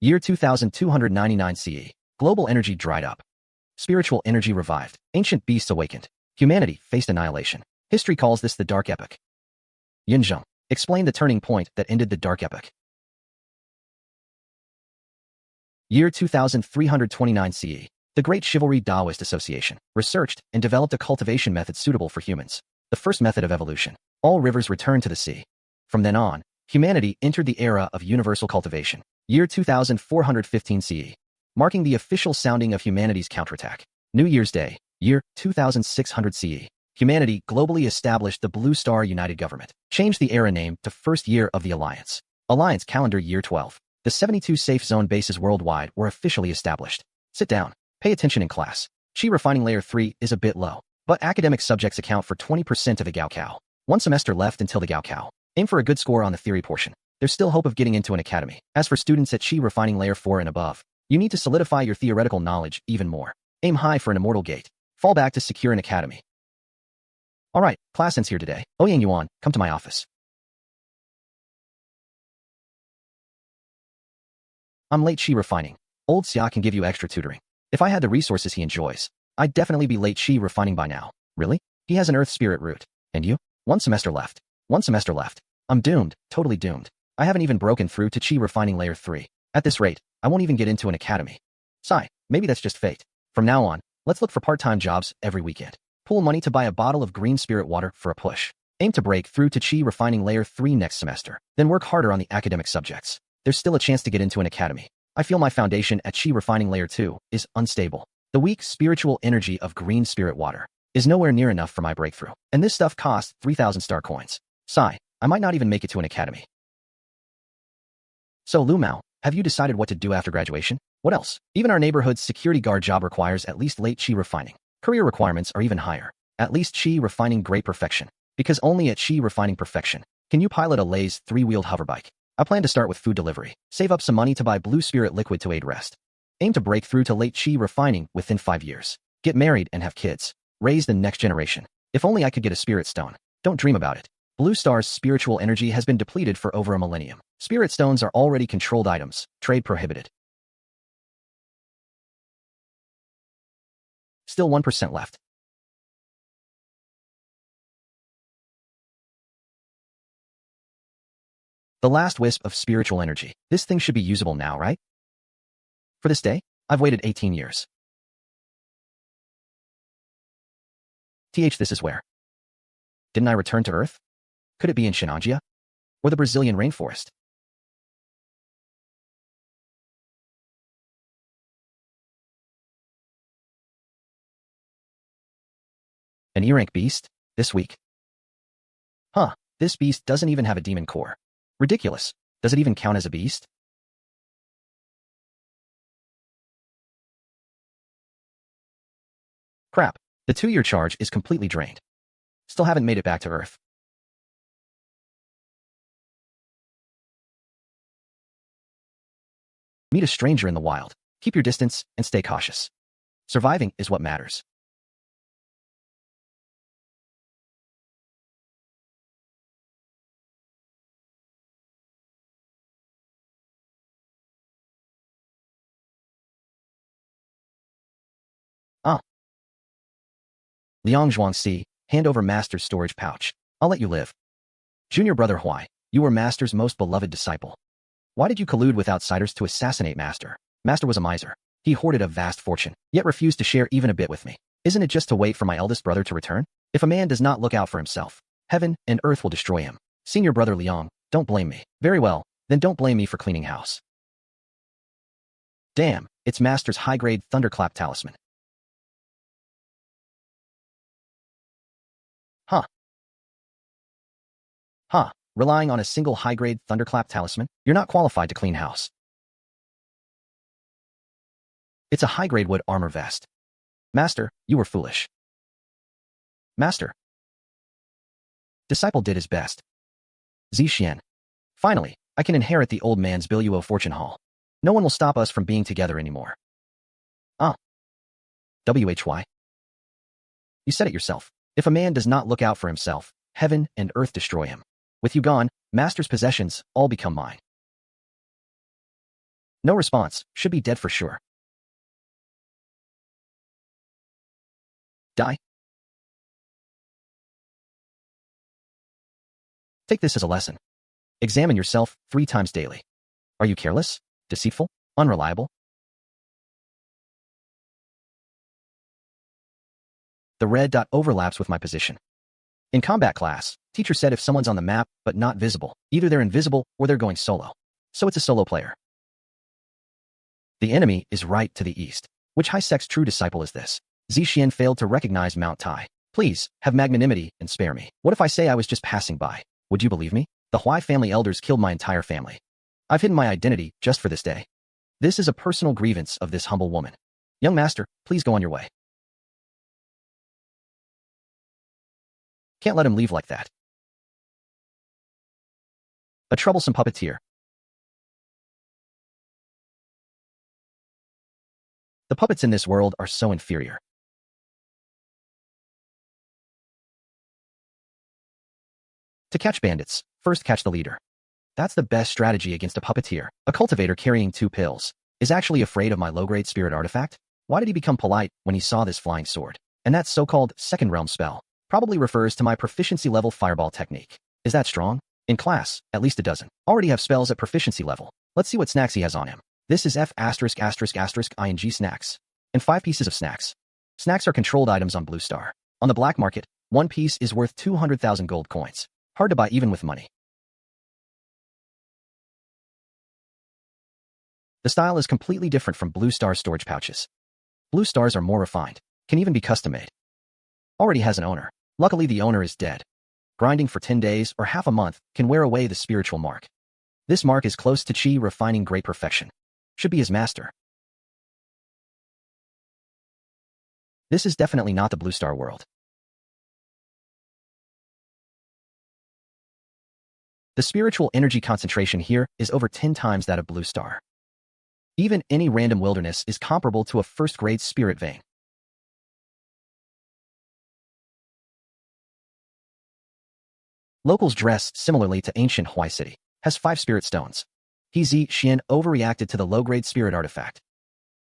Year 2299 CE. Global energy dried up. Spiritual energy revived. Ancient beasts awakened. Humanity faced annihilation. History calls this the Dark Epoch. Zheng. Explain the turning point that ended the Dark Epoch. Year 2329 CE. The Great Chivalry Taoist Association researched and developed a cultivation method suitable for humans. The first method of evolution. All rivers returned to the sea. From then on, humanity entered the era of universal cultivation. Year 2415 CE. Marking the official sounding of humanity's counterattack. New Year's Day. Year 2600 CE. Humanity globally established the Blue Star United Government. Changed the era name to First Year of the Alliance. Alliance Calendar Year 12. The 72 safe zone bases worldwide were officially established. Sit down. Pay attention in class. Chi refining layer 3 is a bit low, but academic subjects account for 20% of the Gaokao. One semester left until the Gaokao. Aim for a good score on the theory portion. There's still hope of getting into an academy. As for students at Chi refining layer 4 and above, you need to solidify your theoretical knowledge even more. Aim high for an immortal gate. Fall back to secure an academy. Alright, class ends here today. Ouyang Yuan, come to my office. I'm late Chi refining. Old Xia can give you extra tutoring. If I had the resources he enjoys, I'd definitely be late Chi refining by now. Really? He has an earth spirit root. And you? One semester left. One semester left. I'm doomed, totally doomed. I haven't even broken through to Chi refining layer 3. At this rate, I won't even get into an academy. Sigh, maybe that's just fate. From now on, let's look for part-time jobs every weekend. Pool money to buy a bottle of green spirit water for a push. Aim to break through to Chi refining layer 3 next semester. Then work harder on the academic subjects. There's still a chance to get into an academy. I feel my foundation at Chi refining layer 2 is unstable. The weak spiritual energy of green spirit water is nowhere near enough for my breakthrough. And this stuff costs 3,000 star coins. Sigh, I might not even make it to an academy. So Lu Mao, have you decided what to do after graduation? What else? Even our neighborhood's security guard job requires at least late Chi refining. Career requirements are even higher. At least Chi refining great perfection. Because only at Chi refining perfection can you pilot a Lay's 3-wheeled hoverbike. I plan to start with food delivery. Save up some money to buy blue spirit liquid to aid rest. Aim to break through to late Chi refining within 5 years. Get married and have kids. Raise the next generation. If only I could get a spirit stone. Don't dream about it. Blue Star's spiritual energy has been depleted for over a millennium. Spirit stones are already controlled items. Trade prohibited. Still 1% left. The last wisp of spiritual energy. This thing should be usable now, right? For this day, I've waited 18 years. This is where? Didn't I return to Earth? Could it be in Shenanjia? Or the Brazilian rainforest? An E-rank beast? This week? Huh, this beast doesn't even have a demon core. Ridiculous. Does it even count as a beast? Crap, the 2-year charge is completely drained. Still haven't made it back to Earth. Meet a stranger in the wild. Keep your distance and stay cautious. Surviving is what matters. Ah. Liang Zhuangxi, hand over Master's storage pouch. I'll let you live. Junior brother Huai, you were Master's most beloved disciple. Why did you collude with outsiders to assassinate Master? Master was a miser. He hoarded a vast fortune, yet refused to share even a bit with me. Isn't it just to wait for my eldest brother to return? If a man does not look out for himself, heaven and earth will destroy him. Senior brother Liang, don't blame me. Very well, then don't blame me for cleaning house. Damn, it's Master's high-grade thunderclap talisman. Huh. Huh, relying on a single high-grade thunderclap talisman? You're not qualified to clean house. It's a high-grade wood armor vest. Master, you were foolish. Master. Disciple did his best. Zixian. Finally, I can inherit the old man's Biluo fortune hall. No one will stop us from being together anymore. Ah. Why? You said it yourself. If a man does not look out for himself, heaven and earth destroy him. With you gone, Master's possessions all become mine. No response. Should be dead for sure. Die. Take this as a lesson. Examine yourself 3 times daily. Are you careless? Deceitful? Unreliable? The red dot overlaps with my position. In combat class, teacher said if someone's on the map but not visible, either they're invisible or they're going solo. So it's a solo player. The enemy is right to the east. Which high sect's true disciple is this? Zheng failed to recognize Mount Tai. Please, have magnanimity and spare me. What if I say I was just passing by? Would you believe me? The Huai family elders killed my entire family. I've hidden my identity just for this day. This is a personal grievance of this humble woman. Young master, please go on your way. Can't let him leave like that. A troublesome puppeteer. The puppets in this world are so inferior. To catch bandits, first catch the leader. That's the best strategy against a puppeteer. A cultivator carrying 2 pills is actually afraid of my low-grade spirit artifact. Why did he become polite when he saw this flying sword? And that so-called second realm spell probably refers to my proficiency level fireball technique. Is that strong? In class, at least it doesn't. Already have spells at proficiency level. Let's see what snacks he has on him. This is F******ing snacks. And 5 pieces of snacks. Snacks are controlled items on Blue Star. On the black market, 1 piece is worth 200,000 gold coins. Hard to buy even with money. The style is completely different from Blue Star storage pouches. Blue Stars are more refined, can even be custom-made. Already has an owner. Luckily the owner is dead. Grinding for 10 days or half a month can wear away the spiritual mark. This mark is close to Chi refining great perfection. Should be his master. This is definitely not the Blue Star world. The spiritual energy concentration here is over 10 times that of Blue Star. Even any random wilderness is comparable to a first-grade spirit vein. Locals dress similarly to ancient Huai city. Has 5 spirit stones. Zheng overreacted to the low-grade spirit artifact.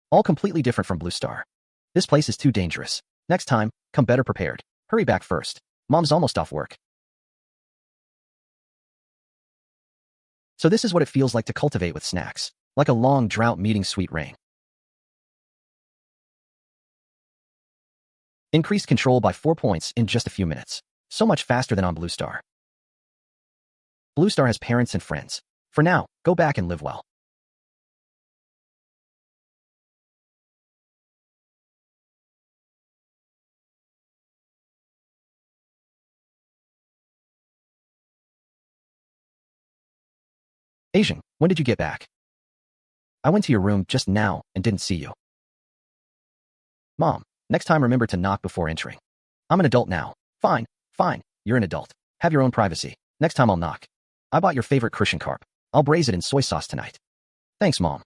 All completely different from Blue Star. This place is too dangerous. Next time, come better prepared. Hurry back first. Mom's almost off work. So this is what it feels like to cultivate with snacks. Like a long drought meeting sweet rain. Increased control by 4 points in just a few minutes. So much faster than on Blue Star. Blue Star has parents and friends. For now, go back and live well. Zheng, when did you get back? I went to your room just now and didn't see you. Mom, next time remember to knock before entering. I'm an adult now. Fine, you're an adult. Have your own privacy. Next time I'll knock. I bought your favorite Crucian carp. I'll braise it in soy sauce tonight. Thanks, Mom.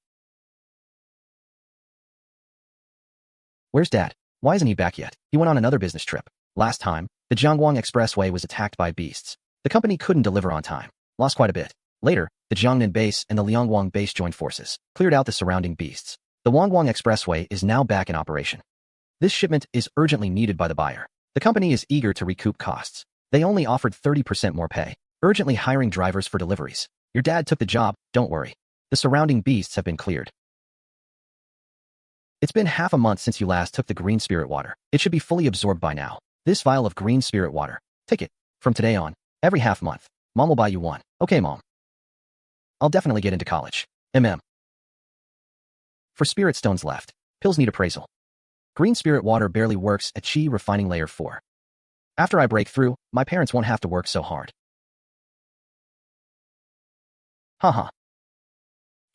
Where's Dad? Why isn't he back yet? He went on another business trip. Last time, the Jiangwang Expressway was attacked by beasts. The company couldn't deliver on time. Lost quite a bit. Later, the Jiangnan base and the Liangwang base joined forces, cleared out the surrounding beasts. The Wangwang Expressway is now back in operation. This shipment is urgently needed by the buyer. The company is eager to recoup costs. They only offered 30% more pay, urgently hiring drivers for deliveries. Your dad took the job, don't worry. The surrounding beasts have been cleared. It's been half a month since you last took the green spirit water. It should be fully absorbed by now. This vial of green spirit water. Take it. From today on, every half month. Mom will buy you one. Okay, Mom. I'll definitely get into college. For spirit stones left. Pills need appraisal. Green spirit water barely works at Chi refining layer 4. After I break through, my parents won't have to work so hard. Haha.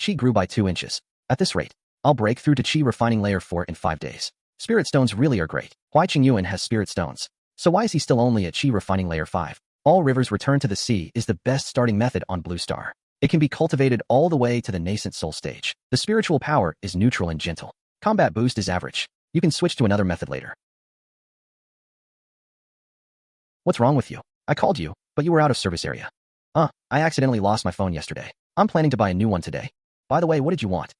Chi grew by 2 inches. At this rate, I'll break through to Chi refining layer 4 in 5 days. Spirit stones really are great. Ouyang Yuan has spirit stones. So why is he still only at Chi refining layer 5? All rivers return to the sea is the best starting method on Blue Star. It can be cultivated all the way to the nascent soul stage. The spiritual power is neutral and gentle. Combat boost is average. You can switch to another method later. What's wrong with you? I called you, but you were out of service area. I accidentally lost my phone yesterday. I'm planning to buy a new one today. By the way, what did you want?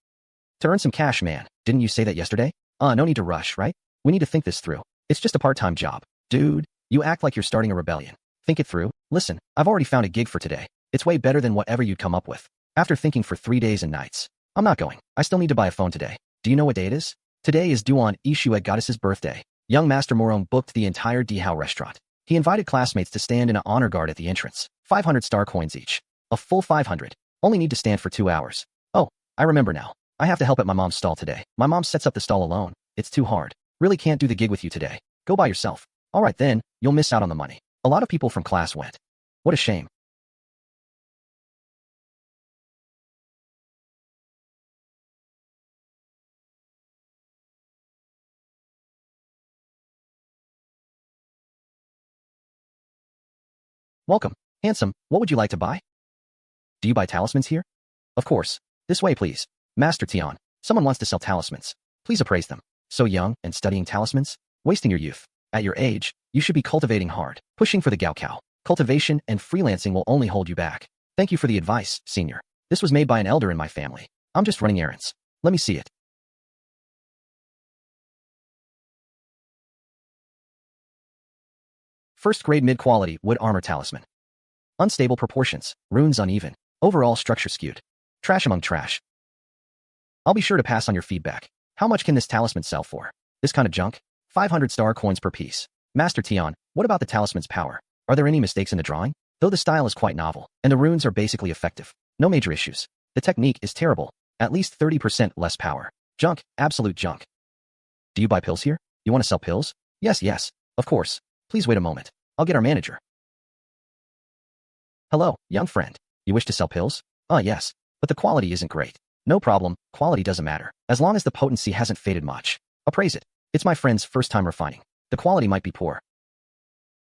To earn some cash, man. Didn't you say that yesterday? No need to rush, right? We need to think this through. It's just a part-time job. Dude, you act like you're starting a rebellion. Think it through. Listen, I've already found a gig for today. It's way better than whatever you'd come up with. After thinking for 3 days and nights. I'm not going. I still need to buy a phone today. Do you know what day it is? Today is Duan Ishuet Goddess's birthday. Young Master Morong booked the entire Dihao restaurant. He invited classmates to stand in an honor guard at the entrance. 500 star coins each. A full 500. Only need to stand for 2 hours. Oh, I remember now. I have to help at my mom's stall today. My mom sets up the stall alone. It's too hard. Really can't do the gig with you today. Go by yourself. Alright then, you'll miss out on the money. A lot of people from class went. What a shame. Welcome. Handsome, what would you like to buy? Do you buy talismans here? Of course. This way, please. Master Tian, someone wants to sell talismans. Please appraise them. So young and studying talismans? Wasting your youth. At your age, you should be cultivating hard, pushing for the Gaokao. Cultivation and freelancing will only hold you back. Thank you for the advice, senior. This was made by an elder in my family. I'm just running errands. Let me see it. First grade mid-quality wood armor talisman. Unstable proportions, runes uneven, overall structure skewed. Trash among trash. I'll be sure to pass on your feedback. How much can this talisman sell for? This kind of junk? 500 star coins per piece. Master Tian, what about the talisman's power? Are there any mistakes in the drawing? Though the style is quite novel, and the runes are basically effective. No major issues. The technique is terrible. At least 30% less power. Junk, absolute junk. Do you buy pills here? You want to sell pills? Yes, of course. Please wait a moment. I'll get our manager. Hello, young friend. You wish to sell pills? Yes. But the quality isn't great. No problem, quality doesn't matter. As long as the potency hasn't faded much. Appraise it. It's my friend's first time refining. The quality might be poor.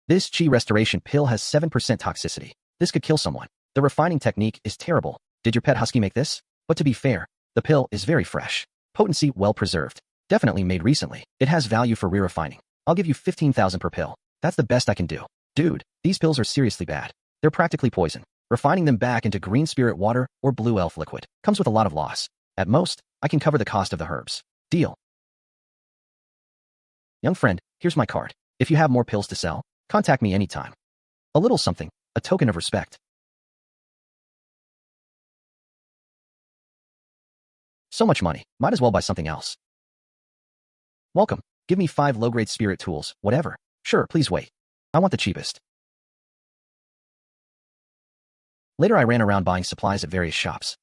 This chi restoration pill has 7% toxicity. This could kill someone. The refining technique is terrible. Did your pet husky make this? But to be fair, the pill is very fresh. Potency well preserved. Definitely made recently. It has value for re-refining. I'll give you 15,000 per pill. That's the best I can do. Dude, these pills are seriously bad. They're practically poison. Refining them back into green spirit water or blue elf liquid comes with a lot of loss. At most, I can cover the cost of the herbs. Deal. Young friend, here's my card. If you have more pills to sell, contact me anytime. A little something, a token of respect. So much money, might as well buy something else. Welcome. Give me 5 low-grade spirit tools, whatever. Sure, please wait. I want the cheapest. Later I ran around buying supplies at various shops.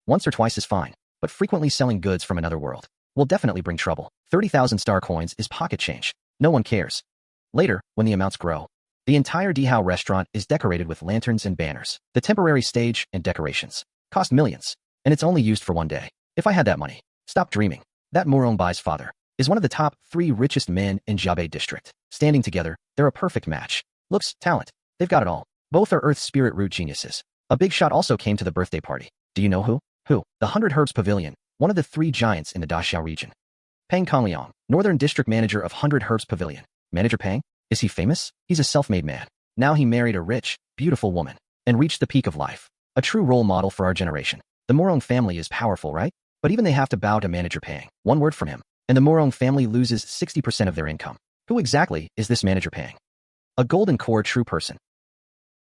Once or twice is fine, but frequently selling goods from another world will definitely bring trouble. 30,000 star coins is pocket change. No one cares. Later, when the amounts grow, the entire Dihao restaurant is decorated with lanterns and banners. The temporary stage and decorations cost millions, and it's only used for 1 day. If I had that money, stop dreaming. That Murong Bai's father is one of the top 3 richest men in Jiabei district. Standing together, they're a perfect match. Looks, talent, they've got it all. Both are earth spirit root geniuses. A big shot also came to the birthday party. Do you know who? Who? The 100 Herbs Pavilion, one of the 3 giants in the Daxiao region. Peng Kongliang, Northern District Manager of 100 Herbs Pavilion. Manager Peng? Is he famous? He's a self-made man. Now he married a rich, beautiful woman, and reached the peak of life. A true role model for our generation. The Murong family is powerful, right? But even they have to bow to Manager Peng. One word from him, and the Murong family loses 60% of their income. Who exactly is this Manager Peng? A golden core true person.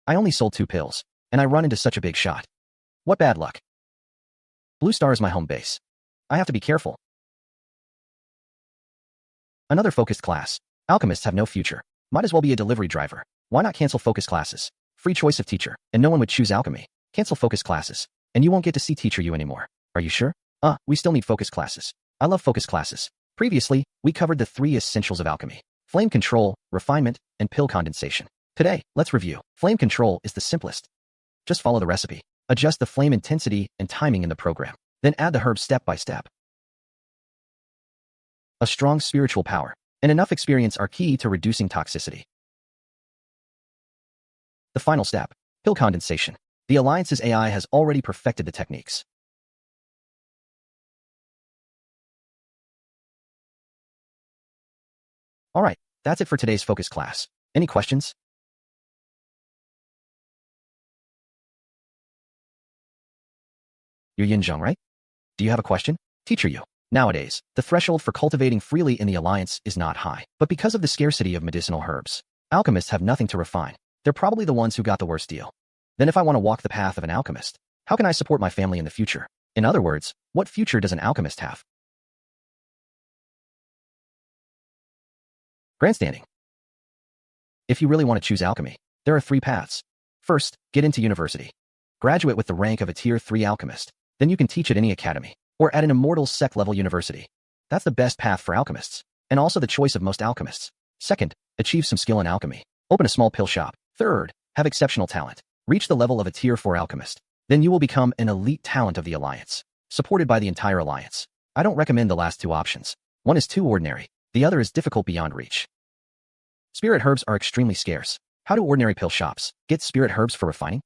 I only sold 2 pills, and I run into such a big shot. What bad luck. Blue Star is my home base. I have to be careful. Another focused class. Alchemists have no future. Might as well be a delivery driver. Why not cancel focus classes? Free choice of teacher, and no one would choose alchemy. Cancel focus classes, and you won't get to see teacher you anymore. Are you sure? We still need focus classes. I love focus classes. Previously, we covered the 3 essentials of alchemy: flame control, refinement, and pill condensation. Today, let's review. Flame control is the simplest. Just follow the recipe. Adjust the flame intensity and timing in the program. Then add the herbs step by step. A strong spiritual power and enough experience are key to reducing toxicity. The final step, pill condensation. The Alliance's AI has already perfected the techniques. Alright, that's it for today's focus class. Any questions? You're Zheng, right? Do you have a question? Teacher Yu. Nowadays, the threshold for cultivating freely in the Alliance is not high. But because of the scarcity of medicinal herbs, alchemists have nothing to refine. They're probably the ones who got the worst deal. Then if I want to walk the path of an alchemist, how can I support my family in the future? In other words, what future does an alchemist have? Grandstanding. If you really want to choose alchemy, there are 3 paths. First, get into university. Graduate with the rank of a Tier 3 alchemist. Then you can teach at any academy, or at an Immortal Sect level university. That's the best path for alchemists, and also the choice of most alchemists. Second, achieve some skill in alchemy. Open a small pill shop. Third, have exceptional talent. Reach the level of a Tier 4 alchemist. Then you will become an elite talent of the Alliance, supported by the entire Alliance. I don't recommend the last 2 options. One is too ordinary, the other is difficult beyond reach. Spirit herbs are extremely scarce. How do ordinary pill shops get spirit herbs for refining?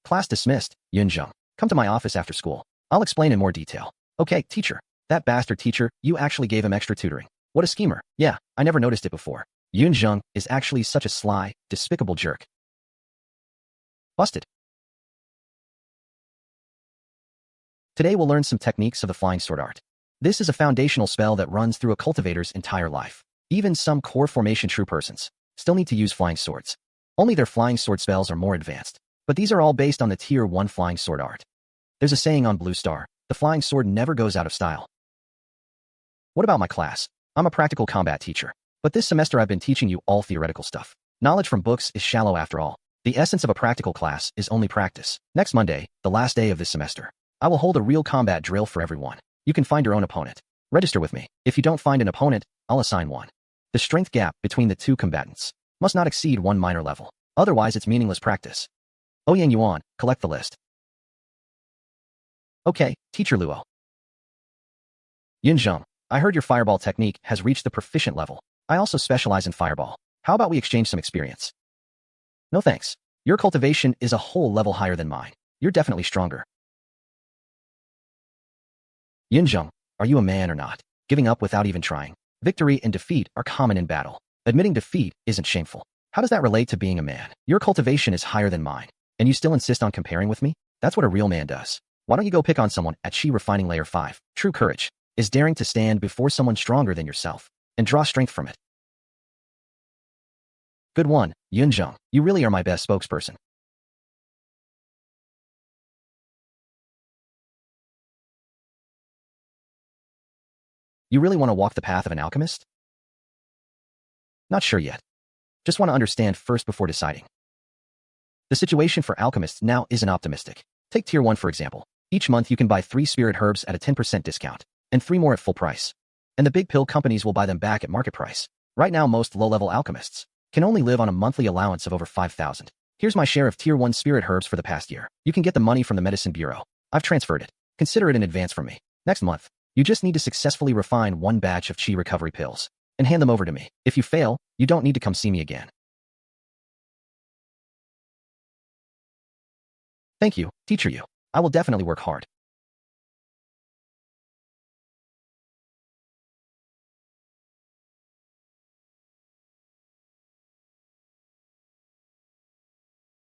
Class dismissed, Zheng. Come to my office after school. I'll explain in more detail. Okay, teacher. That bastard teacher, you actually gave him extra tutoring. What a schemer. Yeah, I never noticed it before. Zheng is actually such a sly, despicable jerk. Busted. Today we'll learn some techniques of the flying sword art. This is a foundational spell that runs through a cultivator's entire life. Even some core formation true persons still need to use flying swords. Only their flying sword spells are more advanced, but these are all based on the Tier 1 flying sword art. There's a saying on Blue Star, the flying sword never goes out of style. What about my class? I'm a practical combat teacher, but this semester I've been teaching you all theoretical stuff. Knowledge from books is shallow after all. The essence of a practical class is only practice. Next Monday, the last day of this semester, I will hold a real combat drill for everyone. You can find your own opponent. Register with me. If you don't find an opponent, I'll assign one. The strength gap between the 2 combatants must not exceed 1 minor level. Otherwise, it's meaningless practice. Ouyang Yuan, collect the list. Okay, Teacher Luo. Zheng, I heard your fireball technique has reached the proficient level. I also specialize in fireball. How about we exchange some experience? No thanks. Your cultivation is a whole level higher than mine. You're definitely stronger. Zheng, are you a man or not? Giving up without even trying. Victory and defeat are common in battle. Admitting defeat isn't shameful. How does that relate to being a man? Your cultivation is higher than mine, and you still insist on comparing with me? That's what a real man does. Why don't you go pick on someone at Chi Refining Layer 5? True courage is daring to stand before someone stronger than yourself and draw strength from it. Good one, Zheng. You really are my best spokesperson. You really want to walk the path of an alchemist? Not sure yet. Just want to understand first before deciding. The situation for alchemists now isn't optimistic. Take Tier 1 for example. Each month you can buy 3 spirit herbs at a 10% discount, and 3 more at full price. And the big pill companies will buy them back at market price. Right now most low-level alchemists can only live on a monthly allowance of over 5,000. Here's my share of Tier 1 spirit herbs for the past year. You can get the money from the Medicine Bureau. I've transferred it. Consider it in advance from me. Next month, you just need to successfully refine 1 batch of Chi recovery pills and hand them over to me. If you fail, you don't need to come see me again. Thank you, Teacher Yu. I will definitely work hard.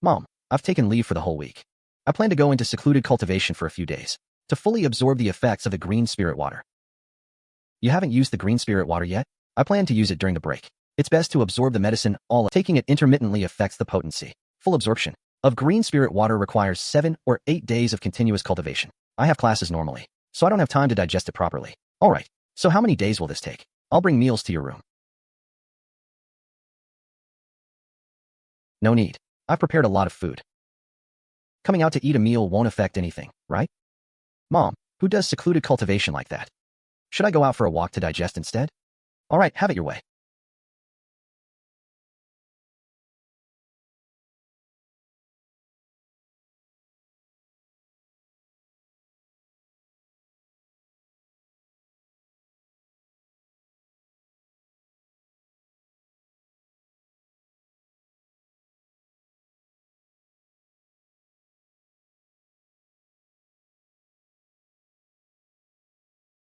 Mom, I've taken leave for the whole week. I plan to go into secluded cultivation for a few days to fully absorb the effects of the green spirit water. You haven't used the green spirit water yet? I plan to use it during the break. It's best to absorb the medicine all. Taking it intermittently affects the potency. Full absorption of green spirit water requires 7 or 8 days of continuous cultivation. I have classes normally, so I don't have time to digest it properly. Alright, so how many days will this take? I'll bring meals to your room. No need. I've prepared a lot of food. Coming out to eat a meal won't affect anything, right? Mom, who does secluded cultivation like that? Should I go out for a walk to digest instead? Alright, have it your way.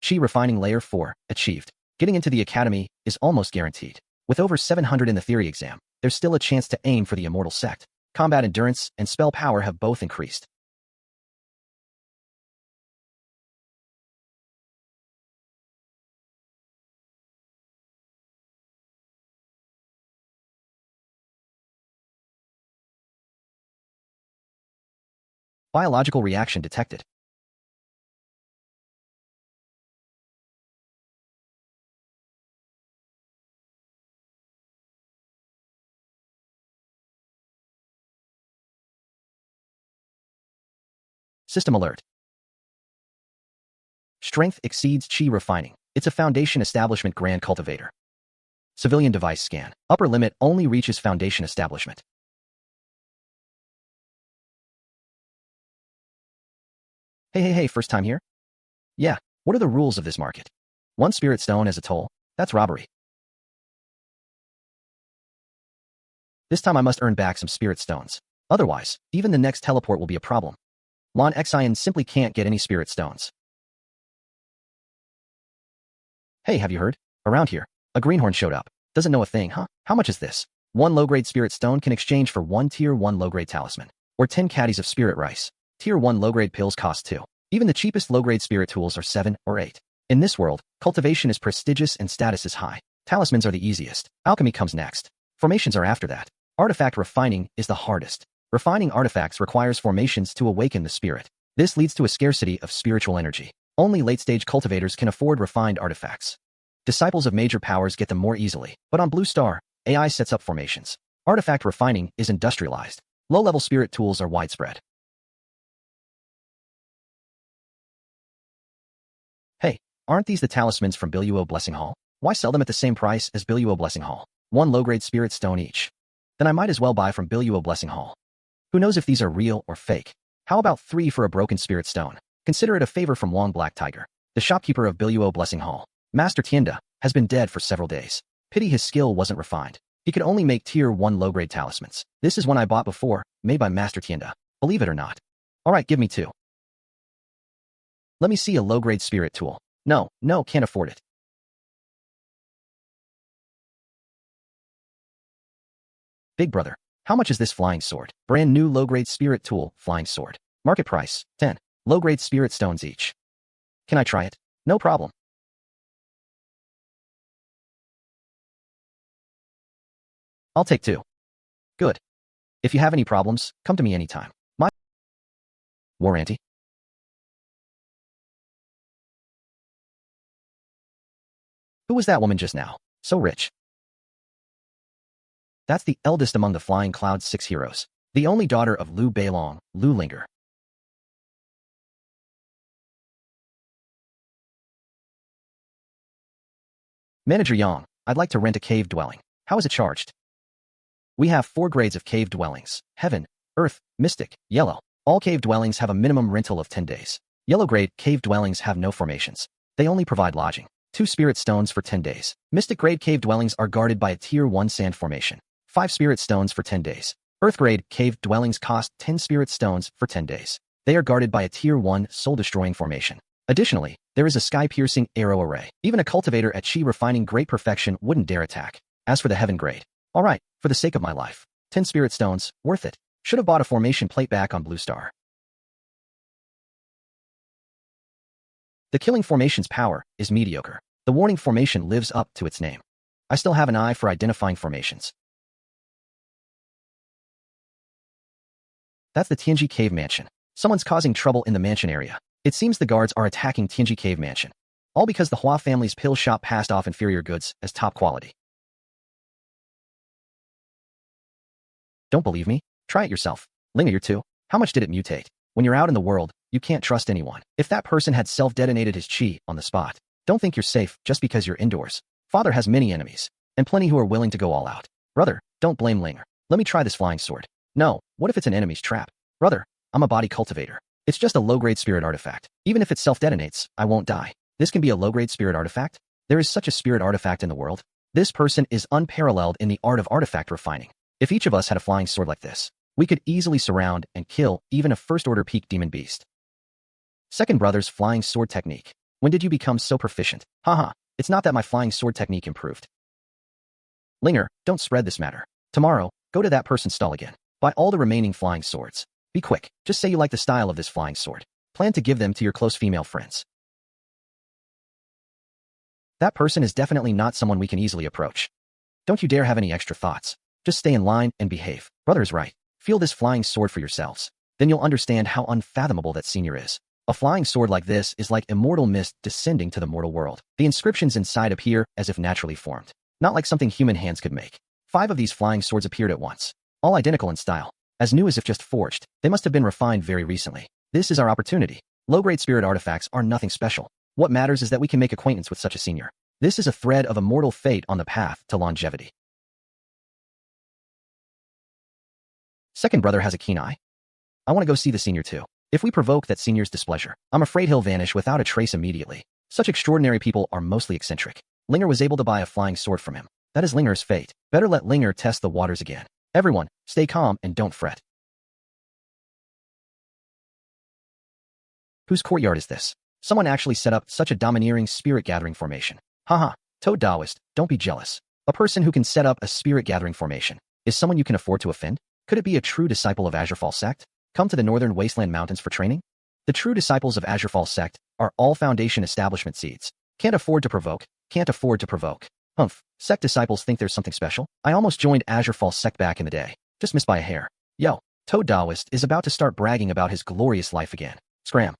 Chi Refining Layer 4, achieved. Getting into the academy is almost guaranteed. With over 700 in the theory exam, there's still a chance to aim for the Immortal Sect. Combat endurance and spell power have both increased. Biological reaction detected. System alert. Strength exceeds chi refining. It's a Foundation Establishment Grand Cultivator. Civilian device scan. Upper limit only reaches Foundation Establishment. Hey, first time here? Yeah, what are the rules of this market? 1 spirit stone as a toll? That's robbery. This time I must earn back some spirit stones. Otherwise, even the next teleport will be a problem. Lon Xian simply can't get any spirit stones. Hey, have you heard? Around here, a greenhorn showed up. Doesn't know a thing, huh? How much is this? 1 low-grade spirit stone can exchange for 1 tier 1 low-grade talisman, or 10 caddies of spirit rice. Tier 1 low-grade pills cost 2. Even the cheapest low-grade spirit tools are 7 or 8. In this world, cultivation is prestigious and status is high. Talismans are the easiest. Alchemy comes next. Formations are after that. Artifact refining is the hardest. Refining artifacts requires formations to awaken the spirit. This leads to a scarcity of spiritual energy. Only late-stage cultivators can afford refined artifacts. Disciples of major powers get them more easily, but on Blue Star, AI sets up formations. Artifact refining is industrialized. Low-level spirit tools are widespread. Hey, aren't these the talismans from Biluo Blessing Hall? Why sell them at the same price as Biluo Blessing Hall? 1 low-grade spirit stone each. Then I might as well buy from Biluo Blessing Hall. Who knows if these are real or fake? How about 3 for a broken spirit stone? Consider it a favor from Wong Black Tiger, the shopkeeper of Biluo Blessing Hall. Master Tienda has been dead for several days. Pity his skill wasn't refined. He could only make tier 1 low-grade talismans. This is one I bought before, made by Master Tienda. Believe it or not. Alright, give me 2. Let me see a low-grade spirit tool. No, can't afford it. Big brother, how much is this flying sword? Brand new low-grade spirit tool, flying sword. Market price, 10. Low-grade spirit stones each. Can I try it? No problem. I'll take 2. Good. If you have any problems, come to me anytime. My warranty. Who was that woman just now? So rich. That's the eldest among the Flying Cloud's 6 heroes. The only daughter of Lu Beilong, Lu Linger. Manager Yang, I'd like to rent a cave dwelling. How is it charged? We have 4 grades of cave dwellings: Heaven, Earth, Mystic, Yellow. All cave dwellings have a minimum rental of 10 days. Yellow grade cave dwellings have no formations. They only provide lodging. 2 spirit stones for 10 days. Mystic grade cave dwellings are guarded by a tier 1 sand formation. 5 spirit stones for 10 days. Earth grade cave dwellings cost 10 spirit stones for 10 days. They are guarded by a tier 1 soul-destroying formation. Additionally, there is a sky-piercing arrow array. Even a cultivator at chi refining great perfection wouldn't dare attack. As for the heaven grade, alright, for the sake of my life. 10 spirit stones, worth it. Should have bought a formation plate back on Blue Star. The killing formation's power is mediocre. The warning formation lives up to its name. I still have an eye for identifying formations. That's the Tianji Cave Mansion. Someone's causing trouble in the mansion area. It seems the guards are attacking Tianji Cave Mansion. All because the Hua family's pill shop passed off inferior goods as top quality. Don't believe me? Try it yourself. Linger, you're too. How much did it mutate? When you're out in the world, you can't trust anyone. If that person had self-detonated his chi on the spot, don't think you're safe just because you're indoors. Father has many enemies, and plenty who are willing to go all out. Brother, don't blame Linger. Let me try this flying sword. No, what if it's an enemy's trap? Brother, I'm a body cultivator. It's just a low-grade spirit artifact. Even if it self-detonates, I won't die. This can be a low-grade spirit artifact? There is such a spirit artifact in the world. This person is unparalleled in the art of artifact refining. If each of us had a flying sword like this, we could easily surround and kill even a first-order peak demon beast. Second brother's flying sword technique. When did you become so proficient? Haha, it's not that my flying sword technique improved. Linger, don't spread this matter. Tomorrow, go to that person's stall again. Buy all the remaining flying swords. Be quick, just say you like the style of this flying sword. Plan to give them to your close female friends. That person is definitely not someone we can easily approach. Don't you dare have any extra thoughts. Just stay in line and behave. Brother is right. Feel this flying sword for yourselves. then you'll understand how unfathomable that senior is. A flying sword like this is like immortal mist descending to the mortal world. The inscriptions inside appear as if naturally formed, not like something human hands could make. 5 of these flying swords appeared at once, all identical in style, as new as if just forged. They must have been refined very recently. This is our opportunity. Low-grade spirit artifacts are nothing special. What matters is that we can make acquaintance with such a senior. This is a thread of immortal fate on the path to longevity. Second brother has a keen eye. I want to go see the senior too. If we provoke that senior's displeasure, I'm afraid he'll vanish without a trace immediately. Such extraordinary people are mostly eccentric. Linger was able to buy a flying sword from him. That is Linger's fate. Better let Linger test the waters again. Everyone, stay calm and don't fret. Whose courtyard is this? Someone actually set up such a domineering spirit-gathering formation. Haha, Toad Taoist, don't be jealous. A person who can set up a spirit-gathering formation is someone you can afford to offend? Could it be a true disciple of Azurefall Sect? Come to the Northern Wasteland Mountains for training? The true disciples of Azurefall Sect are all Foundation establishment seeds. Can't afford to provoke, can't afford to provoke. Humph, Sect disciples think there's something special? I almost joined Azurefall Sect back in the day. Just missed by a hair. Yo, Toad Taoist is about to start bragging about his glorious life again. Scram.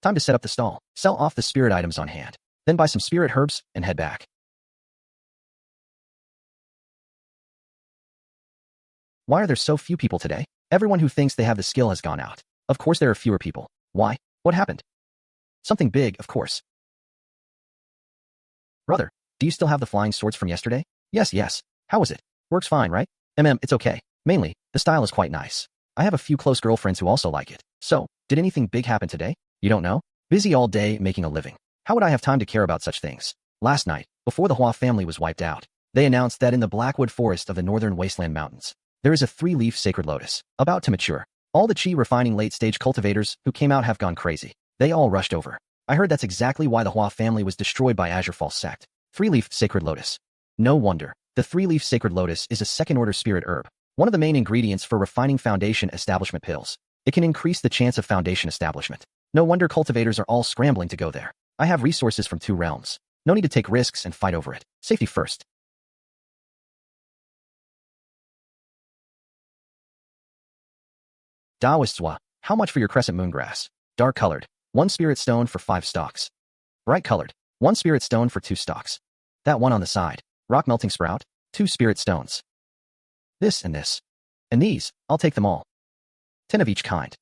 Time to set up the stall, sell off the spirit items on hand, then buy some spirit herbs and head back. Why are there so few people today? Everyone who thinks they have the skill has gone out. Of course there are fewer people. Why? What happened? Something big, of course. Brother, do you still have the flying swords from yesterday? Yes. How was it? Works fine, right? It's okay. Mainly, the style is quite nice. I have a few close girlfriends who also like it. So, did anything big happen today? You don't know? Busy all day making a living. How would I have time to care about such things? Last night, before the Hua family was wiped out, they announced that in the Blackwood Forest of the Northern Wasteland Mountains, there is a 3-leaf sacred lotus, about to mature. All the chi refining late-stage cultivators who came out have gone crazy. They all rushed over. I heard that's exactly why the Hua family was destroyed by Azurefall Sect. 3-leaf sacred lotus. No wonder. The 3-leaf sacred lotus is a second-order spirit herb, one of the main ingredients for refining Foundation establishment pills. It can increase the chance of Foundation establishment. No wonder cultivators are all scrambling to go there. I have resources from 2 realms. No need to take risks and fight over it. Safety first. Taoists, how much for your crescent moongrass? Dark colored, 1 spirit stone for 5 stalks. Bright colored, 1 spirit stone for 2 stalks. That one on the side, rock melting sprout, 2 spirit stones. This and this. And these, I'll take them all. 10 of each kind.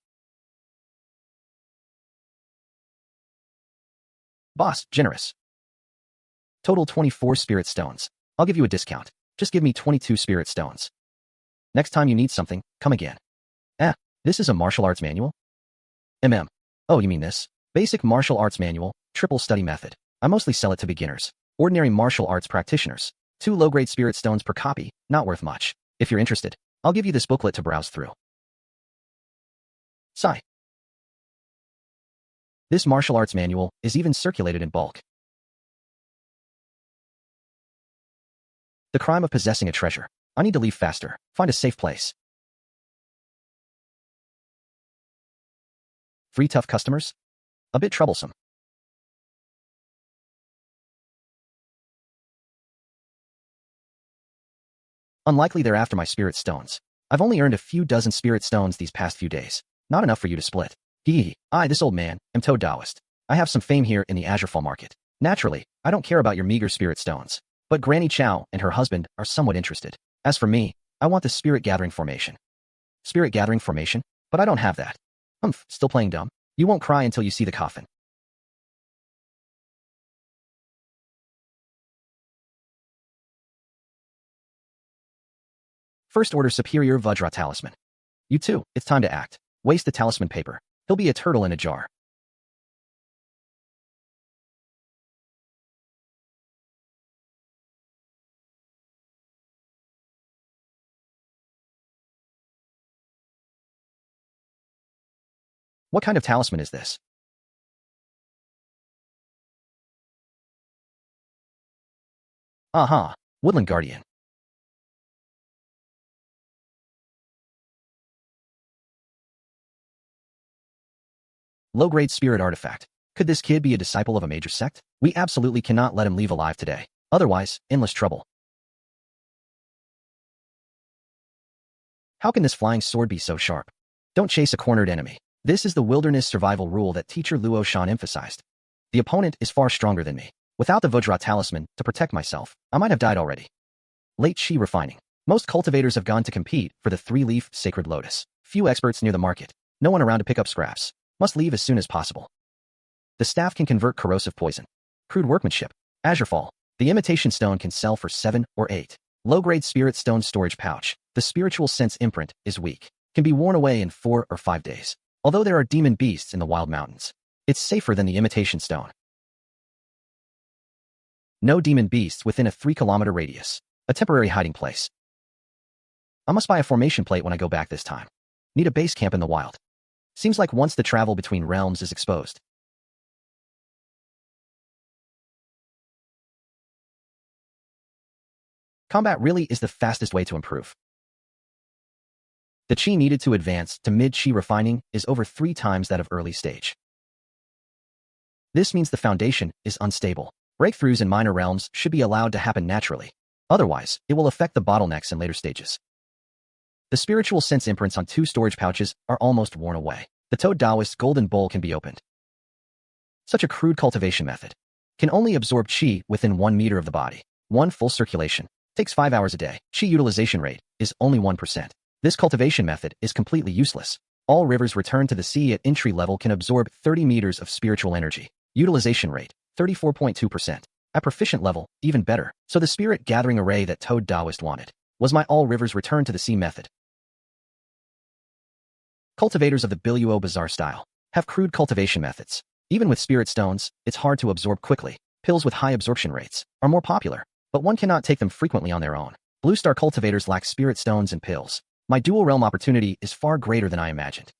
Boss, generous. Total 24 spirit stones. I'll give you a discount. Just give me 22 spirit stones. Next time you need something, come again. This is a martial arts manual? Oh, you mean this? Basic martial arts manual, triple study method. I mostly sell it to beginners. Ordinary martial arts practitioners. 2 low-grade spirit stones per copy, not worth much. If you're interested, I'll give you this booklet to browse through. Sigh. This martial arts manual is even circulated in bulk. The crime of possessing a treasure. I need to leave faster. Find a safe place. Free tough customers? A bit troublesome. Unlikely they're after my spirit stones. I've only earned a few dozen spirit stones these past few days. Not enough for you to split. I, this old man, am Toad Taoist. I have some fame here in the Azurefall market. Naturally, I don't care about your meager spirit stones. But Granny Chow and her husband are somewhat interested. As for me, I want the spirit gathering formation. Spirit gathering formation? But I don't have that. Still playing dumb? You won't cry until you see the coffin. First Order Superior Vajra Talisman. You too, it's time to act. Waste the talisman paper. He'll be a turtle in a jar. What kind of talisman is this? Aha, Woodland Guardian. Low-grade spirit artifact. Could this kid be a disciple of a major sect? We absolutely cannot let him leave alive today. Otherwise, endless trouble. How can this flying sword be so sharp? Don't chase a cornered enemy. This is the wilderness survival rule that teacher Luo Shan emphasized. The opponent is far stronger than me. Without the Vajra talisman to protect myself, I might have died already. Late Chi refining. Most cultivators have gone to compete for the 3-leaf sacred lotus. Few experts near the market. No one around to pick up scraps. Must leave as soon as possible. The staff can convert corrosive poison. Crude workmanship. Azurefall. The imitation stone can sell for 7 or 8. Low-grade spirit stone storage pouch. The spiritual sense imprint is weak. Can be worn away in 4 or 5 days. Although there are demon beasts in the wild mountains, it's safer than the imitation stone. No demon beasts within a 3-kilometer radius. A temporary hiding place. I must buy a formation plate when I go back this time. Need a base camp in the wild. Seems like once the travel between realms is exposed. Combat really is the fastest way to improve. The chi needed to advance to mid-chi refining is over 3 times that of early stage. This means the foundation is unstable. Breakthroughs in minor realms should be allowed to happen naturally. Otherwise, it will affect the bottlenecks in later stages. The spiritual sense imprints on 2 storage pouches are almost worn away. The Toad Taoist golden bowl can be opened. Such a crude cultivation method. Can only absorb chi within 1 meter of the body. 1 full circulation. Takes 5 hours a day. Chi utilization rate is only 1%. This cultivation method is completely useless. All rivers returned to the sea at entry level can absorb 30 meters of spiritual energy. Utilization rate, 34.2%. At proficient level, even better. So the spirit gathering array that Toad Taoist wanted was my all rivers return to the sea method. Cultivators of the Biluo Bazaar style have crude cultivation methods. Even with spirit stones, it's hard to absorb quickly. Pills with high absorption rates are more popular, but one cannot take them frequently on their own. Blue Star cultivators lack spirit stones and pills. My dual realm opportunity is far greater than I imagined.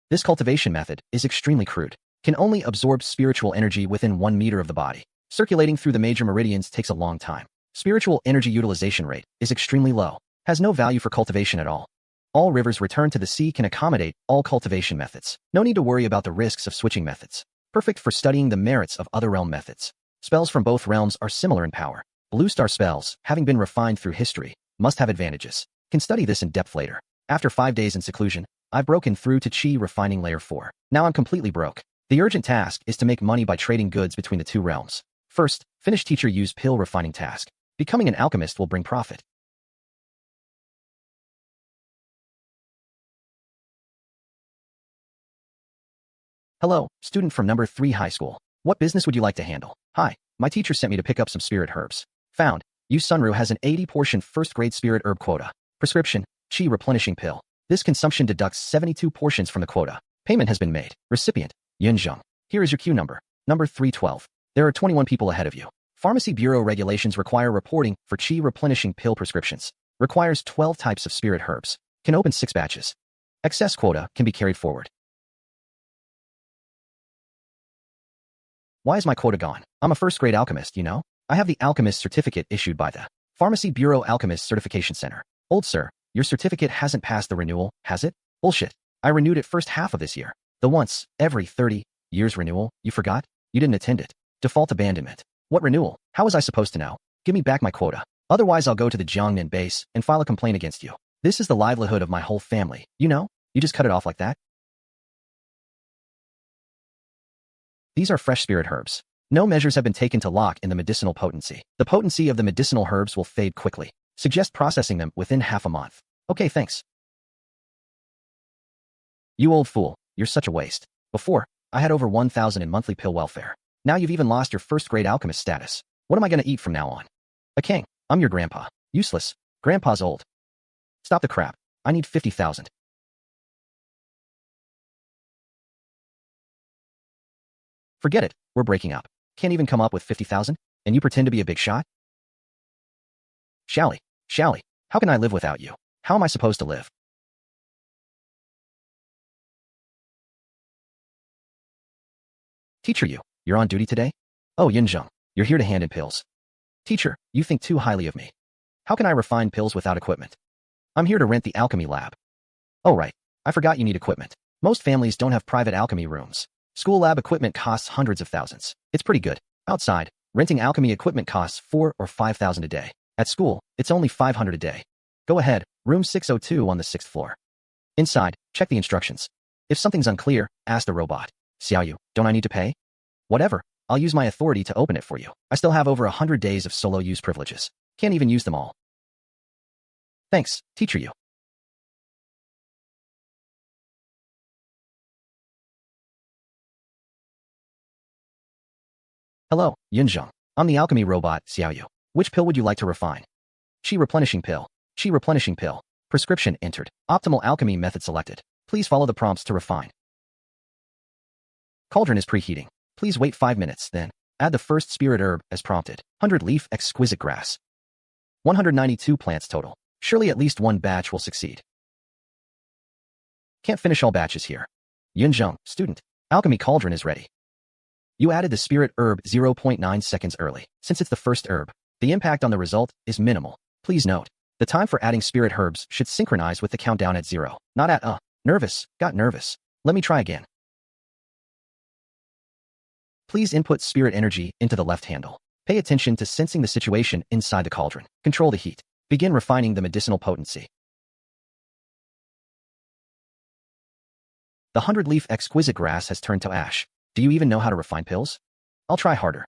This cultivation method is extremely crude. Can only absorb spiritual energy within 1 meter of the body. Circulating through the major meridians takes a long time. Spiritual energy utilization rate is extremely low. Has no value for cultivation at all. All rivers returned to the sea can accommodate all cultivation methods. No need to worry about the risks of switching methods. Perfect for studying the merits of other realm methods. Spells from both realms are similar in power. Blue Star spells, having been refined through history, must have advantages. Can study this in depth later. After 5 days in seclusion, I've broken through to Chi refining layer 4. Now I'm completely broke. The urgent task is to make money by trading goods between the 2 realms. First, finish teacher use pill refining task. Becoming an alchemist will bring profit. Hello, student from number 3 high school. What business would you like to handle? Hi, my teacher sent me to pick up some spirit herbs. Found. Yu Sunru has an 80-portion first-grade spirit herb quota. Prescription, Chi replenishing pill. This consumption deducts 72 portions from the quota. Payment has been made. Recipient, Yun Zheng. Here is your queue number. Number 312. There are 21 people ahead of you. Pharmacy Bureau regulations require reporting for Chi replenishing pill prescriptions. Requires 12 types of spirit herbs. Can open 6 batches. Excess quota can be carried forward. Why is my quota gone? I'm a first-grade alchemist, you know? I have the Alchemist certificate issued by the Pharmacy Bureau Alchemist Certification Center. Old sir, your certificate hasn't passed the renewal, has it? Bullshit. I renewed it first half of this year. The once, every 30 years renewal, you forgot? You didn't attend it. Default abandonment. What renewal? How was I supposed to know? Give me back my quota. Otherwise I'll go to the Jiangnan base and file a complaint against you. This is the livelihood of my whole family, you know? You just cut it off like that? These are fresh spirit herbs. No measures have been taken to lock in the medicinal potency. The potency of the medicinal herbs will fade quickly. Suggest processing them within half a month. Okay, thanks. You old fool, you're such a waste. Before, I had over 1,000 in monthly pill welfare. Now you've even lost your first-grade alchemist status. What am I gonna eat from now on? A king. I'm your grandpa. Useless. Grandpa's old. Stop the crap. I need 50,000. Forget it. We're breaking up. Can't even come up with 50,000? And you pretend to be a big shot? Shally. How can I live without you? How am I supposed to live? Teacher, you're on duty today? Oh, Yunzheng, you're here to hand in pills. Teacher, you think too highly of me. How can I refine pills without equipment? I'm here to rent the alchemy lab. Oh right, I forgot you need equipment. Most families don't have private alchemy rooms. School lab equipment costs hundreds of thousands. It's pretty good. Outside, renting alchemy equipment costs 4 or 5,000 a day. At school, it's only 500 a day. Go ahead, room 602 on the 6th floor. Inside, check the instructions. If something's unclear, ask the robot. Xiaoyu, don't I need to pay? Whatever, I'll use my authority to open it for you. I still have over 100 days of solo use privileges. Can't even use them all. Thanks, teacher Yu. Hello, Yunzheng. I'm the alchemy robot, Xiaoyu. Which pill would you like to refine? Qi replenishing pill. Qi replenishing pill. Prescription entered. Optimal alchemy method selected. Please follow the prompts to refine. Cauldron is preheating. Please wait 5 minutes, then add the first spirit herb as prompted. 100 leaf exquisite grass. 192 plants total. Surely at least one batch will succeed. Can't finish all batches here. Yunzheng, student. Alchemy cauldron is ready. You added the spirit herb 0.9 seconds early. Since it's the first herb, the impact on the result is minimal. Please note, the time for adding spirit herbs should synchronize with the countdown at 0, not at nervous, got nervous. Let me try again. Please input spirit energy into the left handle. Pay attention to sensing the situation inside the cauldron. Control the heat. Begin refining the medicinal potency. The 100-leaf exquisite grass has turned to ash. Do you even know how to refine pills? I'll try harder.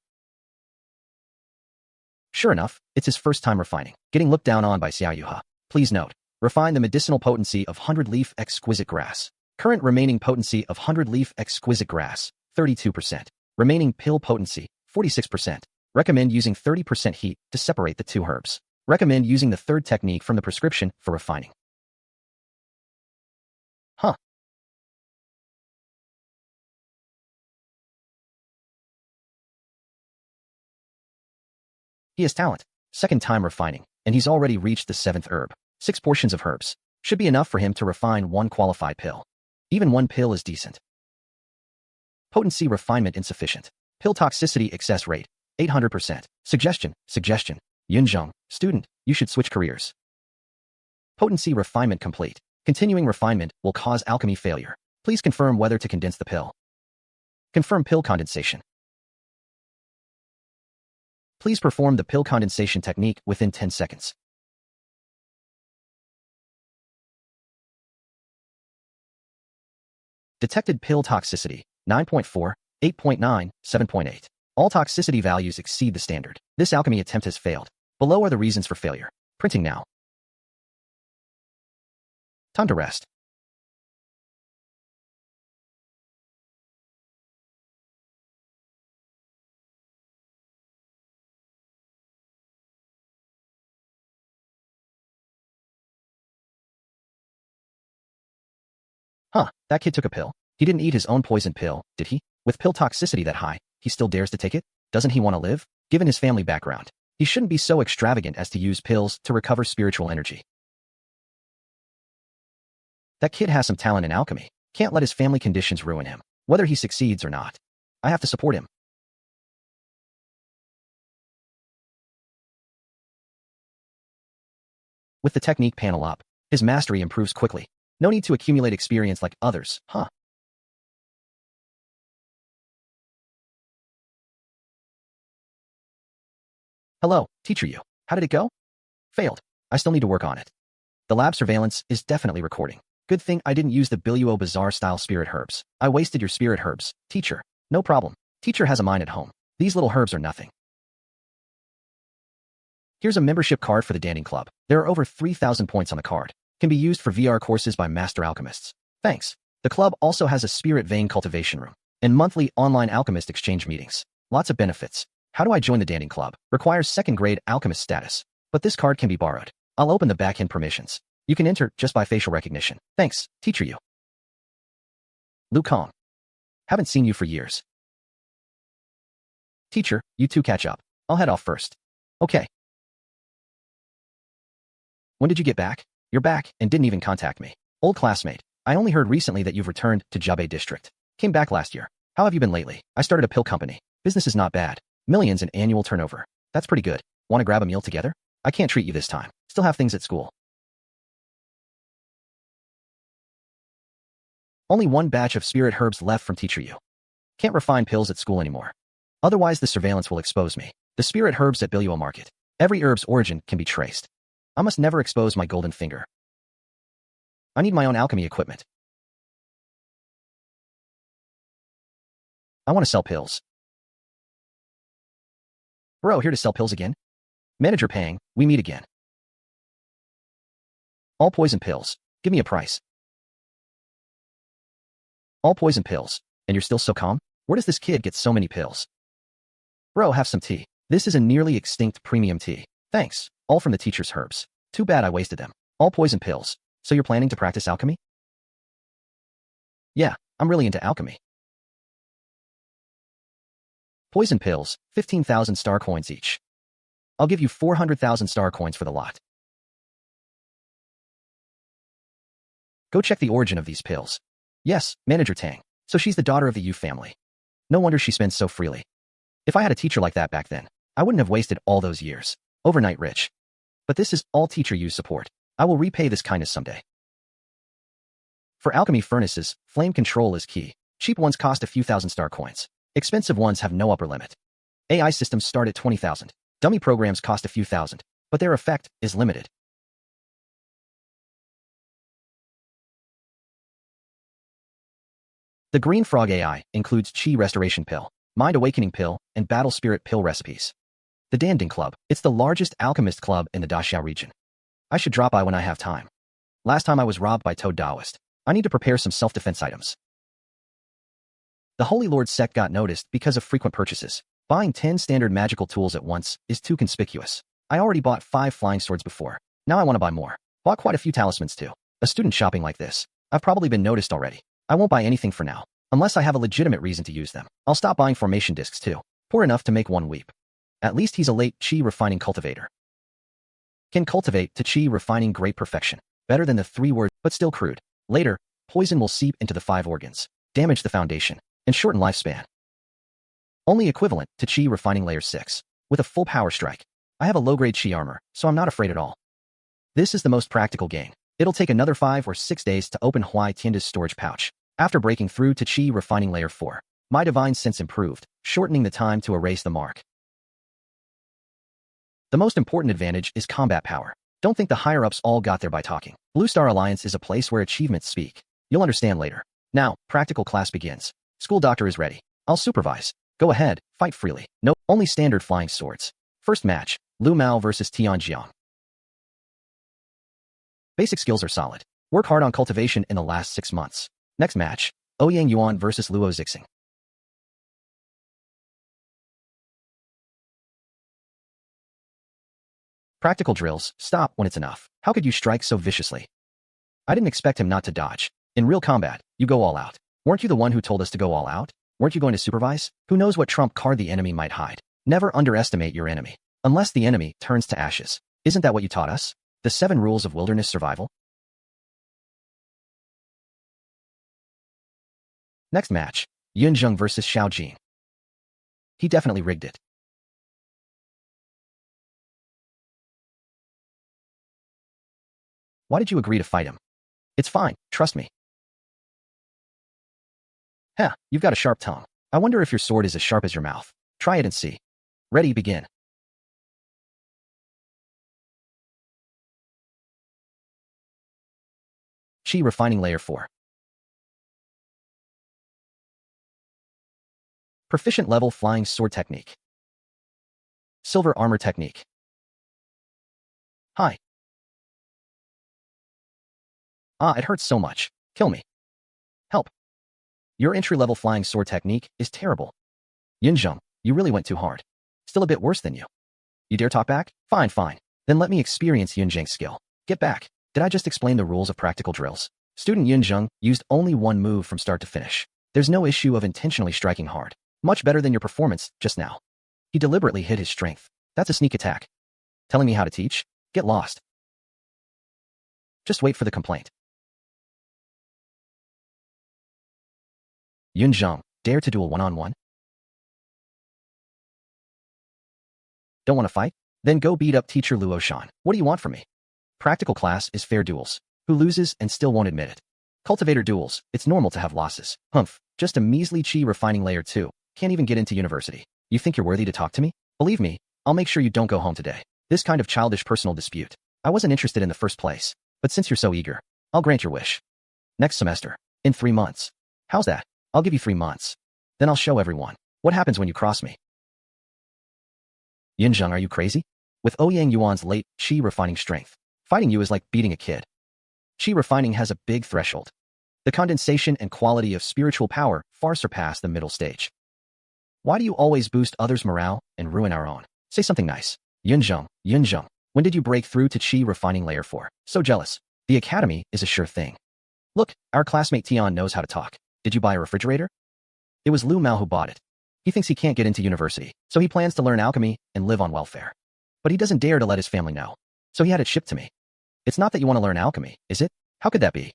Sure enough, it's his first time refining. Getting looked down on by Xiaoyu. Please note, refine the medicinal potency of 100-leaf exquisite grass. Current remaining potency of 100-leaf exquisite grass, 32%. Remaining pill potency, 46%. Recommend using 30% heat to separate the two herbs. Recommend using the third technique from the prescription for refining. Huh. He has talent. Second time refining, and he's already reached the 7th herb. 6 portions of herbs. Should be enough for him to refine 1 qualified pill. Even 1 pill is decent. Potency refinement insufficient. Pill toxicity excess rate, 800%. Suggestion. Yunzheng, student, you should switch careers. Potency refinement complete. Continuing refinement will cause alchemy failure. Please confirm whether to condense the pill. Confirm pill condensation. Please perform the pill condensation technique within 10 seconds. Detected pill toxicity, 9.4, 8.9, 7.8. All toxicity values exceed the standard. This alchemy attempt has failed. Below are the reasons for failure. Printing now. Time to rest. Huh, that kid took a pill. He didn't eat his own poison pill, did he? With pill toxicity that high, he still dares to take it? Doesn't he want to live? Given his family background, he shouldn't be so extravagant as to use pills to recover spiritual energy. That kid has some talent in alchemy. Can't let his family conditions ruin him, whether he succeeds or not. I have to support him. With the technique panel up, his mastery improves quickly. No need to accumulate experience like others, huh? Hello, teacher Yu. How did it go? Failed. I still need to work on it. The lab surveillance is definitely recording. Good thing I didn't use the Biluo Bazaar-style spirit herbs. I wasted your spirit herbs, teacher. No problem. Teacher has a mine at home. These little herbs are nothing. Here's a membership card for the Dancing Club. There are over 3,000 points on the card. Can be used for VR courses by master alchemists. Thanks. The club also has a spirit vein cultivation room and monthly online alchemist exchange meetings. Lots of benefits. How do I join the Dancing Club? Requires 2nd grade alchemist status. But this card can be borrowed. I'll open the back-end permissions. You can enter just by facial recognition. Thanks, teacher Yu. Lu Kong. Haven't seen you for years. Teacher, you two catch up. I'll head off first. Okay. When did you get back? You're back and didn't even contact me. Old classmate. I only heard recently that you've returned to Jabei district. Came back last year. How have you been lately? I started a pill company. Business is not bad. Millions in annual turnover. That's pretty good. Want to grab a meal together? I can't treat you this time. Still have things at school. Only one batch of spirit herbs left from Teacher Yu. Can't refine pills at school anymore. Otherwise the surveillance will expose me. The spirit herbs at Bilua Market. Every herb's origin can be traced. I must never expose my golden finger. I need my own alchemy equipment. I want to sell pills. Bro, here to sell pills again? Manager paying, we meet again. All poison pills. Give me a price. All poison pills. And you're still so calm? Where does this kid get so many pills? Bro, have some tea. This is a nearly extinct premium tea. Thanks. All from the teacher's herbs. Too bad I wasted them. All poison pills. So you're planning to practice alchemy? Yeah, I'm really into alchemy. Poison pills, 15,000 star coins each. I'll give you 400,000 star coins for the lot. Go check the origin of these pills. Yes, Manager Tang. So she's the daughter of the Yu family. No wonder she spends so freely. If I had a teacher like that back then, I wouldn't have wasted all those years. Overnight rich. But this is all Teacher Yu's support. I will repay this kindness someday. For alchemy furnaces, flame control is key. Cheap ones cost a few thousand star coins. Expensive ones have no upper limit. AI systems start at 20,000. Dummy programs cost a few thousand, but their effect is limited. The Green Frog AI includes Chi Restoration Pill, Mind Awakening Pill, and Battle Spirit Pill recipes. The Danding Club. It's the largest alchemist club in the Daxiao region. I should drop by when I have time. Last time I was robbed by Toad Daoist. I need to prepare some self-defense items. The Holy Lord Sect got noticed because of frequent purchases. Buying 10 standard magical tools at once is too conspicuous. I already bought 5 flying swords before. Now I want to buy more. Bought quite a few talismans too. A student shopping like this. I've probably been noticed already. I won't buy anything for now. Unless I have a legitimate reason to use them. I'll stop buying formation discs too. Poor enough to make one weep. At least he's a late Chi refining cultivator. Can cultivate to Chi refining great perfection. Better than the 3 words, but still crude. Later, poison will seep into the 5 organs, damage the foundation, and shorten lifespan. Only equivalent to Chi refining layer 6, with a full power strike. I have a low-grade Chi armor, so I'm not afraid at all. This is the most practical gain. It'll take another 5 or 6 days to open Huai Tianda's storage pouch. After breaking through to Chi refining layer 4, my divine sense improved, shortening the time to erase the mark. The most important advantage is combat power. Don't think the higher-ups all got there by talking. Blue Star Alliance is a place where achievements speak. You'll understand later. Now, practical class begins. School doctor is ready. I'll supervise. Go ahead, fight freely. No, only standard flying swords. First match, Lu Mao versus Tian Jiang. Basic skills are solid. Work hard on cultivation in the last 6 months. Next match, Ouyang Yuan versus Luo Zixing. Practical drills, stop when it's enough. How could you strike so viciously? I didn't expect him not to dodge. In real combat, you go all out. Weren't you the one who told us to go all out? Weren't you going to supervise? Who knows what trump card the enemy might hide? Never underestimate your enemy. Unless the enemy turns to ashes. Isn't that what you taught us? The 7 rules of wilderness survival? Next match, Yunzheng versus Xiao Jing. He definitely rigged it. Why did you agree to fight him? It's fine, trust me. Heh, you've got a sharp tongue. I wonder if your sword is as sharp as your mouth. Try it and see. Ready, begin. Chi refining layer 4. Proficient level flying sword technique. Silver armor technique. Hi. Ah, it hurts so much. Kill me. Help. Your entry-level flying sword technique is terrible. Yunzheng, you really went too hard. Still a bit worse than you. You dare talk back? Fine, fine. Then let me experience Yunzheng's skill. Get back. Did I just explain the rules of practical drills? Student Yunzheng used only one move from start to finish. There's no issue of intentionally striking hard. Much better than your performance just now. He deliberately hid his strength. That's a sneak attack. Telling me how to teach? Get lost. Just wait for the complaint. Yunzheng, dare to duel one-on-one? Don't want to fight? Then go beat up teacher Luoshan. What do you want from me? Practical class is fair duels. Who loses and still won't admit it? Cultivator duels, it's normal to have losses. Humph, just a measly chi refining layer 2. Can't even get into university. You think you're worthy to talk to me? Believe me, I'll make sure you don't go home today. This kind of childish personal dispute. I wasn't interested in the first place. But since you're so eager, I'll grant your wish. Next semester. In 3 months. How's that? I'll give you 3 months. Then I'll show everyone. What happens when you cross me? Zheng, are you crazy? With Ouyang Yuan's late chi refining strength, fighting you is like beating a kid. Chi refining has a big threshold. The condensation and quality of spiritual power far surpass the middle stage. Why do you always boost others' morale and ruin our own? Say something nice. Zheng, when did you break through to chi refining layer 4? So jealous. The academy is a sure thing. Look, our classmate Tian knows how to talk. Did you buy a refrigerator? It was Lu Mao who bought it. He thinks he can't get into university, so he plans to learn alchemy and live on welfare. But he doesn't dare to let his family know. So he had it shipped to me. It's not that you want to learn alchemy, is it? How could that be?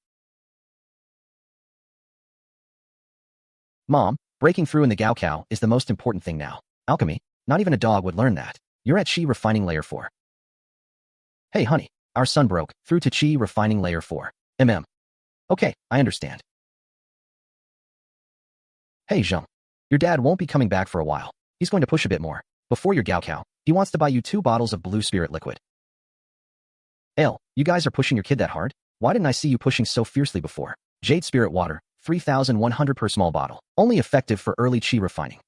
Mom, breaking through in the Gaokao is the most important thing now. Alchemy, not even a dog would learn that. You're at chi refining layer 4. Hey honey, our son broke through to chi refining layer 4. Okay, I understand. Hey Zheng, your dad won't be coming back for a while. He's going to push a bit more. Before your Gaokao, he wants to buy you 2 bottles of blue spirit liquid. Ale, you guys are pushing your kid that hard? Why didn't I see you pushing so fiercely before? Jade spirit water, 3,100 per small bottle. Only effective for early chi refining.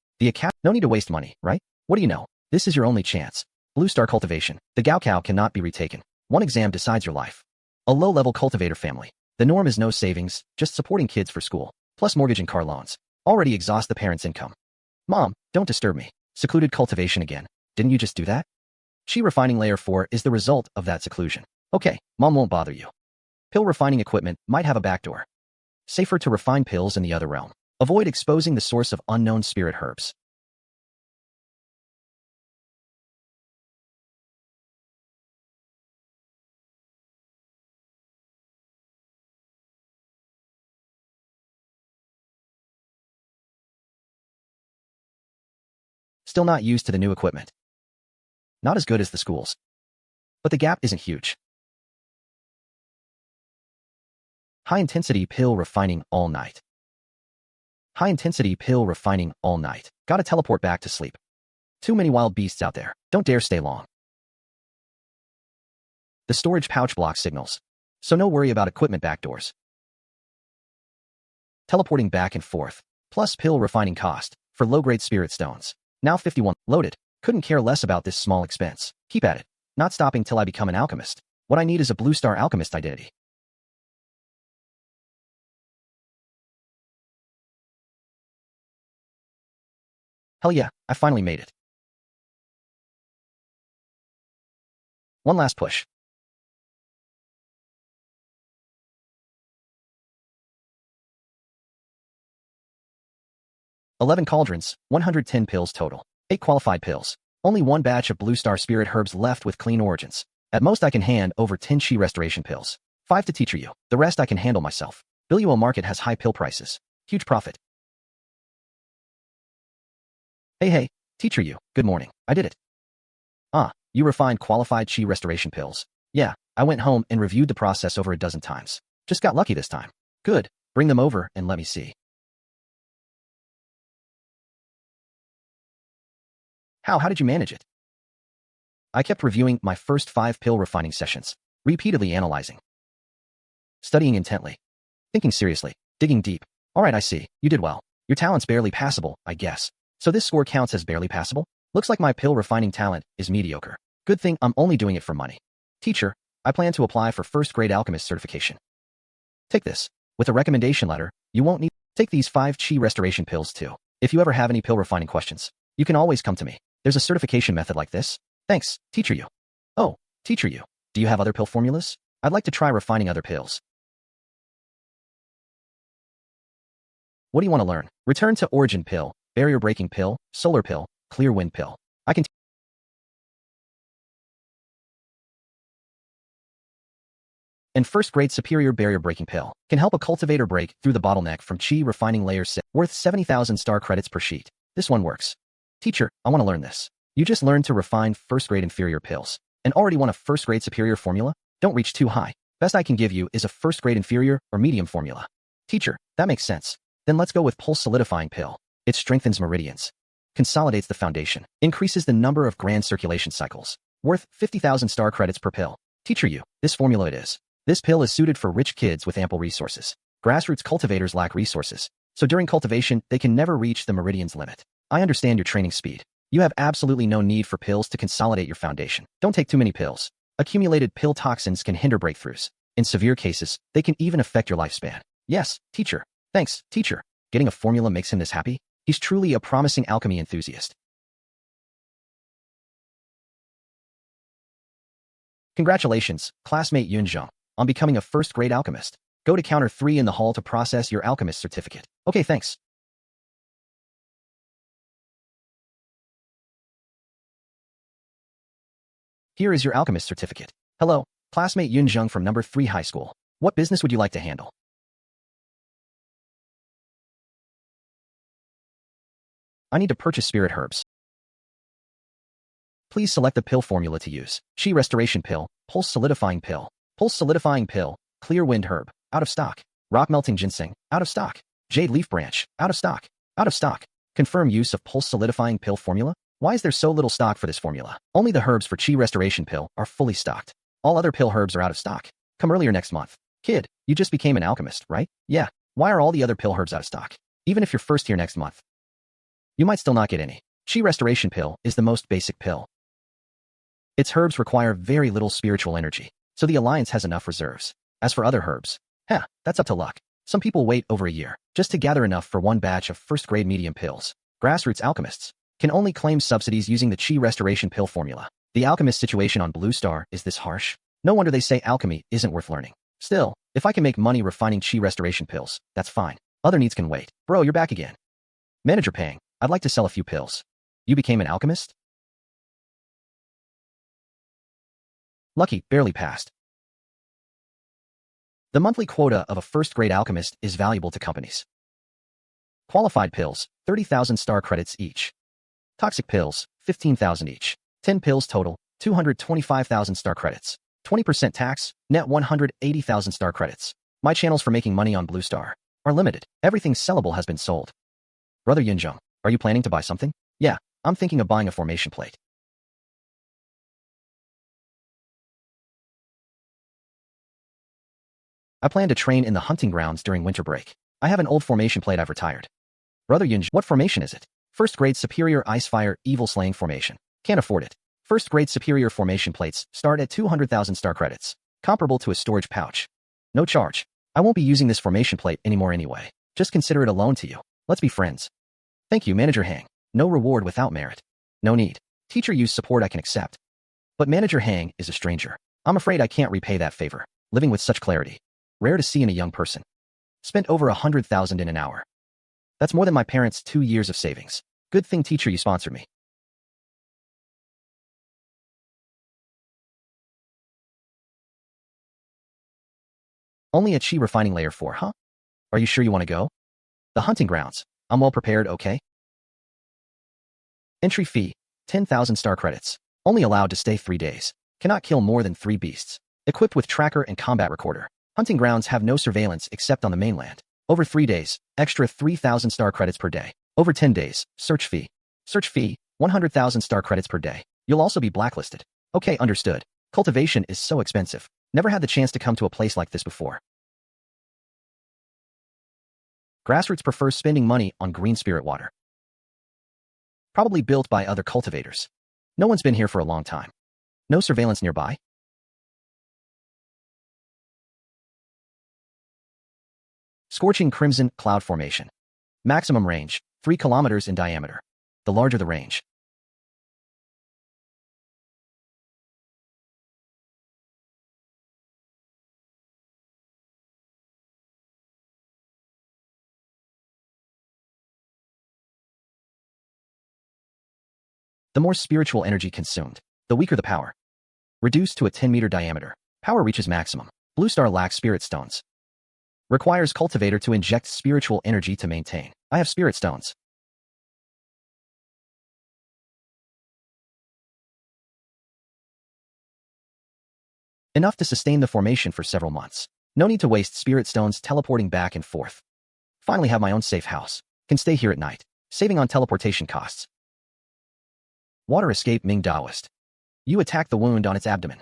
No need to waste money, right? What do you know? This is your only chance. Blue star cultivation. The Gaokao cannot be retaken. 1 exam decides your life. A low-level cultivator family. The norm is no savings, just supporting kids for school, plus mortgage and car loans. Already exhaust the parents' income. Mom, don't disturb me. Secluded cultivation again. Didn't you just do that? Chi refining layer 4 is the result of that seclusion. Okay, Mom won't bother you. Pill refining equipment might have a backdoor. Safer to refine pills in the other realm. Avoid exposing the source of unknown spirit herbs. Still not used to the new equipment. Not as good as the schools. But the gap isn't huge. High-intensity pill refining all night. High-intensity pill refining all night. Gotta teleport back to sleep. Too many wild beasts out there. Don't dare stay long. The storage pouch blocks signals. So no worry about equipment backdoors. Teleporting back and forth. Plus pill refining cost for low-grade spirit stones. Now 51. Loaded. Couldn't care less about this small expense. Keep at it. Not stopping till I become an alchemist. What I need is a blue star alchemist identity. Hell yeah, I finally made it. One last push. "11 cauldrons, 110 pills total. 8 qualified pills. Only 1 batch of blue star spirit herbs left with clean origins. At most I can hand over 10 chi restoration pills. 5 to teacher you. The rest I can handle myself. Biluo market has high pill prices. Huge profit." Hey, teacher you, good morning. I did it. Ah, you refined qualified chi restoration pills. Yeah, I went home and reviewed the process over a dozen times. Just got lucky this time. Good, bring them over and let me see. How did you manage it? I kept reviewing my first 5 pill refining sessions, repeatedly analyzing, studying intently, thinking seriously, digging deep. Alright, I see, you did well. Your talent's barely passable, I guess. So this score counts as barely passable? Looks like my pill refining talent is mediocre. Good thing I'm only doing it for money. Teacher, I plan to apply for first-grade alchemist certification. Take this. With a recommendation letter, you won't need. Take these 5 chi restoration pills too. If you ever have any pill refining questions, you can always come to me. There's a certification method like this. Thanks, teacher you. Oh, teacher you. Do you have other pill formulas? I'd like to try refining other pills. What do you want to learn? Return to origin pill, barrier breaking pill, solar pill, clear wind pill. I can. And first grade superior barrier breaking pill can help a cultivator break through the bottleneck from chi refining layer 6, worth 70,000 star credits per sheet. This one works. Teacher, I want to learn this. You just learned to refine first-grade inferior pills and already want a first-grade superior formula? Don't reach too high. Best I can give you is a first-grade inferior or medium formula. Teacher, that makes sense. Then let's go with pulse solidifying pill. It strengthens meridians, consolidates the foundation, increases the number of grand circulation cycles. Worth 50,000 star credits per pill. Teacher you, this formula it is. This pill is suited for rich kids with ample resources. Grassroots cultivators lack resources, so during cultivation, they can never reach the meridian's limit. I understand your training speed. You have absolutely no need for pills to consolidate your foundation. Don't take too many pills. Accumulated pill toxins can hinder breakthroughs. In severe cases, they can even affect your lifespan. Yes, teacher. Thanks, teacher. Getting a formula makes him this happy? He's truly a promising alchemy enthusiast. Congratulations, classmate Zheng, on becoming a first-grade alchemist. Go to counter 3 in the hall to process your alchemist certificate. Okay, thanks. Here is your alchemist certificate. Hello, classmate Zheng from number 3 high school. What business would you like to handle? I need to purchase spirit herbs. Please select the pill formula to use. Chi restoration pill, pulse solidifying pill, clear wind herb, out of stock. Rock melting ginseng, out of stock. Jade leaf branch, out of stock. Out of stock. Confirm use of pulse solidifying pill formula? Why is there so little stock for this formula? Only the herbs for chi restoration pill are fully stocked. All other pill herbs are out of stock. Come earlier next month. Kid, you just became an alchemist, right? Yeah. Why are all the other pill herbs out of stock? Even if you're first here next month, you might still not get any. Chi restoration pill is the most basic pill. Its herbs require very little spiritual energy, so the Alliance has enough reserves. As for other herbs, that's up to luck. Some people wait over a year just to gather enough for one batch of first-grade medium pills. Grassroots alchemists can only claim subsidies using the Chi restoration pill formula. The alchemist situation on Blue Star is this harsh. No wonder they say alchemy isn't worth learning. Still, if I can make money refining Chi restoration pills, that's fine. Other needs can wait. Bro, you're back again. Manager Pang, I'd like to sell a few pills. You became an alchemist? Lucky, barely passed. The monthly quota of a first-grade alchemist is valuable to companies. Qualified pills, 30,000 star credits each. Toxic pills, 15,000 each. 10 pills total, 225,000 star credits. 20% tax, net 180,000 star credits. My channels for making money on Blue Star are limited. Everything sellable has been sold. Brother Zheng, are you planning to buy something? Yeah, I'm thinking of buying a formation plate. I plan to train in the hunting grounds during winter break. I have an old formation plate I've retired. Brother Zheng, what formation is it? First-grade Superior Icefire Evil Slaying Formation. Can't afford it. First-grade Superior Formation plates start at 200,000 star credits, comparable to a storage pouch. No charge. I won't be using this formation plate anymore anyway. Just consider it a loan to you. Let's be friends. Thank you, Manager Hang. No reward without merit. No need. Teacher use support I can accept. But Manager Hang is a stranger. I'm afraid I can't repay that favor. Living with such clarity. Rare to see in a young person. Spent over 100,000 in an hour. That's more than my parents' 2 years of savings. Good thing teacher you sponsored me. Only a chi refining layer 4, huh? Are you sure you want to go? The hunting grounds. I'm well prepared, okay? Entry fee, 10,000 star credits. Only allowed to stay 3 days. Cannot kill more than 3 beasts. Equipped with tracker and combat recorder. Hunting grounds have no surveillance except on the mainland. Over 3 days, extra 3,000 star credits per day. Over 10 days, search fee. Search fee, 100,000 star credits per day. You'll also be blacklisted. Okay, understood. Cultivation is so expensive. Never had the chance to come to a place like this before. Grassroots prefers spending money on green spirit water. Probably built by other cultivators. No one's been here for a long time. No surveillance nearby. Scorching Crimson Cloud Formation. Maximum range, 3 kilometers in diameter. The larger the range, the more spiritual energy consumed, the weaker the power. Reduced to a 10-meter diameter. Power reaches maximum. Blue Star lacks spirit stones. Requires cultivator to inject spiritual energy to maintain. I have spirit stones. Enough to sustain the formation for several months. No need to waste spirit stones teleporting back and forth. Finally have my own safe house. Can stay here at night, saving on teleportation costs. Water escape Ming Daoist. You attack the wound on its abdomen.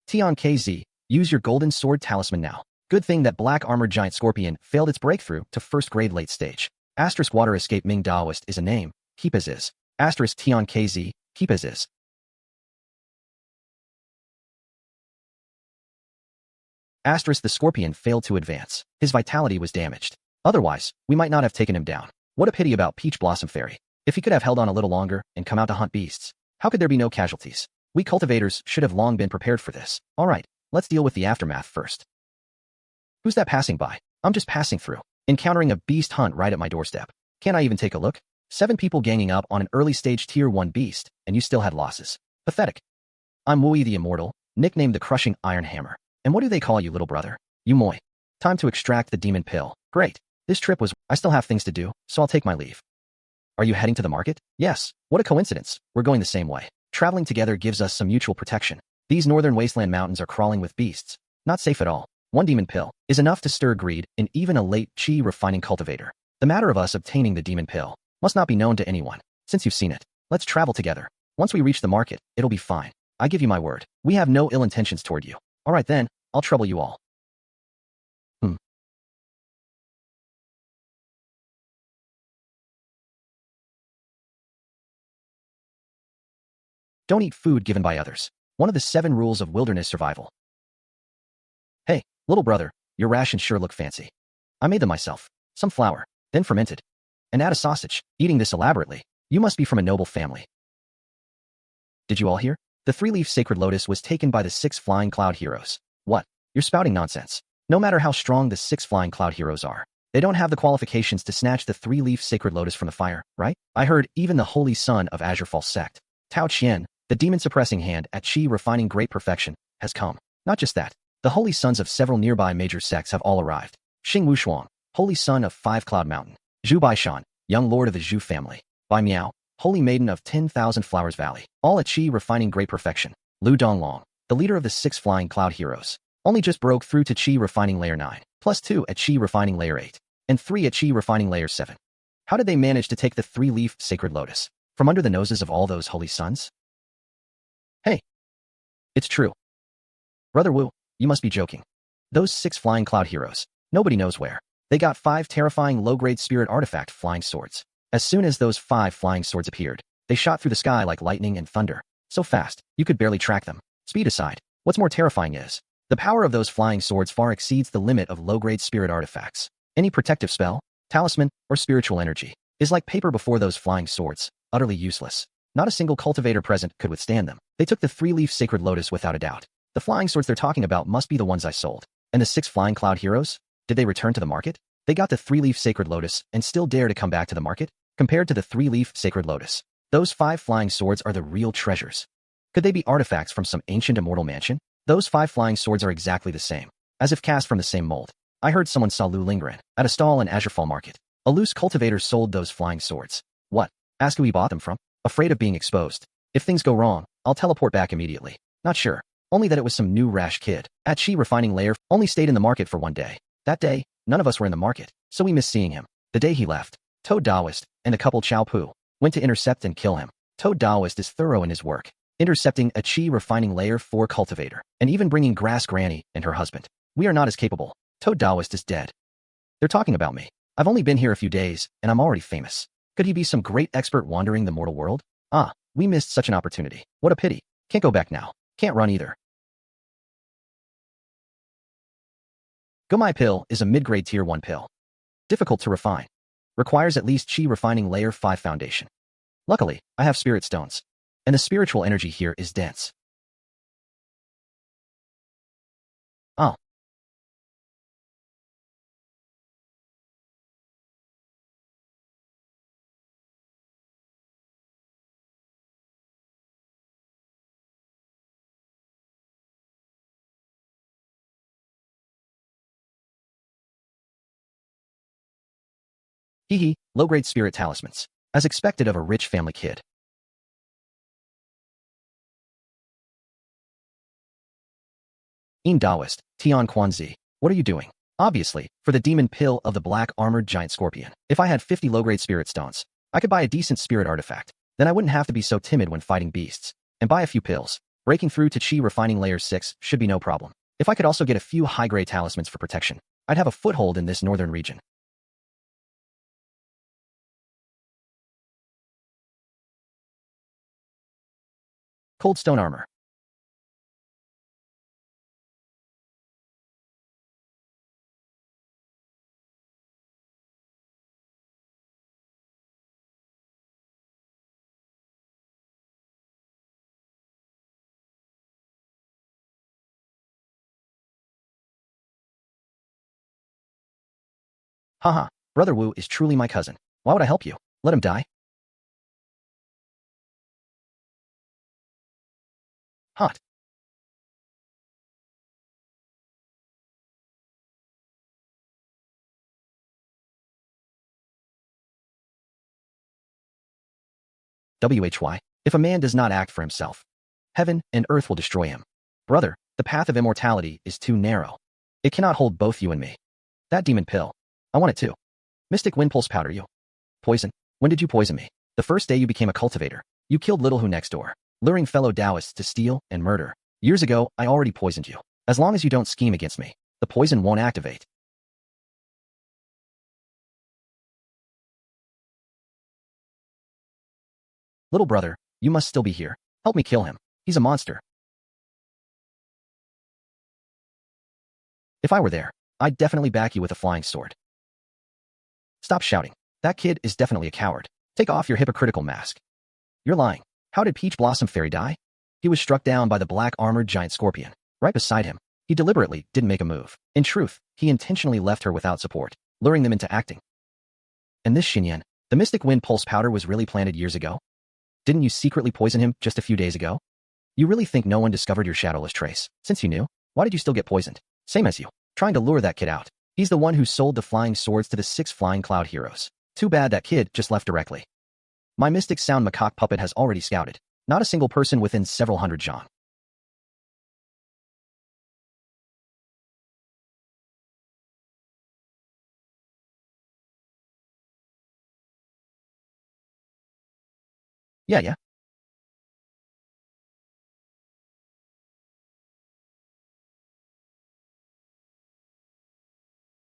Tian KZ, use your golden sword talisman now. Good thing that black armored giant scorpion failed its breakthrough to first grade late stage. Asterisk water escape Ming Daoist is a name, keep as is. Asterisk Tian KZ, keep as is. Asterisk the scorpion failed to advance. His vitality was damaged. Otherwise, we might not have taken him down. What a pity about Peach Blossom Fairy. If he could have held on a little longer and come out to hunt beasts, how could there be no casualties? We cultivators should have long been prepared for this. Alright, let's deal with the aftermath first. Who's that passing by? I'm just passing through, encountering a beast hunt right at my doorstep. Can't I even take a look? 7 people ganging up on an early stage tier 1 beast, and you still had losses. Pathetic. I'm Wui the Immortal, nicknamed the Crushing Iron Hammer. And what do they call you, little brother? You moi. Time to extract the demon pill. Great. This trip was... I still have things to do, so I'll take my leave. Are you heading to the market? Yes. What a coincidence. We're going the same way. Traveling together gives us some mutual protection. These northern wasteland mountains are crawling with beasts. Not safe at all. 1 demon pill is enough to stir greed in even a late chi refining cultivator. The matter of us obtaining the demon pill must not be known to anyone. Since you've seen it, let's travel together. Once we reach the market, it'll be fine. I give you my word. We have no ill intentions toward you. Alright then, I'll trouble you all. Don't eat food given by others. One of the 7 rules of wilderness survival. Hey, little brother, your rations sure look fancy. I made them myself. Some flour, then fermented. And add a sausage. Eating this elaborately. You must be from a noble family. Did you all hear? The 3-leaf sacred lotus was taken by the 6 flying cloud heroes. What? You're spouting nonsense. No matter how strong the 6 flying cloud heroes are, they don't have the qualifications to snatch the 3-leaf sacred lotus from the fire, right? I heard even the holy son of Azurefall Sect, Tao Qian, the demon-suppressing hand at Qi refining great perfection, has come. Not just that, the holy sons of several nearby major sects have all arrived. Xing Wushuang, holy son of 5 Cloud Mountain. Zhu Baishan, young lord of the Zhu family. Bai Miao, holy maiden of 10,000 Flowers Valley. All at Qi refining great perfection. Lu Donglong, the leader of the 6 flying cloud heroes. Only just broke through to Qi refining layer 9, plus 2 at Qi refining layer 8, and 3 at Qi refining layer 7. How did they manage to take the 3-leaf sacred lotus from under the noses of all those holy sons? Hey, it's true. Brother Wu, you must be joking. Those 6 flying cloud heroes, nobody knows where. They got 5 terrifying low-grade spirit artifact flying swords. As soon as those 5 flying swords appeared, they shot through the sky like lightning and thunder. So fast, you could barely track them. Speed aside, what's more terrifying is, the power of those flying swords far exceeds the limit of low-grade spirit artifacts. Any protective spell, talisman, or spiritual energy is like paper before those flying swords, utterly useless. Not a single cultivator present could withstand them. They took the 3-leaf sacred lotus without a doubt. The flying swords they're talking about must be the ones I sold. And the 6 flying cloud heroes? Did they return to the market? They got the 3-leaf sacred lotus and still dare to come back to the market? Compared to the 3-leaf sacred lotus, those 5 flying swords are the real treasures. Could they be artifacts from some ancient immortal mansion? Those 5 flying swords are exactly the same, as if cast from the same mold. I heard someone saw Lu Lingren at a stall in Azurefall Market. A loose cultivator sold those flying swords. What? Ask who he bought them from? Afraid of being exposed. If things go wrong, I'll teleport back immediately. Not sure. Only that it was some new rash kid. At Qi refining layer, only stayed in the market for 1 day. That day, none of us were in the market, so we missed seeing him. The day he left, Toad Daoist and a couple Chao Pu went to intercept and kill him. Toad Daoist is thorough in his work, intercepting a Qi refining layer 4 cultivator, and even bringing Grass Granny and her husband. We are not as capable. Toad Daoist is dead. They're talking about me. I've only been here a few days, and I'm already famous. Could he be some great expert wandering the mortal world? Ah, we missed such an opportunity. What a pity. Can't go back now. Can't run either. Gomai pill is a mid-grade tier 1 pill. Difficult to refine. Requires at least Qi refining layer 5 foundation. Luckily, I have spirit stones, and the spiritual energy here is dense. Oh. Hee, low-grade spirit talismans. As expected of a rich family kid. Taoist, Tian Quanzi. What are you doing? Obviously, for the demon pill of the black armored giant scorpion. If I had 50 low-grade spirit stones, I could buy a decent spirit artifact. Then I wouldn't have to be so timid when fighting beasts. And buy a few pills. Breaking through to Chi refining layer 6 should be no problem. If I could also get a few high-grade talismans for protection, I'd have a foothold in this northern region. Cold stone armor. Haha, Brother Wu is truly my cousin. Why would I help you? Let him die? Hot. Why? If a man does not act for himself, heaven and earth will destroy him. Brother, the path of immortality is too narrow. It cannot hold both you and me. That demon pill. I want it too. Mystic wind pulse powder you. Poison. When did you poison me? The first day you became a cultivator. You killed Little Who next door, luring fellow Taoists to steal and murder. Years ago, I already poisoned you. As long as you don't scheme against me, the poison won't activate. Little brother, you must still be here. Help me kill him. He's a monster. If I were there, I'd definitely back you with a flying sword. Stop shouting. That kid is definitely a coward. Take off your hypocritical mask. You're lying. How did Peach Blossom Fairy die? He was struck down by the black armored giant scorpion. Right beside him. He deliberately didn't make a move. In truth, he intentionally left her without support, luring them into acting. And this Xinyan, the mystic wind pulse powder was really planted years ago? Didn't you secretly poison him just a few days ago? You really think no one discovered your shadowless trace? Since you knew, why did you still get poisoned? Same as you, trying to lure that kid out. He's the one who sold the flying swords to the 6 flying cloud heroes. Too bad that kid just left directly. My mystic sound macaque puppet has already scouted. Not a single person within several hundred zhang. Yeah.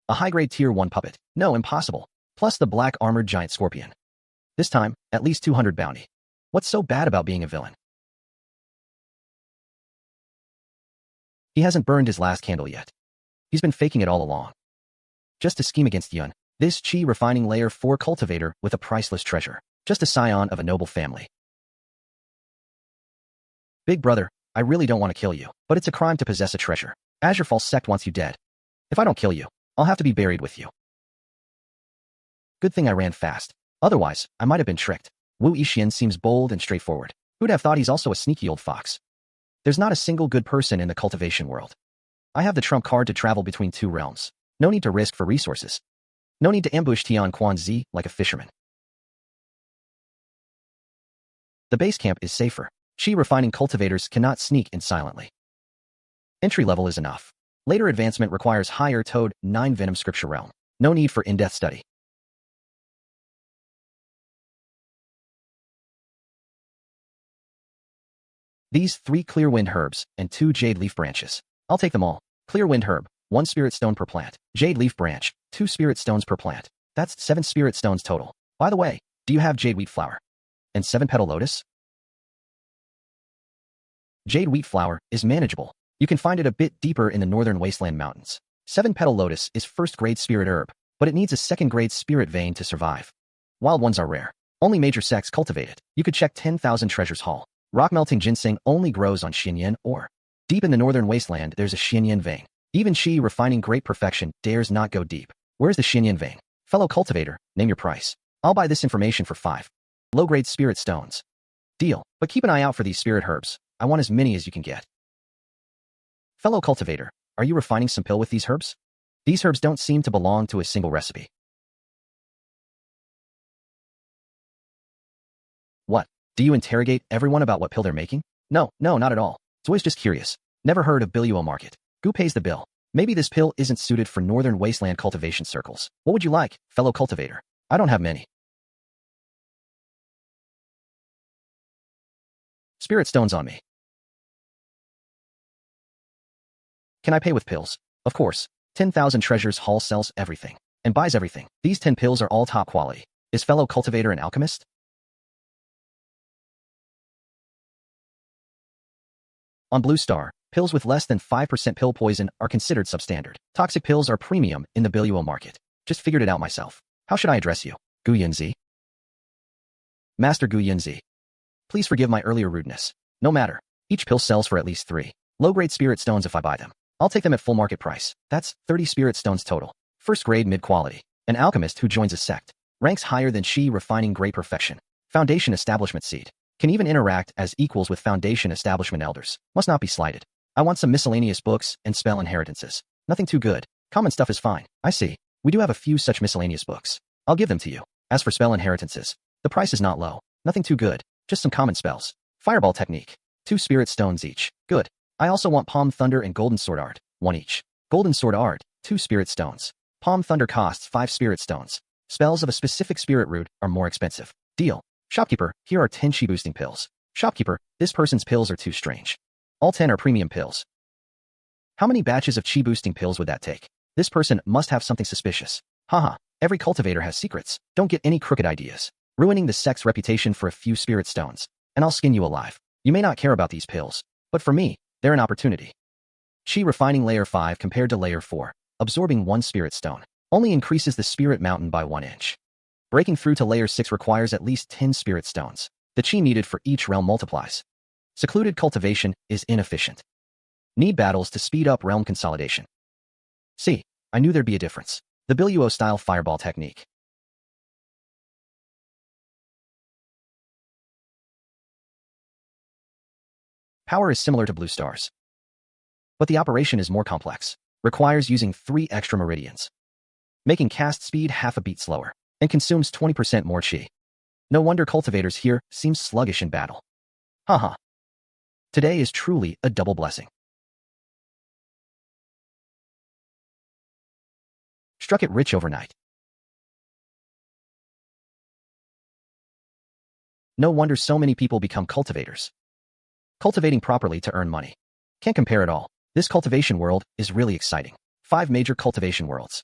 A high-grade tier 1 puppet. No, impossible. Plus the black armored giant scorpion. This time, at least 200 bounty. What's so bad about being a villain? He hasn't burned his last candle yet. He's been faking it all along. Just to scheme against Yuan, this Chi refining layer 4 cultivator with a priceless treasure. Just a scion of a noble family. Big brother, I really don't want to kill you, but it's a crime to possess a treasure. Azurefall Sect wants you dead. If I don't kill you, I'll have to be buried with you. Good thing I ran fast. Otherwise, I might have been tricked. Wu Yixian seems bold and straightforward. Who'd have thought he's also a sneaky old fox? There's not a single good person in the cultivation world. I have the trump card to travel between 2 realms. No need to risk for resources. No need to ambush Tian Quanzi like a fisherman. The base camp is safer. Chi refining cultivators cannot sneak in silently. Entry level is enough. Later advancement requires higher Toad 9 Venom Scripture Realm. No need for in-depth study. These 3 clear wind herbs and 2 jade leaf branches. I'll take them all. Clear wind herb, 1 spirit stone per plant. Jade leaf branch, 2 spirit stones per plant. That's 7 spirit stones total. By the way, do you have jade wheat flower? And 7 petal lotus? Jade wheat flower is manageable. You can find it a bit deeper in the northern wasteland mountains. 7 petal lotus is 1st grade spirit herb, but it needs a 2nd grade spirit vein to survive. Wild ones are rare. Only major sects cultivate it. You could check 10,000 treasures hall. Rock melting ginseng only grows on Xinyan ore. Deep in the northern wasteland, there's a Xinyan vein. Even Shi refining great perfection dares not go deep. Where's the Xinyan vein? Fellow cultivator, name your price. I'll buy this information for 5 low-grade spirit stones. Deal, but keep an eye out for these spirit herbs. I want as many as you can get. Fellow cultivator, are you refining some pill with these herbs? These herbs don't seem to belong to a single recipe. What? Do you interrogate everyone about what pill they're making? No, not at all. It's always just curious. Never heard of Biluo market. Who pays the bill? Maybe this pill isn't suited for Northern Wasteland cultivation circles. What would you like, fellow cultivator? I don't have many. Spirit stones on me. Can I pay with pills? Of course. 10,000 Treasures Hall sells everything and buys everything. These 10 pills are all top quality. Is fellow cultivator an alchemist? On Blue Star, pills with less than 5% pill poison are considered substandard. Toxic pills are premium in the Duel market. Just figured it out myself. How should I address you? Guyanzi? Master Guyanzi. Please forgive my earlier rudeness. No matter. Each pill sells for at least 3 low-grade spirit stones if I buy them. I'll take them at full market price. That's 30 spirit stones total. First grade mid-quality. An alchemist who joins a sect. Ranks higher than Chi refining great perfection. Foundation establishment seat. Can even interact as equals with Foundation establishment elders. Must not be slighted. I want some miscellaneous books and spell inheritances. Nothing too good. Common stuff is fine. I see. We do have a few such miscellaneous books. I'll give them to you. As for spell inheritances, the price is not low. Nothing too good. Just some common spells. Fireball technique. 2 spirit stones each. Good. I also want Palm Thunder and Golden Sword Art. 1 each. Golden Sword Art. 2 spirit stones. Palm Thunder costs 5 spirit stones. Spells of a specific spirit root are more expensive. Deal. Shopkeeper, here are 10 chi boosting pills. Shopkeeper, this person's pills are too strange. All 10 are premium pills. How many batches of chi boosting pills would that take? This person must have something suspicious. Haha, every cultivator has secrets. Don't get any crooked ideas. Ruining the sect's reputation for a few spirit stones, and I'll skin you alive. You may not care about these pills, but for me, they're an opportunity. Chi refining layer 5 compared to layer 4, absorbing 1 spirit stone, only increases the spirit mountain by 1 inch. Breaking through to layer 6 requires at least 10 spirit stones. The chi needed for each realm multiplies. Secluded cultivation is inefficient. Need battles to speed up realm consolidation. See, I knew there'd be a difference. The Biluo-style fireball technique. Power is similar to Blue Star's, but the operation is more complex. Requires using 3 extra meridians, making cast speed half a beat slower, and consumes 20% more chi. No wonder cultivators here seem sluggish in battle. Haha. Today is truly a double blessing. Struck it rich overnight. No wonder so many people become cultivators. Cultivating properly to earn money. Can't compare at all. This cultivation world is really exciting. 5 major cultivation worlds.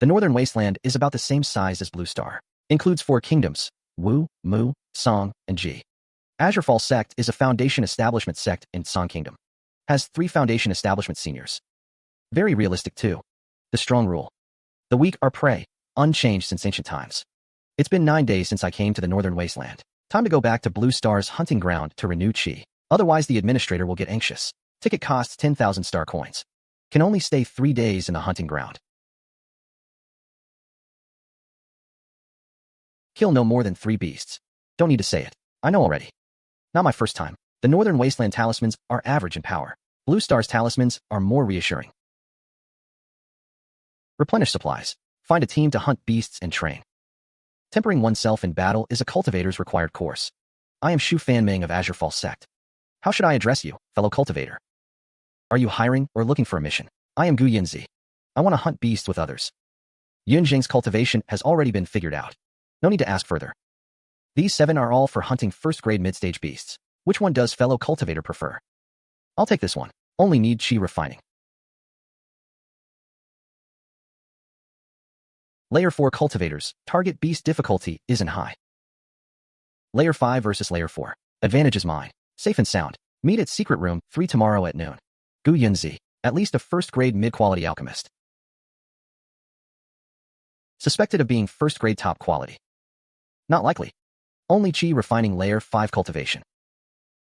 The Northern Wasteland is about the same size as Blue Star. Includes 4 kingdoms, Wu, Mu, Song, and Ji. Azurefall Sect is a foundation establishment sect in Song Kingdom. Has 3 foundation establishment seniors. Very realistic too. The strong rule. The weak are prey, unchanged since ancient times. It's been 9 days since I came to the Northern Wasteland. Time to go back to Blue Star's hunting ground to renew chi. Otherwise the administrator will get anxious. Ticket costs 10,000 star coins. Can only stay 3 days in the hunting ground. Kill no more than 3 beasts. Don't need to say it. I know already. Not my first time. The Northern Wasteland talismans are average in power. Blue Star's talismans are more reassuring. Replenish supplies. Find a team to hunt beasts and train. Tempering oneself in battle is a cultivator's required course. I am Shu Fanming of Azurefall Sect. How should I address you, fellow cultivator? Are you hiring or looking for a mission? I am Gu Yinzi. I want to hunt beasts with others. Yun Zheng's cultivation has already been figured out. No need to ask further. These 7 are all for hunting first-grade mid-stage beasts. Which one does fellow cultivator prefer? I'll take this one. Only need chi refining. Layer 4 cultivators, target beast difficulty isn't high. Layer 5 versus Layer 4. Advantage is mine. Safe and sound. Meet at Secret Room 3 tomorrow at noon. Gu Yunzi. At least a first-grade mid-quality alchemist. Suspected of being first-grade top quality. Not likely. Only chi refining Layer 5 cultivation.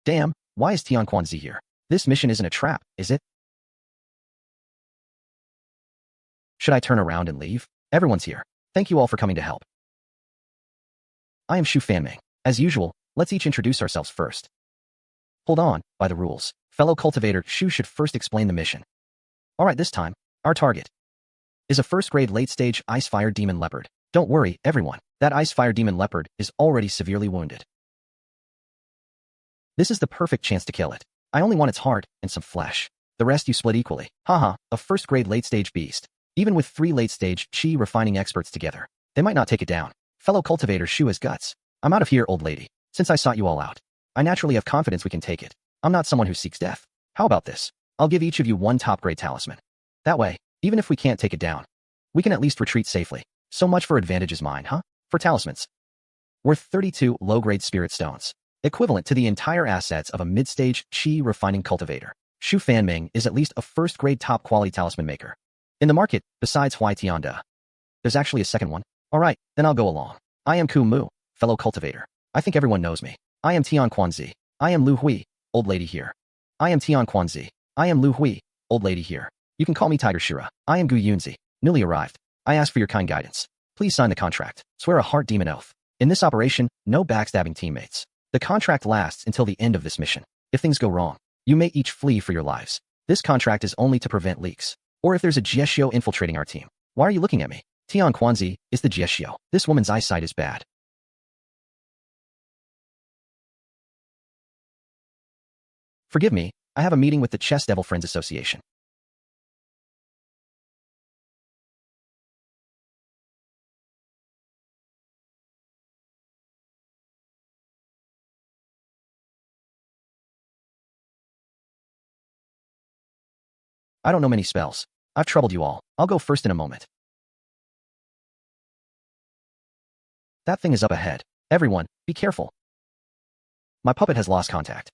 Damn, why is Tianquanzi here? This mission isn't a trap, is it? Should I turn around and leave? Everyone's here. Thank you all for coming to help. I am Shu Fanming. As usual, let's each introduce ourselves first. Hold on, by the rules. Fellow cultivator Shu should first explain the mission. Alright, this time, our target is a first-grade late-stage Ice-Fire Demon Leopard. Don't worry, everyone. That Ice-Fire Demon Leopard is already severely wounded. This is the perfect chance to kill it. I only want its heart and some flesh. The rest you split equally. Haha, a first-grade late-stage beast. Even with 3 late-stage chi refining experts together, they might not take it down. Fellow cultivator Shu has guts. I'm out of here, old lady. Since I sought you all out, I naturally have confidence we can take it. I'm not someone who seeks death. How about this? I'll give each of you 1 top-grade talisman. That way, even if we can't take it down, we can at least retreat safely. So much for advantages mine, huh? For talismans. Worth 32 low-grade spirit stones, equivalent to the entire assets of a mid-stage chi refining cultivator. Shu Fanming is at least a first-grade top-quality talisman maker. In the market, besides Hui Tianda, there's actually a second one. Alright, then I'll go along. I am Ku Mu, fellow cultivator. I think everyone knows me. I am Tian Quanzi. I am Lu Hui, old lady here. I am Tian Quanzi. I am Lu Hui, old lady here. You can call me Tiger Shira. I am Gu Yunzi, newly arrived. I ask for your kind guidance. Please sign the contract. Swear a heart demon oath. In this operation, no backstabbing teammates. The contract lasts until the end of this mission. If things go wrong, you may each flee for your lives. This contract is only to prevent leaks, or if there's a Jieshio infiltrating our team. Why are you looking at me? Tian Quanzi is the Jieshio. This woman's eyesight is bad. Forgive me, I have a meeting with the Chess Devil Friends Association. I don't know many spells. I've troubled you all. I'll go first in a moment. That thing is up ahead. Everyone, be careful. My puppet has lost contact.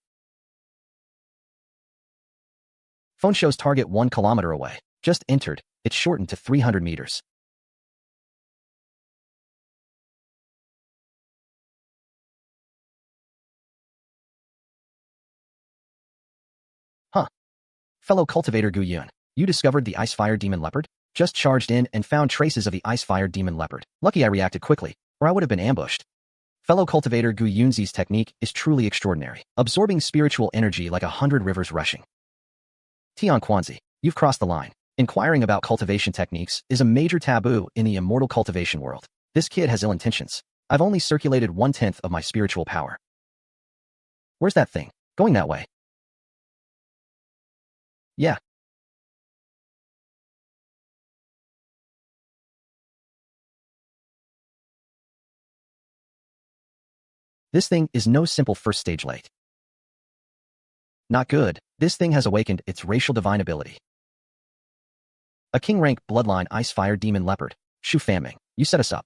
Phone shows target 1 kilometer away. Just entered. It's shortened to 300 meters. Huh. Fellow cultivator Gu Yuan, you discovered the Icefire Demon Leopard? Just charged in and found traces of the Icefire Demon Leopard. Lucky I reacted quickly, or I would have been ambushed. Fellow cultivator Gu Yunzi's technique is truly extraordinary, absorbing spiritual energy like 100 rivers rushing. Tian Quanzi, you've crossed the line. Inquiring about cultivation techniques is a major taboo in the immortal cultivation world. This kid has ill intentions. I've only circulated 1/10 of my spiritual power. Where's that thing? Going that way. Yeah. This thing is no simple first stage late. Not good. This thing has awakened its racial divine ability. A king-rank bloodline Icefire Demon Leopard. Shu Fanming, you set us up.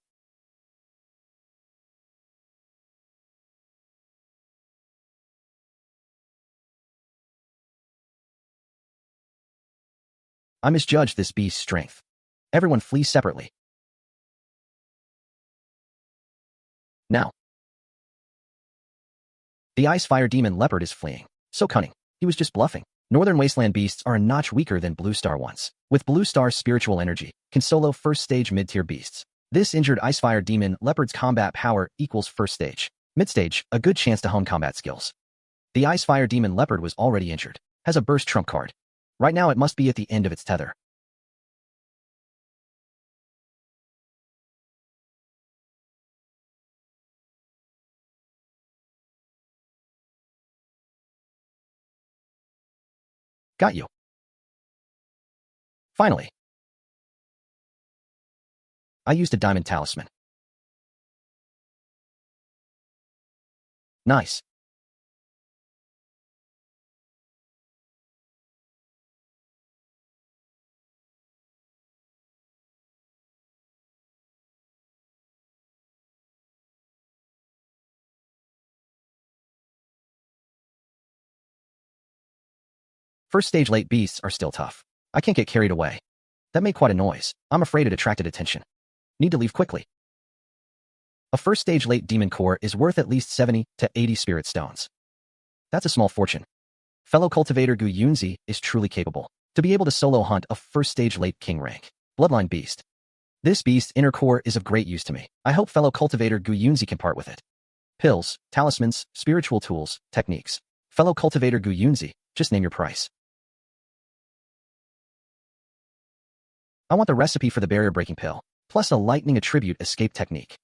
I misjudged this beast's strength. Everyone flee separately. Now. The Icefire Demon Leopard is fleeing. So cunning. He was just bluffing. Northern Wasteland beasts are a notch weaker than Blue Star ones. With Blue Star's spiritual energy, can solo first stage mid-tier beasts. This injured Icefire Demon Leopard's combat power equals first stage. Mid-stage, a good chance to hone combat skills. The Icefire Demon Leopard was already injured. Has a burst trump card. Right now it must be at the end of its tether. Got you. Finally. I used a diamond talisman. Nice. First stage late beasts are still tough. I can't get carried away. That made quite a noise. I'm afraid it attracted attention. Need to leave quickly. A first stage late demon core is worth at least 70 to 80 spirit stones. That's a small fortune. Fellow cultivator Gu Yunzi is truly capable to be able to solo hunt a first stage late king rank bloodline beast. This beast's inner core is of great use to me. I hope fellow cultivator Gu Yunzi can part with it. Pills, talismans, spiritual tools, techniques. Fellow cultivator Gu Yunzi, just name your price. I want the recipe for the barrier-breaking pill, plus a lightning attribute escape technique.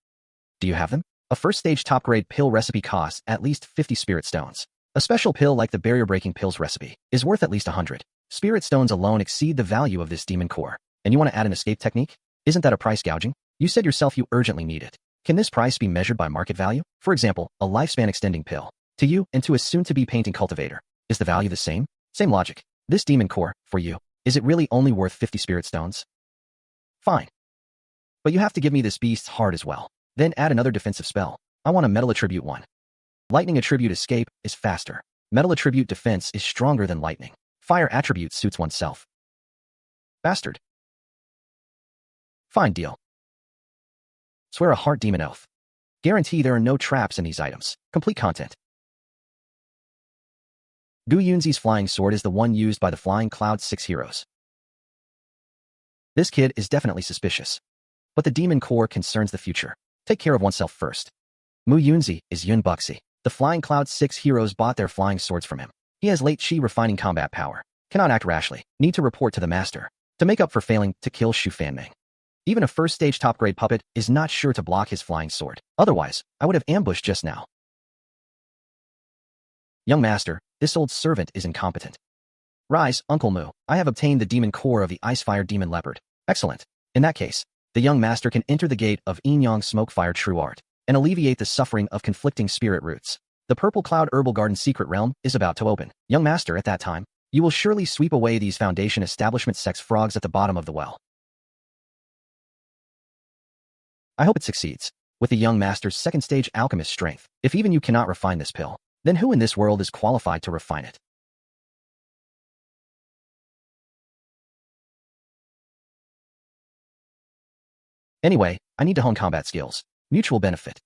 Do you have them? A first-stage top-grade pill recipe costs at least 50 spirit stones. A special pill like the barrier-breaking pills recipe is worth at least 100. Spirit stones alone exceed the value of this demon core. And you want to add an escape technique? Isn't that a price gouging? You said yourself you urgently need it. Can this price be measured by market value? For example, a lifespan extending pill. To you and to a soon-to-be painting cultivator. Is the value the same? Same logic. This demon core, for you, is it really only worth 50 spirit stones? Fine. But you have to give me this beast's heart as well. Then add another defensive spell. I want a metal attribute one. Lightning attribute escape is faster. Metal attribute defense is stronger than lightning. Fire attribute suits oneself. Bastard. Fine deal. Swear a heart demon oath. Guarantee there are no traps in these items. Complete content. Gu Yunzi's flying sword is the one used by the Flying Cloud 6 heroes. This kid is definitely suspicious. But the demon core concerns the future. Take care of oneself first. Mu Yunzi is Yun Buxi. The Flying Cloud 6 heroes bought their flying swords from him. He has late chi refining combat power. Cannot act rashly. Need to report to the master. To make up for failing to kill Shu Fanming. Even a first stage top grade puppet is not sure to block his flying sword. Otherwise, I would have ambushed just now. Young master, this old servant is incompetent. Rise, Uncle Mu. I have obtained the demon core of the Icefire Demon Leopard. Excellent. In that case, the young master can enter the gate of Enyang Smokefire True Art and alleviate the suffering of conflicting spirit roots. The Purple Cloud Herbal Garden Secret Realm is about to open. Young master, at that time, you will surely sweep away these Foundation Establishment sex frogs at the bottom of the well. I hope it succeeds. With the young master's second stage alchemist strength, if even you cannot refine this pill, then who in this world is qualified to refine it? Anyway, I need to hone combat skills. Mutual benefit.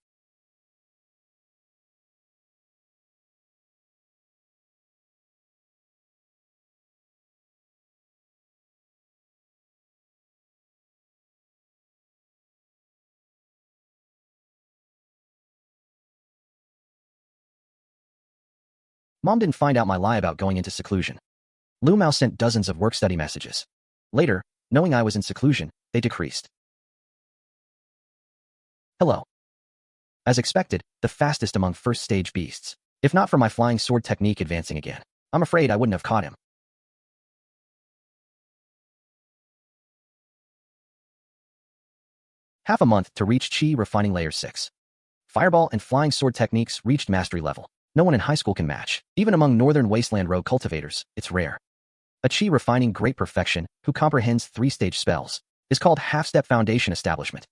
Mom didn't find out my lie about going into seclusion. Lu Mao sent dozens of work-study messages. Later, knowing I was in seclusion, they decreased. Hello. As expected, the fastest among first-stage beasts. If not for my flying sword technique advancing again, I'm afraid I wouldn't have caught him. Half a month to reach Chi Refining Layer 6. Fireball and flying sword techniques reached mastery level. No one in high school can match. Even among Northern Wasteland rogue cultivators, it's rare. A Chi Refining Great Perfection, who comprehends 3-stage spells, is called Half-Step Foundation Establishment.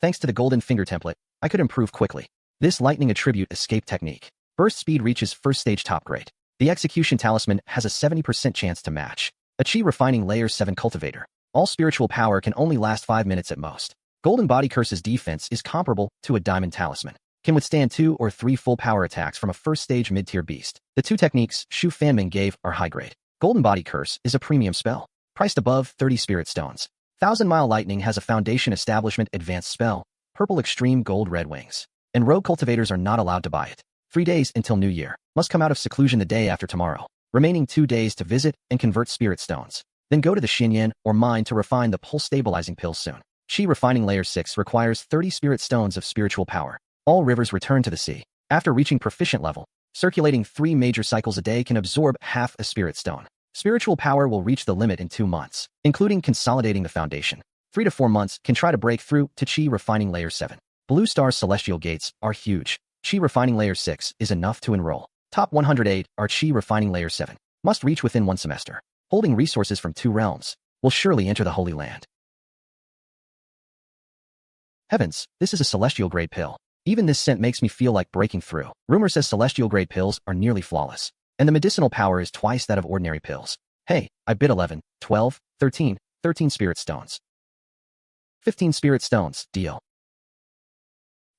Thanks to the Golden Finger template, I could improve quickly. This lightning attribute escape technique. Burst speed reaches first stage top grade. The execution talisman has a 70% chance to match. A Chi Refining Layer 7 cultivator. All spiritual power can only last 5 minutes at most. Golden Body Curse's defense is comparable to a diamond talisman. Can withstand 2 or 3 full power attacks from a first stage mid-tier beast. The 2 techniques Shu Fanming gave are high grade. Golden Body Curse is a premium spell, priced above 30 spirit stones. 1,000 Mile Lightning has a Foundation Establishment advanced spell, Purple Extreme Gold Red Wings. And rogue cultivators are not allowed to buy it. 3 days until New Year. Must come out of seclusion the day after tomorrow. Remaining 2 days to visit and convert spirit stones. Then go to the Xinyan or mine to refine the pulse stabilizing pills soon. Chi Refining Layer 6 requires 30 spirit stones of spiritual power. All rivers return to the sea. After reaching proficient level, circulating 3 major cycles a day can absorb half a spirit stone. Spiritual power will reach the limit in 2 months, including consolidating the foundation. 3 to 4 months can try to break through to Chi Refining Layer 7. Blue Star's celestial gates are huge. Chi Refining Layer 6 is enough to enroll. Top 108 are Chi Refining Layer 7. Must reach within 1 semester. Holding resources from 2 realms will surely enter the Holy Land. Heavens, this is a celestial grade pill. Even this scent makes me feel like breaking through. Rumor says celestial grade pills are nearly flawless, and the medicinal power is twice that of ordinary pills. Hey, I bid 11, 12, 13 spirit stones. 15 spirit stones, deal.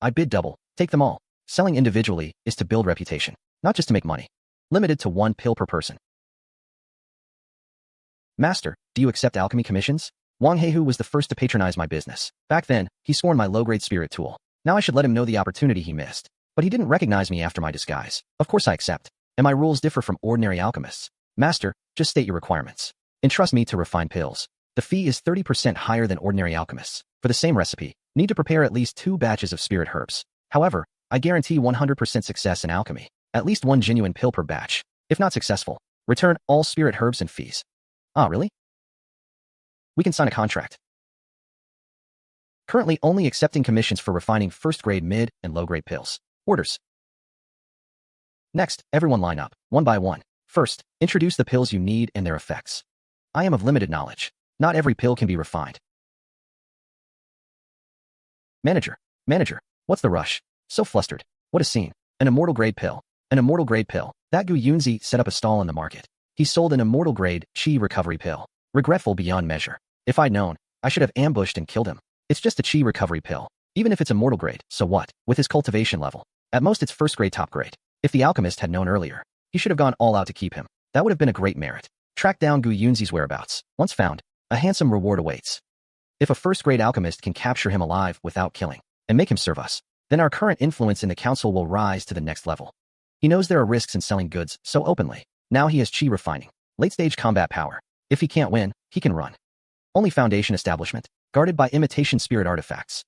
I bid double, take them all. Selling individually is to build reputation, not just to make money. Limited to 1 pill per person. Master, do you accept alchemy commissions? Wang Heihu was the first to patronize my business. Back then, he scorned my low-grade spirit tool. Now I should let him know the opportunity he missed. But he didn't recognize me after my disguise. Of course I accept. And my rules differ from ordinary alchemists. Master, just state your requirements. Entrust me to refine pills. The fee is 30% higher than ordinary alchemists. For the same recipe, need to prepare at least 2 batches of spirit herbs. However, I guarantee 100% success in alchemy. At least one genuine pill per batch. If not successful, return all spirit herbs and fees. Ah, really? We can sign a contract. Currently only accepting commissions for refining first-grade mid and low-grade pills. Orders. Next, everyone line up, one by one. First, introduce the pills you need and their effects. I am of limited knowledge. Not every pill can be refined. Manager, what's the rush? So flustered. What a scene. An immortal grade pill. An immortal grade pill. That Gu Yunzi set up a stall in the market. He sold an immortal grade chi recovery pill. Regretful beyond measure. If I'd known, I should have ambushed and killed him. It's just a chi recovery pill. Even if it's immortal grade, so what? With his cultivation level. At most it's first grade top grade. If the alchemist had known earlier, he should have gone all out to keep him. That would have been a great merit. Track down Gu Yunzi's whereabouts. Once found, a handsome reward awaits. If a first grade alchemist can capture him alive without killing, and make him serve us, then our current influence in the council will rise to the next level. He knows there are risks in selling goods so openly. Now he has chi refining, late-stage combat power. If he can't win, he can run. Only foundation establishment, guarded by imitation spirit artifacts.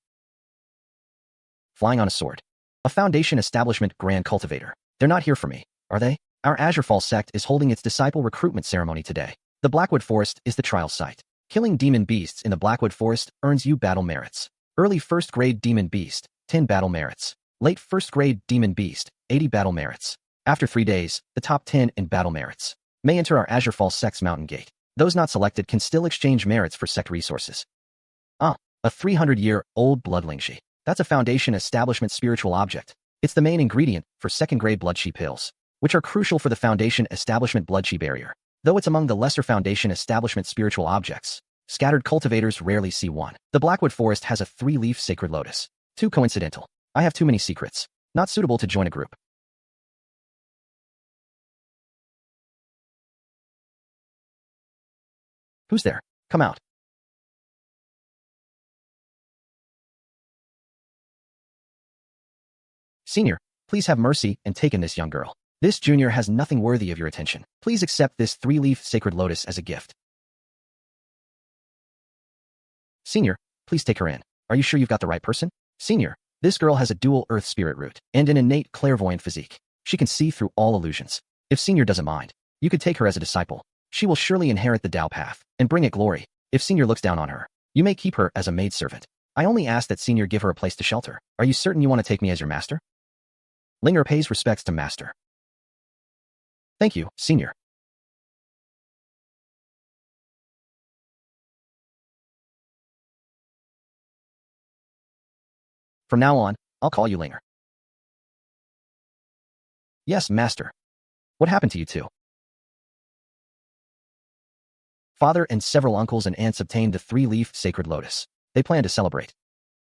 Flying on a sword. A foundation establishment grand cultivator. They're not here for me, are they? Our Azurefall Sect is holding its disciple recruitment ceremony today. The Blackwood Forest is the trial site. Killing demon beasts in the Blackwood Forest earns you battle merits. Early first grade demon beast, 10 battle merits. Late first grade demon beast, 80 battle merits. After 3 days, the top 10 in battle merits may enter our Azurefall Sect's mountain gate. Those not selected can still exchange merits for sect resources. Ah, a 300-year-old bloodlingshi. That's a foundation establishment spiritual object. It's the main ingredient for second-grade blood chi pills, which are crucial for the foundation establishment blood chi barrier. Though it's among the lesser foundation establishment spiritual objects, scattered cultivators rarely see one. The Blackwood Forest has a 3-leaf sacred lotus. Too coincidental. I have too many secrets. Not suitable to join a group. Who's there? Come out. Senior, please have mercy and take in this young girl. This junior has nothing worthy of your attention. Please accept this 3-leaf sacred lotus as a gift. Senior, please take her in. Are you sure you've got the right person? Senior, this girl has a dual earth spirit root and an innate clairvoyant physique. She can see through all illusions. If Senior doesn't mind, you could take her as a disciple. She will surely inherit the Tao path and bring it glory. If Senior looks down on her, you may keep her as a maidservant. I only ask that Senior give her a place to shelter. Are you certain you want to take me as your master? Linger pays respects to master. Thank you, Senior. From now on, I'll call you Linger. Yes, master. What happened to you two? Father and several uncles and aunts obtained the 3-leaf sacred lotus. They plan to celebrate.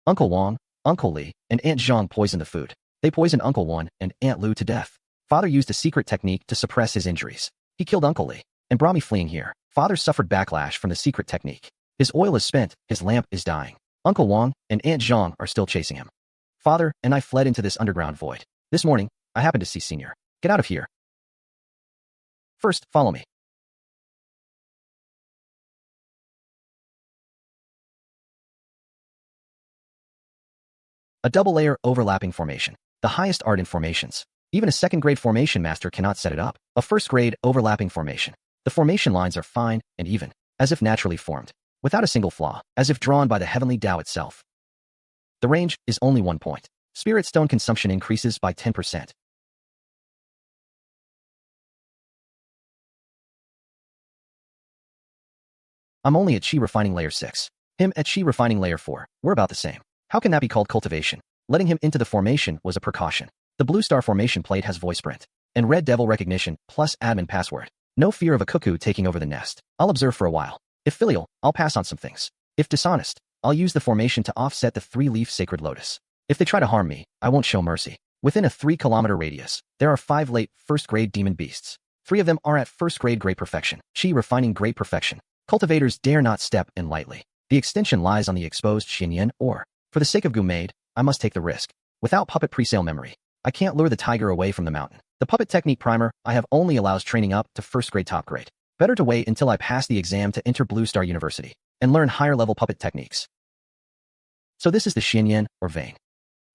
Uncle Wang, Uncle Li, and Aunt Zhang poisoned the food. They poisoned Uncle Wan and Aunt Lu to death. Father used a secret technique to suppress his injuries. He killed Uncle Li and brought me fleeing here. Father suffered backlash from the secret technique. His oil is spent, his lamp is dying. Uncle Wang and Aunt Zhang are still chasing him. Father and I fled into this underground void. This morning, I happened to see Senior. Get out of here. First, follow me. A double-layer overlapping formation. The highest art in formations. Even a second-grade formation master cannot set it up. A first-grade overlapping formation. The formation lines are fine and even, as if naturally formed, without a single flaw, as if drawn by the heavenly Tao itself. The range is only 1 point. Spirit stone consumption increases by 10%. I'm only at Chi refining layer 6. Him at Chi refining layer 4. We're about the same. How can that be called cultivation? Letting him into the formation was a precaution. The blue star formation plate has voice print and red devil recognition plus admin password. No fear of a cuckoo taking over the nest. I'll observe for a while. If filial, I'll pass on some things. If dishonest, I'll use the formation to offset the 3-leaf sacred lotus. If they try to harm me, I won't show mercy. Within a 3-kilometer radius, there are 5 late first-grade demon beasts. 3 of them are at first-grade great perfection. Chi refining great perfection. Cultivators dare not step in lightly. The extension lies on the exposed Xinyan ore. For the sake of Gumaid, I must take the risk. Without puppet presale memory, I can't lure the tiger away from the mountain. The puppet technique primer I have only allows training up to first grade top grade. Better to wait until I pass the exam to enter Blue Star University and learn higher level puppet techniques. So this is the Xinyan or vein.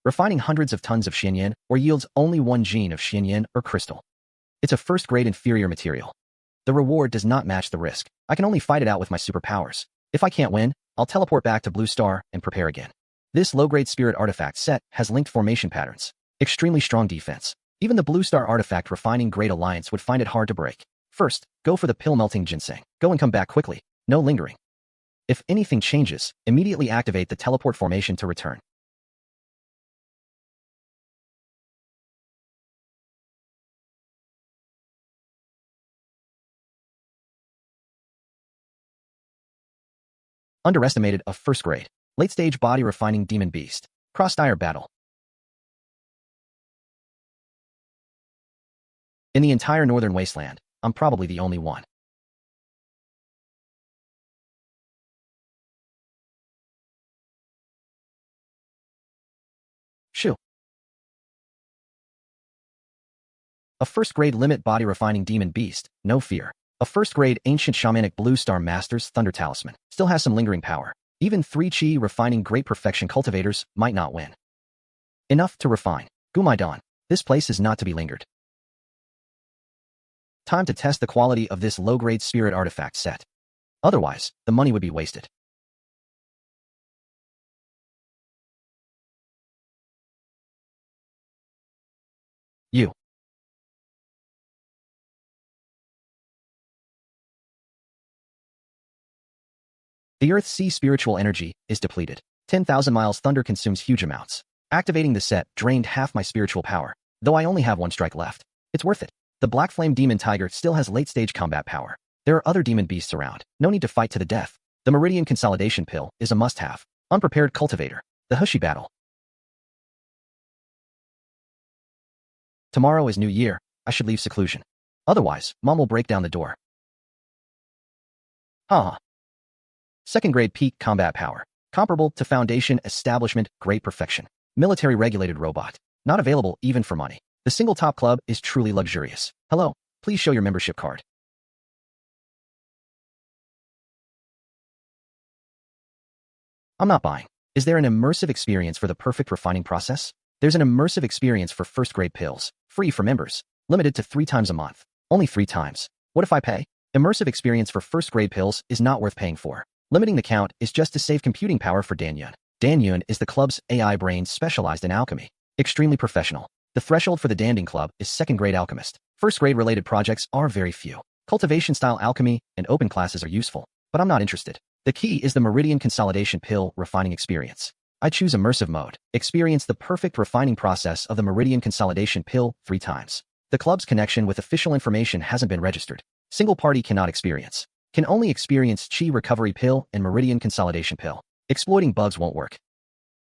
refining hundreds of tons of xianyan or yields only 1 gene of xianyan or crystal. It's a first-grade inferior material. The reward does not match the risk. I can only fight it out with my superpowers. If I can't win, I'll teleport back to Blue Star and prepare again. This low-grade spirit artifact set has linked formation patterns. Extremely strong defense. Even the Blue Star artifact refining Great Alliance would find it hard to break. First, go for the pill-melting ginseng. Go and come back quickly. No lingering. If anything changes, immediately activate the teleport formation to return. Underestimated of first grade. Late-stage body refining demon beast. Cross-dire battle. In the entire northern wasteland, I'm probably the only one. Shoo. A first-grade limit body refining demon beast, no fear. A first-grade ancient shamanic Blue Star Master's Thunder Talisman still has some lingering power. Even 3 chi refining great perfection cultivators might not win. Enough to refine. Gumaidan. This place is not to be lingered. Time to test the quality of this low-grade spirit artifact set. Otherwise, the money would be wasted. You. The Earth's sea spiritual energy is depleted. 10,000 miles thunder consumes huge amounts. Activating the set drained half my spiritual power, though I only have 1 strike left. It's worth it. The Black Flame Demon Tiger still has late-stage combat power. There are other demon beasts around. No need to fight to the death. The Meridian Consolidation Pill is a must-have. Unprepared Cultivator. The Hushi Battle. Tomorrow is New Year. I should leave seclusion. Otherwise, Mom will break down the door. Haha. Second-grade peak combat power. Comparable to Foundation Establishment Great Perfection. Military-regulated robot. Not available even for money. The single top club is truly luxurious. Hello, please show your membership card. I'm not buying. Is there an immersive experience for the perfect refining process? There's an immersive experience for first-grade pills. Free for members. Limited to 3 times a month. Only 3 times. What if I pay? Immersive experience for first-grade pills is not worth paying for. Limiting the count is just to save computing power for Dan Yun. Dan Yun is the club's AI brain specialized in alchemy. Extremely professional. The threshold for the Danding Club is second-grade Alchemist. First-grade related projects are very few. Cultivation-style alchemy and open classes are useful, but I'm not interested. The key is the Meridian Consolidation Pill refining experience. I choose immersive mode. Experience the perfect refining process of the Meridian Consolidation Pill 3 times. The club's connection with official information hasn't been registered. Single party cannot experience. Can only experience Chi Recovery Pill and Meridian Consolidation Pill. Exploiting bugs won't work.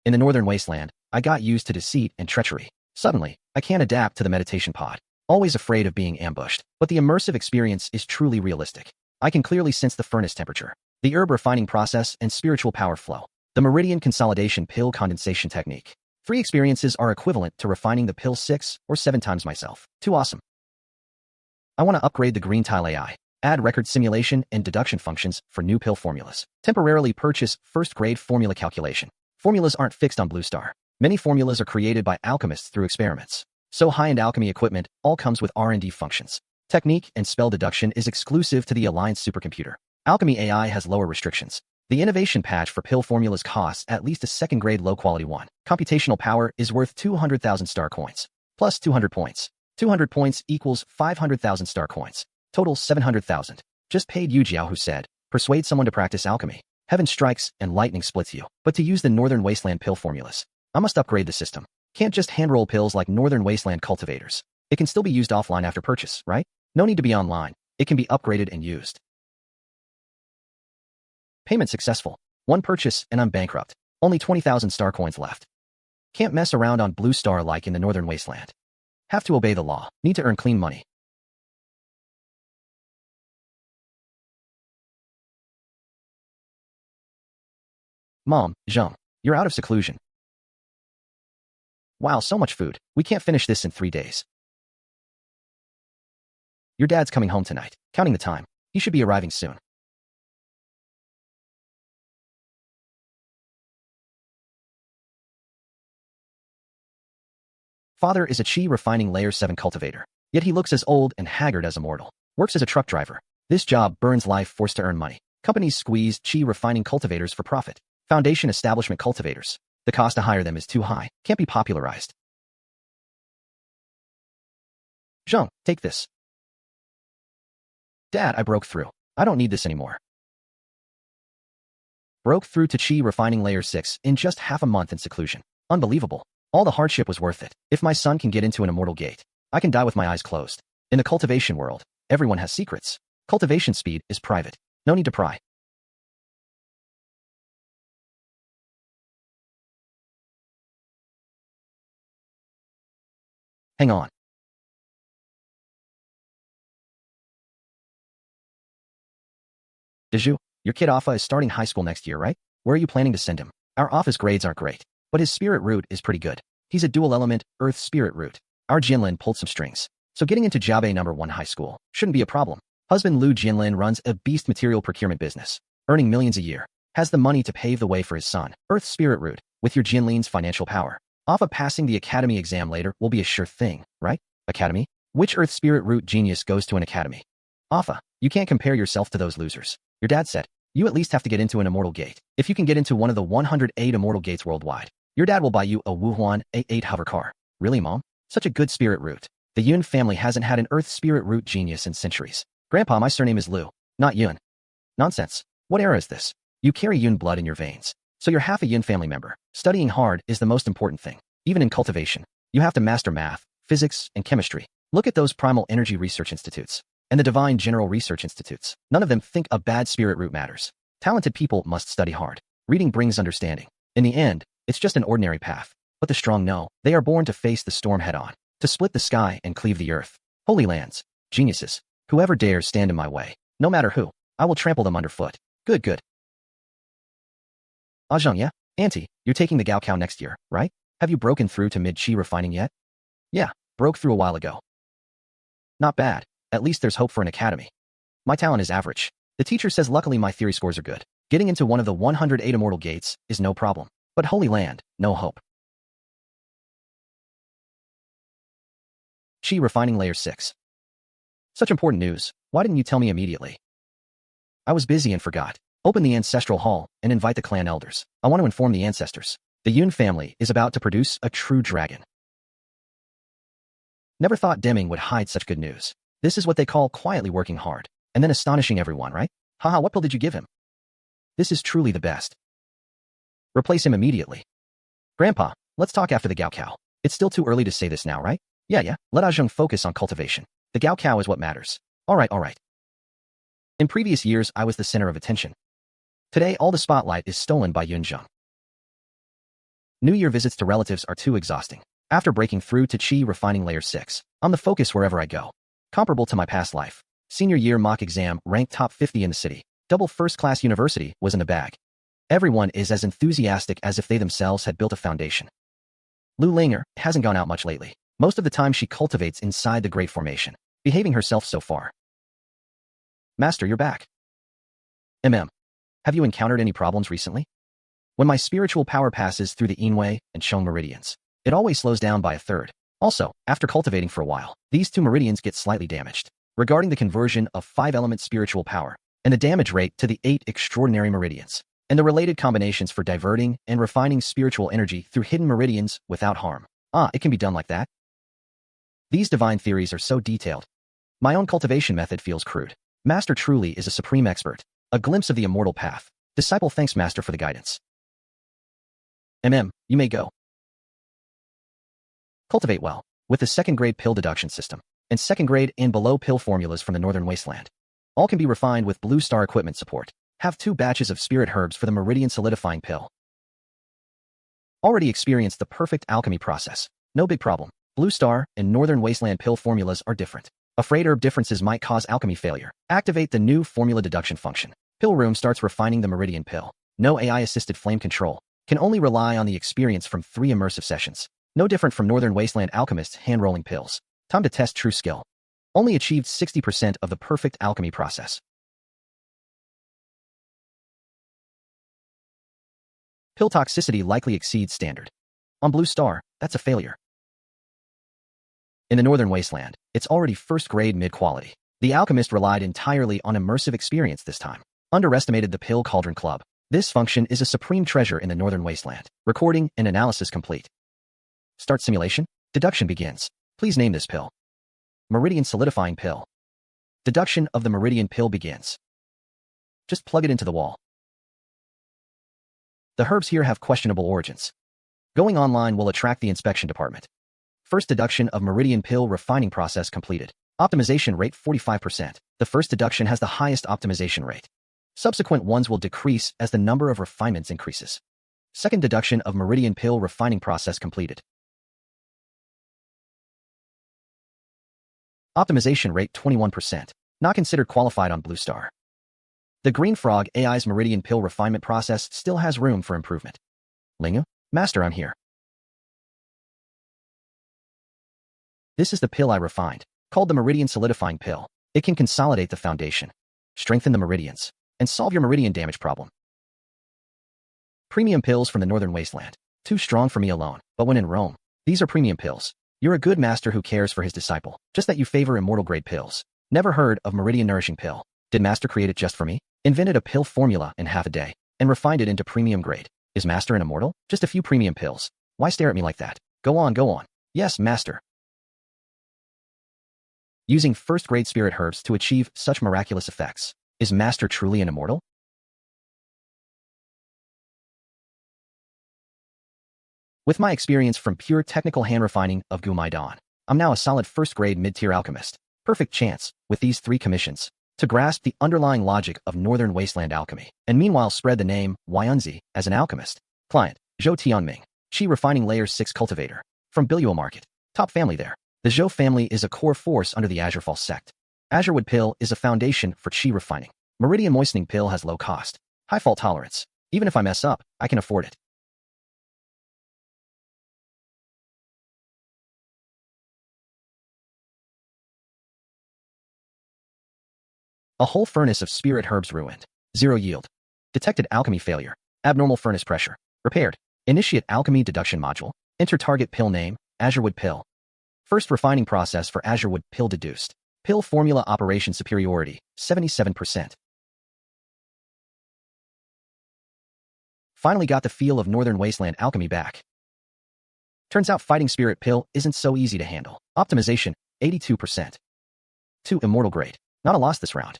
In the Northern Wasteland, I got used to deceit and treachery. Suddenly, I can't adapt to the meditation pod. Always afraid of being ambushed. But the immersive experience is truly realistic. I can clearly sense the furnace temperature, the herb refining process, and spiritual power flow. The Meridian Consolidation Pill condensation technique. 3 experiences are equivalent to refining the pill 6 or 7 times myself. Too awesome. I want to upgrade the green tile AI. Add record simulation and deduction functions for new pill formulas. Temporarily purchase first-grade formula calculation. Formulas aren't fixed on Blue Star. Many formulas are created by alchemists through experiments. So high-end alchemy equipment all comes with R&D functions. Technique and spell deduction is exclusive to the Alliance supercomputer. Alchemy AI has lower restrictions. The innovation patch for pill formulas costs at least a second-grade low-quality one. Computational power is worth 200,000 star coins. Plus 200 points. 200 points equals 500,000 star coins. Total 700,000. Just paid Yu Jiao who said, persuade someone to practice alchemy. Heaven strikes and lightning splits you. But to use the Northern Wasteland pill formulas, I must upgrade the system. Can't just hand-roll pills like Northern Wasteland cultivators. It can still be used offline after purchase, right? No need to be online. It can be upgraded and used. Payment successful. 1 purchase and I'm bankrupt. Only 20,000 star coins left. Can't mess around on Blue Star like in the Northern Wasteland. Have to obey the law. Need to earn clean money. Mom, Zheng, you're out of seclusion. Wow, so much food. We can't finish this in 3 days. Your dad's coming home tonight. Counting the time. He should be arriving soon. Father is a chi refining layer 7 cultivator. Yet he looks as old and haggard as a mortal. Works as a truck driver. This job burns life forced to earn money. Companies squeeze chi refining cultivators for profit. Foundation establishment cultivators. The cost to hire them is too high. Can't be popularized. Zheng, take this. Dad, I broke through. I don't need this anymore. Broke through to chi refining layer 6 in just half a month in seclusion. Unbelievable. All the hardship was worth it. If my son can get into an immortal gate, I can die with my eyes closed. In the cultivation world, everyone has secrets. Cultivation speed is private. No need to pry. Hang on. Diju, your kid Alpha is starting high school next year, right? Where are you planning to send him? Our office grades aren't great, but his spirit root is pretty good. He's a dual element, Earth spirit root. Our Jinlin pulled some strings. So getting into Jiabe #1 high school shouldn't be a problem. Husband Lu Jinlin runs a beast material procurement business, earning millions a year. Has the money to pave the way for his son, Earth spirit root, with your Jinlin's financial power. Alpha passing the academy exam later will be a sure thing, right? Academy? Which Earth spirit root genius goes to an academy? Alpha, you can't compare yourself to those losers. Your dad said, you at least have to get into an immortal gate. If you can get into one of the 108 immortal gates worldwide, your dad will buy you a Wuhuan A8 hover car. Really, Mom? Such a good spirit root. The Yuan family hasn't had an Earth spirit root genius in centuries. Grandpa, my surname is Liu, not Yuan. Nonsense. What era is this? You carry Yuan blood in your veins, so you're half a Yuan family member. Studying hard is the most important thing. Even in cultivation, you have to master math, physics, and chemistry. Look at those primal energy research institutes and the divine general research institutes. None of them think a bad spirit root matters. Talented people must study hard. Reading brings understanding. In the end, it's just an ordinary path. But the strong know they are born to face the storm head-on, to split the sky and cleave the earth. Holy lands, geniuses, whoever dares stand in my way, no matter who, I will trample them underfoot. Good, good. Zheng, yeah? Auntie, you're taking the Gaokao next year, right? Have you broken through to mid-chi refining yet? Yeah, broke through a while ago. Not bad. At least there's hope for an academy. My talent is average. The teacher says luckily my theory scores are good. Getting into one of the 108 immortal gates is no problem. But Holy Land, no hope. Chi refining layer 6. Such important news. Why didn't you tell me immediately? I was busy and forgot. Open the ancestral hall and invite the clan elders. I want to inform the ancestors. The Yuan family is about to produce a true dragon. Never thought Deming would hide such good news. This is what they call quietly working hard, and then astonishing everyone, right? Haha, what pill did you give him? This is truly the best. Replace him immediately. Grandpa, let's talk after the Gaokao. It's still too early to say this now, right? Yeah. Let Zheng focus on cultivation. The Gaokao is what matters. All right. In previous years, I was the center of attention. Today, all the spotlight is stolen by Yun Zheng. New Year visits to relatives are too exhausting. After breaking through to Chi refining layer 6, I'm the focus wherever I go. Comparable to my past life. Senior year mock exam ranked top 50 in the city. Double first-class university was in the bag. Everyone is as enthusiastic as if they themselves had built a foundation. Lu Linger hasn't gone out much lately. Most of the time she cultivates inside the Great Formation, behaving herself so far. Master, you're back. Have you encountered any problems recently? When my spiritual power passes through the Yinwei and Chong meridians, it always slows down by a third. Also, after cultivating for a while, these two meridians get slightly damaged. Regarding the conversion of 5-element spiritual power and the damage rate to the 8 extraordinary meridians, and the related combinations for diverting and refining spiritual energy through hidden meridians without harm. It can be done like that? These divine theories are so detailed. My own cultivation method feels crude. Master truly is a supreme expert. A glimpse of the immortal path. Disciple thanks Master for the guidance. You may go. Cultivate well, with the second-grade pill deduction system, and second-grade and below pill formulas from the Northern Wasteland. All can be refined with Blue Star equipment support. Have 2 batches of spirit herbs for the Meridian-Solidifying pill. Already experienced the perfect alchemy process. No big problem. Blue Star and Northern Wasteland pill formulas are different. Afraid herb differences might cause alchemy failure. Activate the new formula deduction function. Pill room starts refining the Meridian pill. No AI-assisted flame control. Can only rely on the experience from 3 immersive sessions. No different from Northern Wasteland Alchemist's hand-rolling pills. Time to test true skill. Only achieved 60% of the perfect alchemy process. Pill toxicity likely exceeds standard. On Blue Star, that's a failure. In the Northern Wasteland, it's already first-grade mid-quality. The Alchemist relied entirely on immersive experience this time. Underestimated the Pill Cauldron Club. This function is a supreme treasure in the Northern Wasteland. Recording and analysis complete. Start simulation. Deduction begins. Please name this pill. Meridian-Solidifying pill. Deduction of the Meridian pill begins. Just plug it into the wall. The herbs here have questionable origins. Going online will attract the inspection department. First deduction of Meridian pill refining process completed. Optimization rate 45%. The first deduction has the highest optimization rate. Subsequent ones will decrease as the number of refinements increases. Second deduction of Meridian pill refining process completed. Optimization rate 21%. Not considered qualified on Blue Star. The Green Frog AI's Meridian pill refinement process still has room for improvement. Lingu? Master, I'm here. This is the pill I refined, called the Meridian-Solidifying pill. It can consolidate the foundation, strengthen the meridians, and solve your meridian damage problem. Premium pills from the Northern Wasteland. Too strong for me alone, but when in Rome, these are premium pills. You're a good master who cares for his disciple, just that you favor immortal-grade pills. Never heard of Meridian Nourishing pill. Did master create it just for me? Invented a pill formula in half a day, and refined it into premium grade. Is master an immortal? Just a few premium pills. Why stare at me like that? Go on, go on. Yes, master. Using first-grade spirit herbs to achieve such miraculous effects. Is master truly an immortal? With my experience from pure technical hand refining of Gumaidan, I'm now a solid first-grade mid-tier alchemist. Perfect chance, with these 3 commissions, to grasp the underlying logic of Northern Wasteland alchemy, and meanwhile spread the name Yuanzi as an alchemist. Client, Zhou Tianming, Qi Refining Layer 6 Cultivator, from Biluo Market. Top family there. The Zhou family is a core force under the Azurefall Sect. Azurewood pill is a foundation for Qi refining. Meridian Moistening pill has low cost, high fault tolerance. Even if I mess up, I can afford it. A whole furnace of spirit herbs ruined. 0 yield. Detected alchemy failure. Abnormal furnace pressure. Repaired. Initiate alchemy deduction module. Enter target pill name, Azurewood pill. First refining process for Azurewood pill deduced. Pill formula operation superiority, 77%. Finally got the feel of Northern Wasteland alchemy back. Turns out fighting spirit pill isn't so easy to handle. Optimization, 82%. 2 immortal grade. Not a loss this round.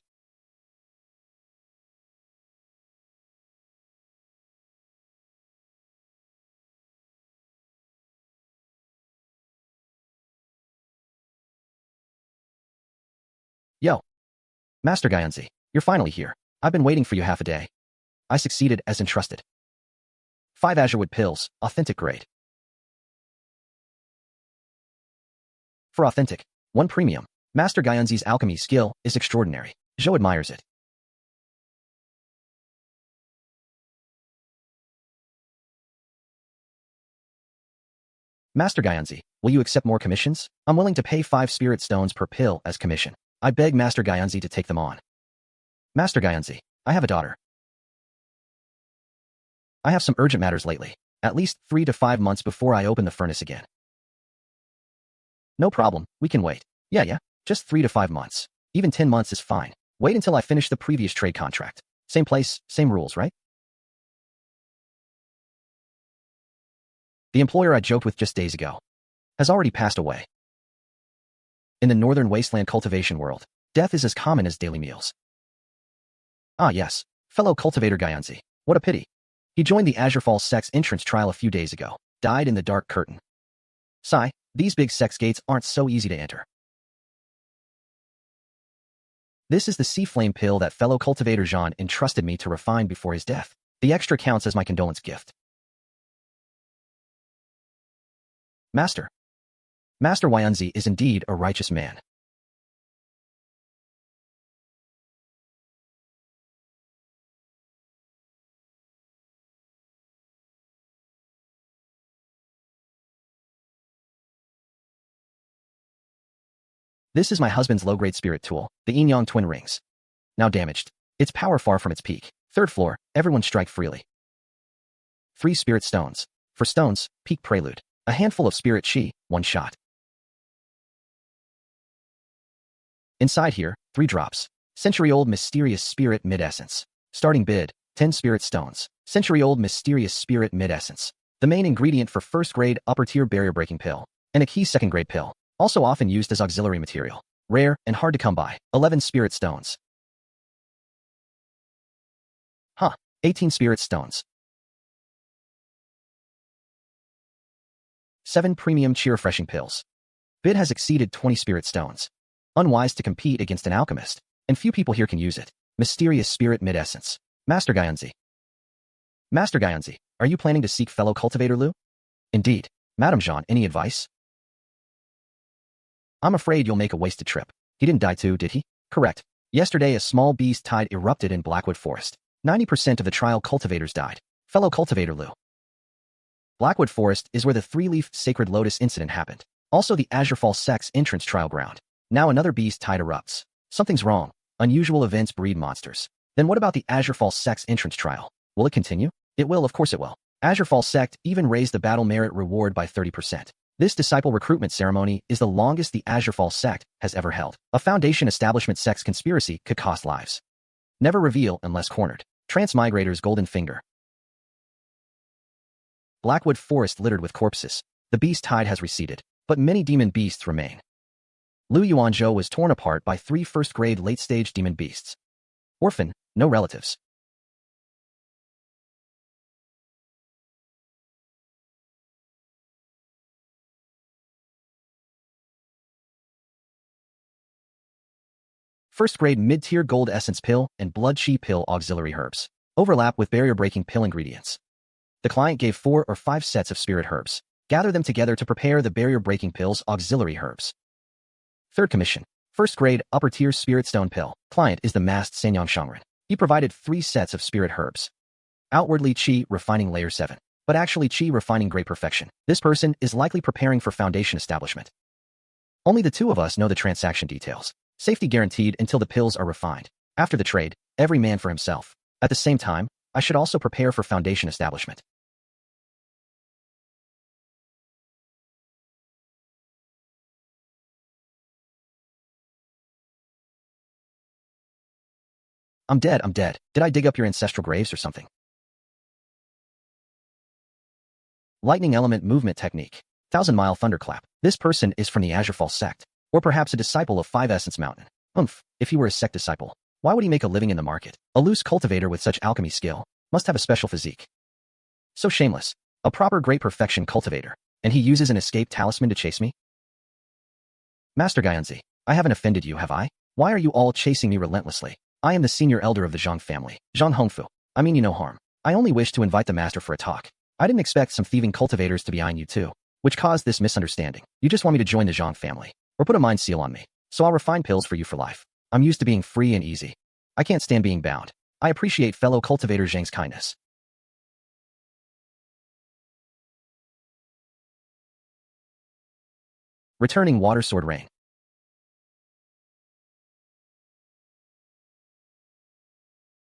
Yo. Master Guyanzi, you're finally here. I've been waiting for you half a day. I succeeded as entrusted. 5 Azurewood pills, authentic grade. For authentic, 1 premium. Master Guyanzi's alchemy skill is extraordinary. Zhou admires it. Master Guyanzi, will you accept more commissions? I'm willing to pay 5 spirit stones per pill as commission. I beg Master Guyanzi to take them on. Master Guyanzi, I have a daughter. I have some urgent matters lately. At least 3 to 5 months before I open the furnace again. No problem, we can wait. Yeah, just 3 to 5 months. Even 10 months is fine. Wait until I finish the previous trade contract. Same place, same rules, right? The employer I joked with just days ago has already passed away. In the Northern Wasteland cultivation world, death is as common as daily meals. Ah yes, fellow cultivator Guyanzi. What a pity. He joined the Azurefall Sect's entrance trial a few days ago. Died in the dark curtain. Sigh, these big sex gates aren't so easy to enter. This is the sea flame pill that fellow cultivator Zheng entrusted me to refine before his death. The extra counts as my condolence gift. Master Yuanzi is indeed a righteous man. This is my husband's low-grade spirit tool, the Yin-Yang twin rings. Now damaged. Its power far from its peak. 3rd floor, everyone strike freely. 3 spirit stones. For stones, peak prelude. A handful of spirit chi, 1 shot. Inside here, 3 drops. Century-old mysterious spirit mid-essence. Starting bid, 10 spirit stones. Century-old mysterious spirit mid-essence. The main ingredient for first-grade upper-tier barrier-breaking pill. And a key second-grade pill. Also often used as auxiliary material. Rare and hard to come by. 11 spirit stones. 18 spirit stones. 7 premium cheer-refreshing pills. Bid has exceeded 20 spirit stones. Unwise to compete against an alchemist, and few people here can use it. Mysterious spirit mid-essence. Master Guyanzi. Master Guyanzi, are you planning to seek fellow cultivator Lu? Indeed. Madame Zheng, any advice? I'm afraid you'll make a wasted trip. He didn't die too, did he? Correct. Yesterday a small beast tide erupted in Blackwood Forest. 90% of the trial cultivators died. Fellow cultivator Lu. Blackwood Forest is where the 3-leaf Sacred Lotus incident happened. Also the Azurefall Sect's entrance trial ground. Now another beast tide erupts. Something's wrong. Unusual events breed monsters. Then what about the Azurefall Sect's entrance trial? Will it continue? It will, of course it will. Azurefall Sect even raised the battle merit reward by 30%. This disciple recruitment ceremony is the longest the Azurefall Sect has ever held. A Foundation establishment sect's conspiracy could cost lives. Never reveal unless cornered. Transmigrator's golden finger. Blackwood Forest littered with corpses. The beast tide has receded, but many demon beasts remain. Lu Yuanzhou was torn apart by 3 first-grade late-stage demon beasts. Orphan, no relatives. First-grade mid-tier gold essence pill and blood chi pill auxiliary herbs. Overlap with barrier-breaking pill ingredients. The client gave 4 or 5 sets of spirit herbs. Gather them together to prepare the barrier-breaking pill's auxiliary herbs. Third commission. First-grade upper-tier spirit stone pill. Client is the masked Sanyang Shangren. He provided 3 sets of spirit herbs. Outwardly chi refining layer 7, but actually chi refining great perfection. This person is likely preparing for Foundation establishment. Only the 2 of us know the transaction details. Safety guaranteed until the pills are refined. After the trade, every man for himself. At the same time, I should also prepare for Foundation establishment. I'm dead. Did I dig up your ancestral graves or something? Lightning element movement technique. 1,000-mile thunderclap. This person is from the Azurefall Sect. Or perhaps a disciple of 5 Essence Mountain. If he were a sect disciple, why would he make a living in the market? A loose cultivator with such alchemy skill must have a special physique. So shameless. A proper great perfection cultivator. And he uses an escape talisman to chase me? Master Guyanzi, I haven't offended you, have I? Why are you all chasing me relentlessly? I am the senior elder of the Zheng family. Zhang Hongfu. I mean you no harm. I only wish to invite the master for a talk. I didn't expect some thieving cultivators to be eyeing you too, which caused this misunderstanding. You just want me to join the Zheng family. Or put a mind seal on me. So I'll refine pills for you for life. I'm used to being free and easy. I can't stand being bound. I appreciate fellow cultivator Zheng's kindness. Returning water sword rain.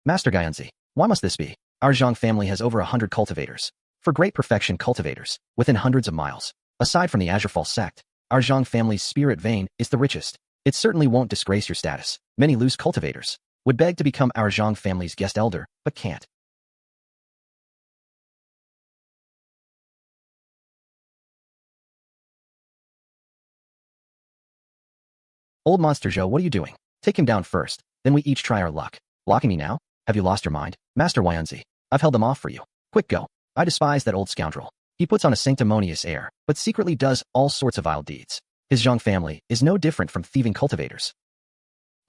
Master Guyanzi, why must this be? Our Zheng family has over 100 cultivators. For great perfection cultivators, within hundreds of miles. Aside from the Azurefall Sect, our Zheng family's spirit vein is the richest. It certainly won't disgrace your status. Many loose cultivators would beg to become our Zheng family's guest elder, but can't. Old Monster Zhou, what are you doing? Take him down first, then we each try our luck. Blocking me now? Have you lost your mind? Master Yuanzi, I've held them off for you. Quick, go. I despise that old scoundrel. He puts on a sanctimonious air, but secretly does all sorts of vile deeds. His Zheng family is no different from thieving cultivators.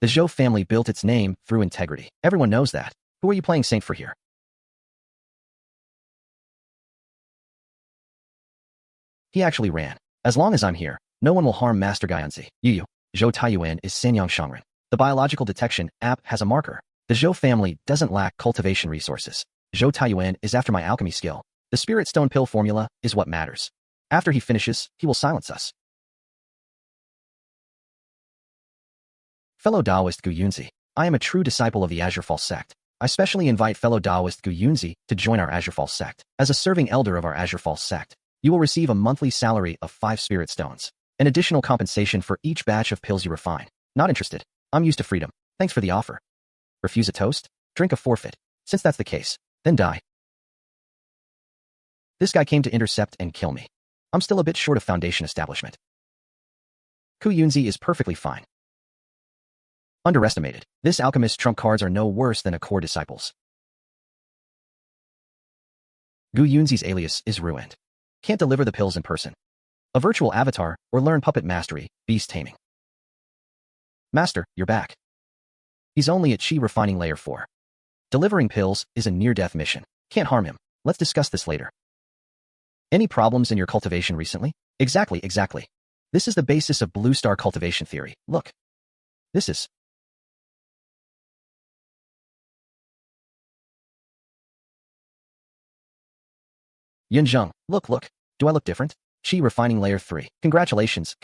The Zhou family built its name through integrity. Everyone knows that. Who are you playing saint for here? He actually ran. As long as I'm here, no one will harm Master Guyanzi. Yu Zhou Taiyuan is Sanyang Shangren. The biological detection app has a marker. The Zhou family doesn't lack cultivation resources. Zhou Taiyuan is after my alchemy skill. The spirit stone pill formula is what matters. After he finishes, he will silence us. Fellow Taoist Gu Yunzi, I am a true disciple of the Azurefall Sect. I specially invite fellow Taoist Gu Yunzi to join our Azurefall Sect. As a serving elder of our Azurefall Sect, you will receive a monthly salary of 5 spirit stones. An additional compensation for each batch of pills you refine. Not interested. I'm used to freedom. Thanks for the offer. Refuse a toast? Drink a forfeit. Since that's the case, then die. This guy came to intercept and kill me. I'm still a bit short of foundation establishment. Ku Yunzi is perfectly fine. Underestimated. This alchemist trump cards are no worse than a core disciples. Gu Yunzi's alias is ruined. Can't deliver the pills in person. A virtual avatar, or learn puppet mastery, beast taming. Master, you're back. He's only at Chi refining layer 4. Delivering pills is a near-death mission. Can't harm him. Let's discuss this later. Any problems in your cultivation recently? Exactly. This is the basis of blue star cultivation theory. Look. This is... Zheng, look. Do I look different? Chi refining layer 3. Congratulations.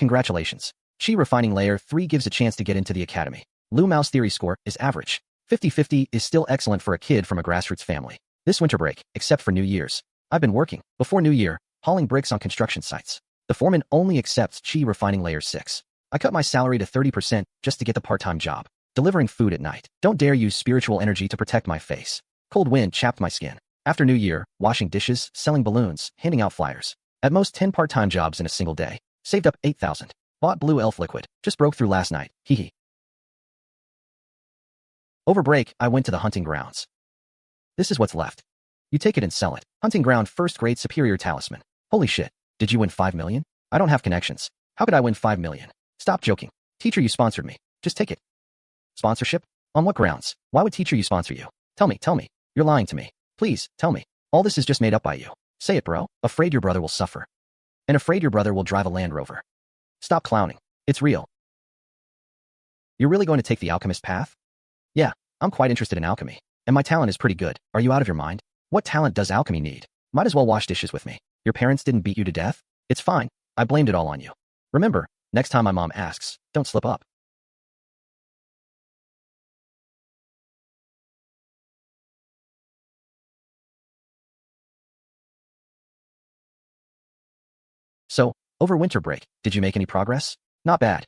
Chi refining layer 3 gives a chance to get into the academy. Lu Mao's theory score is average. 50-50 is still excellent for a kid from a grassroots family. This winter break, except for New Year's, I've been working, before New Year, hauling bricks on construction sites. The foreman only accepts Chi refining layer 6. I cut my salary to 30% just to get the part-time job. Delivering food at night. Don't dare use spiritual energy to protect my face. Cold wind chapped my skin. After New Year, washing dishes, selling balloons, handing out flyers. At most 10 part-time jobs in a single day. Saved up 8,000. Bought blue elf liquid. Just broke through last night. Hee. Over break, I went to the hunting grounds. This is what's left. You take it and sell it. Hunting ground first grade superior talisman. Holy shit. Did you win 5 million? I don't have connections. How could I win 5 million? Stop joking. Teacher, you sponsored me. Just take it. Sponsorship? On what grounds? Why would teacher you sponsor you? Tell me. You're lying to me. Please, tell me. All this is just made up by you. Say it, bro. Afraid your brother will suffer. And afraid your brother will drive a Land Rover. Stop clowning. It's real. You're really going to take the alchemist path? Yeah, I'm quite interested in alchemy. And my talent is pretty good. Are you out of your mind? What talent does alchemy need? Might as well wash dishes with me. Your parents didn't beat you to death? It's fine. I blamed it all on you. Remember, next time my mom asks, don't slip up. So, over winter break, did you make any progress? Not bad.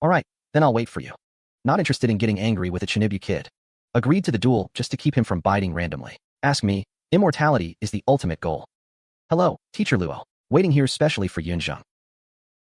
Alright, then I'll wait for you. Not interested in getting angry with a Chinibu kid. Agreed to the duel just to keep him from biting randomly. Ask me, immortality is the ultimate goal. Hello, Teacher Luo. Waiting here specially for Yunzheng.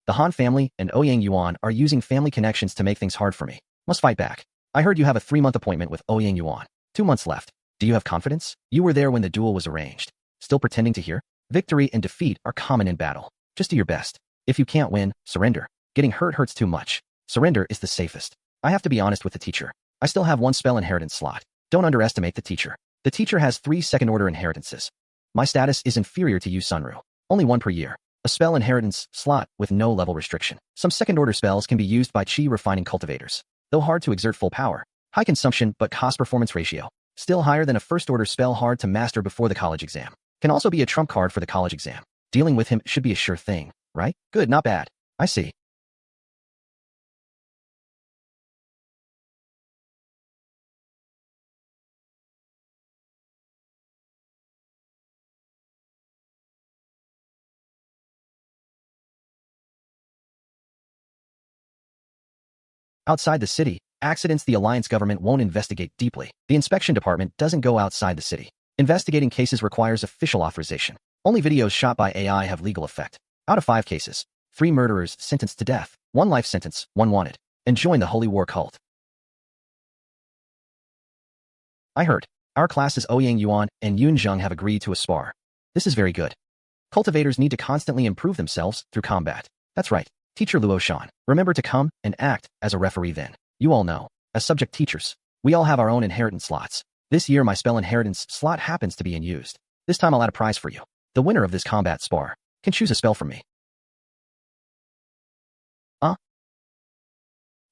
The Han family and Ouyang Yuan are using family connections to make things hard for me. Must fight back. I heard you have a 3-month appointment with Ouyang Yuan. 2 months left. Do you have confidence? You were there when the duel was arranged. Still pretending to hear? Victory and defeat are common in battle. Just do your best. If you can't win, surrender. Getting hurt hurts too much. Surrender is the safest. I have to be honest with the teacher. I still have 1 spell inheritance slot. Don't underestimate the teacher. The teacher has 3 second-order inheritances. My status is inferior to you, Sunru. Only 1 per year. A spell inheritance slot with no level restriction. Some second-order spells can be used by Chi refining cultivators. Though hard to exert full power. High consumption but cost-performance ratio. Still higher than a first-order spell hard to master before the college exam. Can also be a trump card for the college exam. Dealing with him should be a sure thing, right? Good, not bad. I see. Outside the city, accidents the Alliance government won't investigate deeply. The inspection department doesn't go outside the city. Investigating cases requires official authorization. Only videos shot by AI have legal effect. Out of 5 cases, 3 murderers sentenced to death, 1 life sentence, 1 wanted, and join the Holy War cult. I heard. Our classes Ouyang Yuan and Yunzheng have agreed to a spar. This is very good. Cultivators need to constantly improve themselves through combat. That's right. Teacher Luo Shan, remember to come and act as a referee then. You all know, as subject teachers, we all have our own inheritance slots. This year my spell inheritance slot happens to be unused. This time I'll add a prize for you. The winner of this combat spar can choose a spell from me.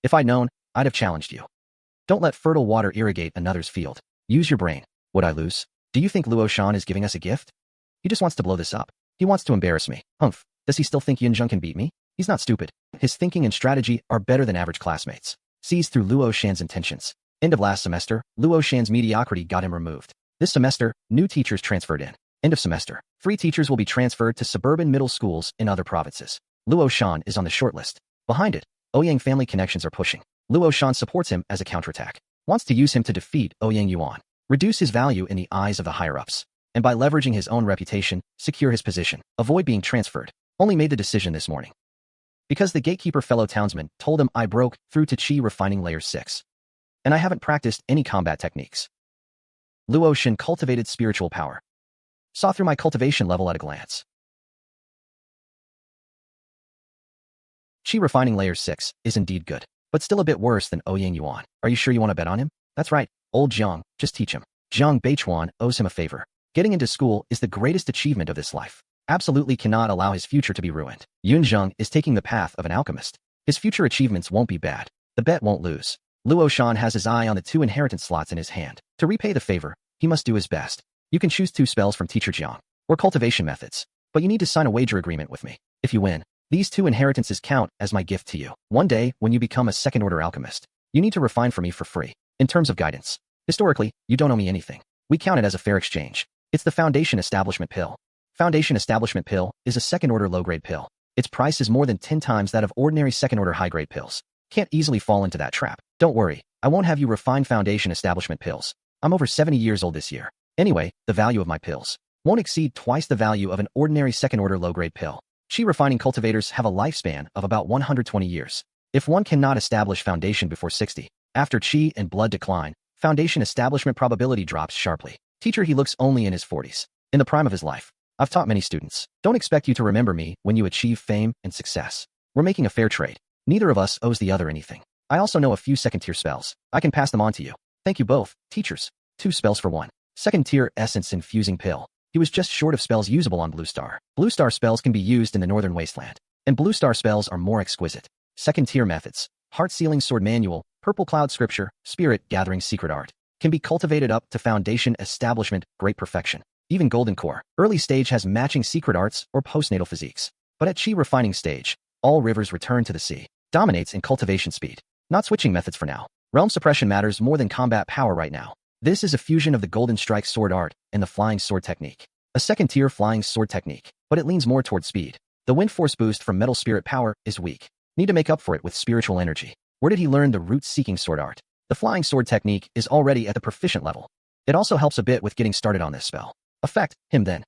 If I'd known, I'd have challenged you. Don't let fertile water irrigate another's field. Use your brain. Would I lose? Do you think Luo Shan is giving us a gift? He just wants to blow this up. He wants to embarrass me. Humph. Does he still think Yunzheng can beat me? He's not stupid. His thinking and strategy are better than average classmates. Sees through Luo Shan's intentions. End of last semester, Luo Shan's mediocrity got him removed. This semester, new teachers transferred in. End of semester. 3 teachers will be transferred to suburban middle schools in other provinces. Luo Shan is on the shortlist. Behind it, Ouyang family connections are pushing. Luo Shan supports him as a counterattack. Wants to use him to defeat Ouyang Yuan, reduce his value in the eyes of the higher-ups, and by leveraging his own reputation, secure his position, avoid being transferred. Only made the decision this morning because the gatekeeper fellow townsman told him I broke through to Chi refining layer 6. And I haven't practiced any combat techniques. Luo Shan cultivated spiritual power. Saw through my cultivation level at a glance. Chi refining layer 6 is indeed good, but still a bit worse than Ouyang Yuan. Are you sure you want to bet on him? That's right, old Zheng, just teach him. Zheng Beichuan owes him a favor. Getting into school is the greatest achievement of this life. Absolutely cannot allow his future to be ruined. Yun Zheng is taking the path of an alchemist. His future achievements won't be bad. The bet won't lose. Luo Shan has his eye on the 2 inheritance slots in his hand. To repay the favor, he must do his best. You can choose 2 spells from Teacher Zheng, or cultivation methods, but you need to sign a wager agreement with me. If you win, these 2 inheritances count as my gift to you. One day, when you become a second-order alchemist, you need to refine for me for free. In terms of guidance, historically, you don't owe me anything. We count it as a fair exchange. It's the Foundation Establishment Pill. Foundation Establishment Pill is a second-order low-grade pill. Its price is more than 10 times that of ordinary second-order high-grade pills. Can't easily fall into that trap. Don't worry, I won't have you refine Foundation Establishment pills. I'm over 70 years old this year. Anyway, the value of my pills won't exceed twice the value of an ordinary second-order low-grade pill. Chi refining cultivators have a lifespan of about 120 years. If one cannot establish foundation before 60, after Chi and blood decline, foundation establishment probability drops sharply. Teacher, he looks only in his 40s. In the prime of his life. I've taught many students. Don't expect you to remember me when you achieve fame and success. We're making a fair trade. Neither of us owes the other anything. I also know a few second-tier spells. I can pass them on to you. Thank you both, teachers. 2 spells for 1. Second-tier essence infusing pill. He was just short of spells usable on Blue Star. Blue Star spells can be used in the Northern Wasteland, and Blue Star spells are more exquisite. Second-tier methods. Heart-sealing sword manual, purple cloud scripture, spirit gathering secret art. Can be cultivated up to foundation establishment, great perfection. Even golden core. Early stage has matching secret arts or postnatal physiques. But at Chi refining stage, all rivers return to the sea. Dominates in cultivation speed. Not switching methods for now. Realm suppression matters more than combat power right now. This is a fusion of the golden strike sword art and the flying sword technique. A second-tier flying sword technique, but it leans more toward speed. The wind force boost from metal spirit power is weak. Need to make up for it with spiritual energy. Where did he learn the root-seeking sword art? The flying sword technique is already at the proficient level. It also helps a bit with getting started on this spell. Effect, him then.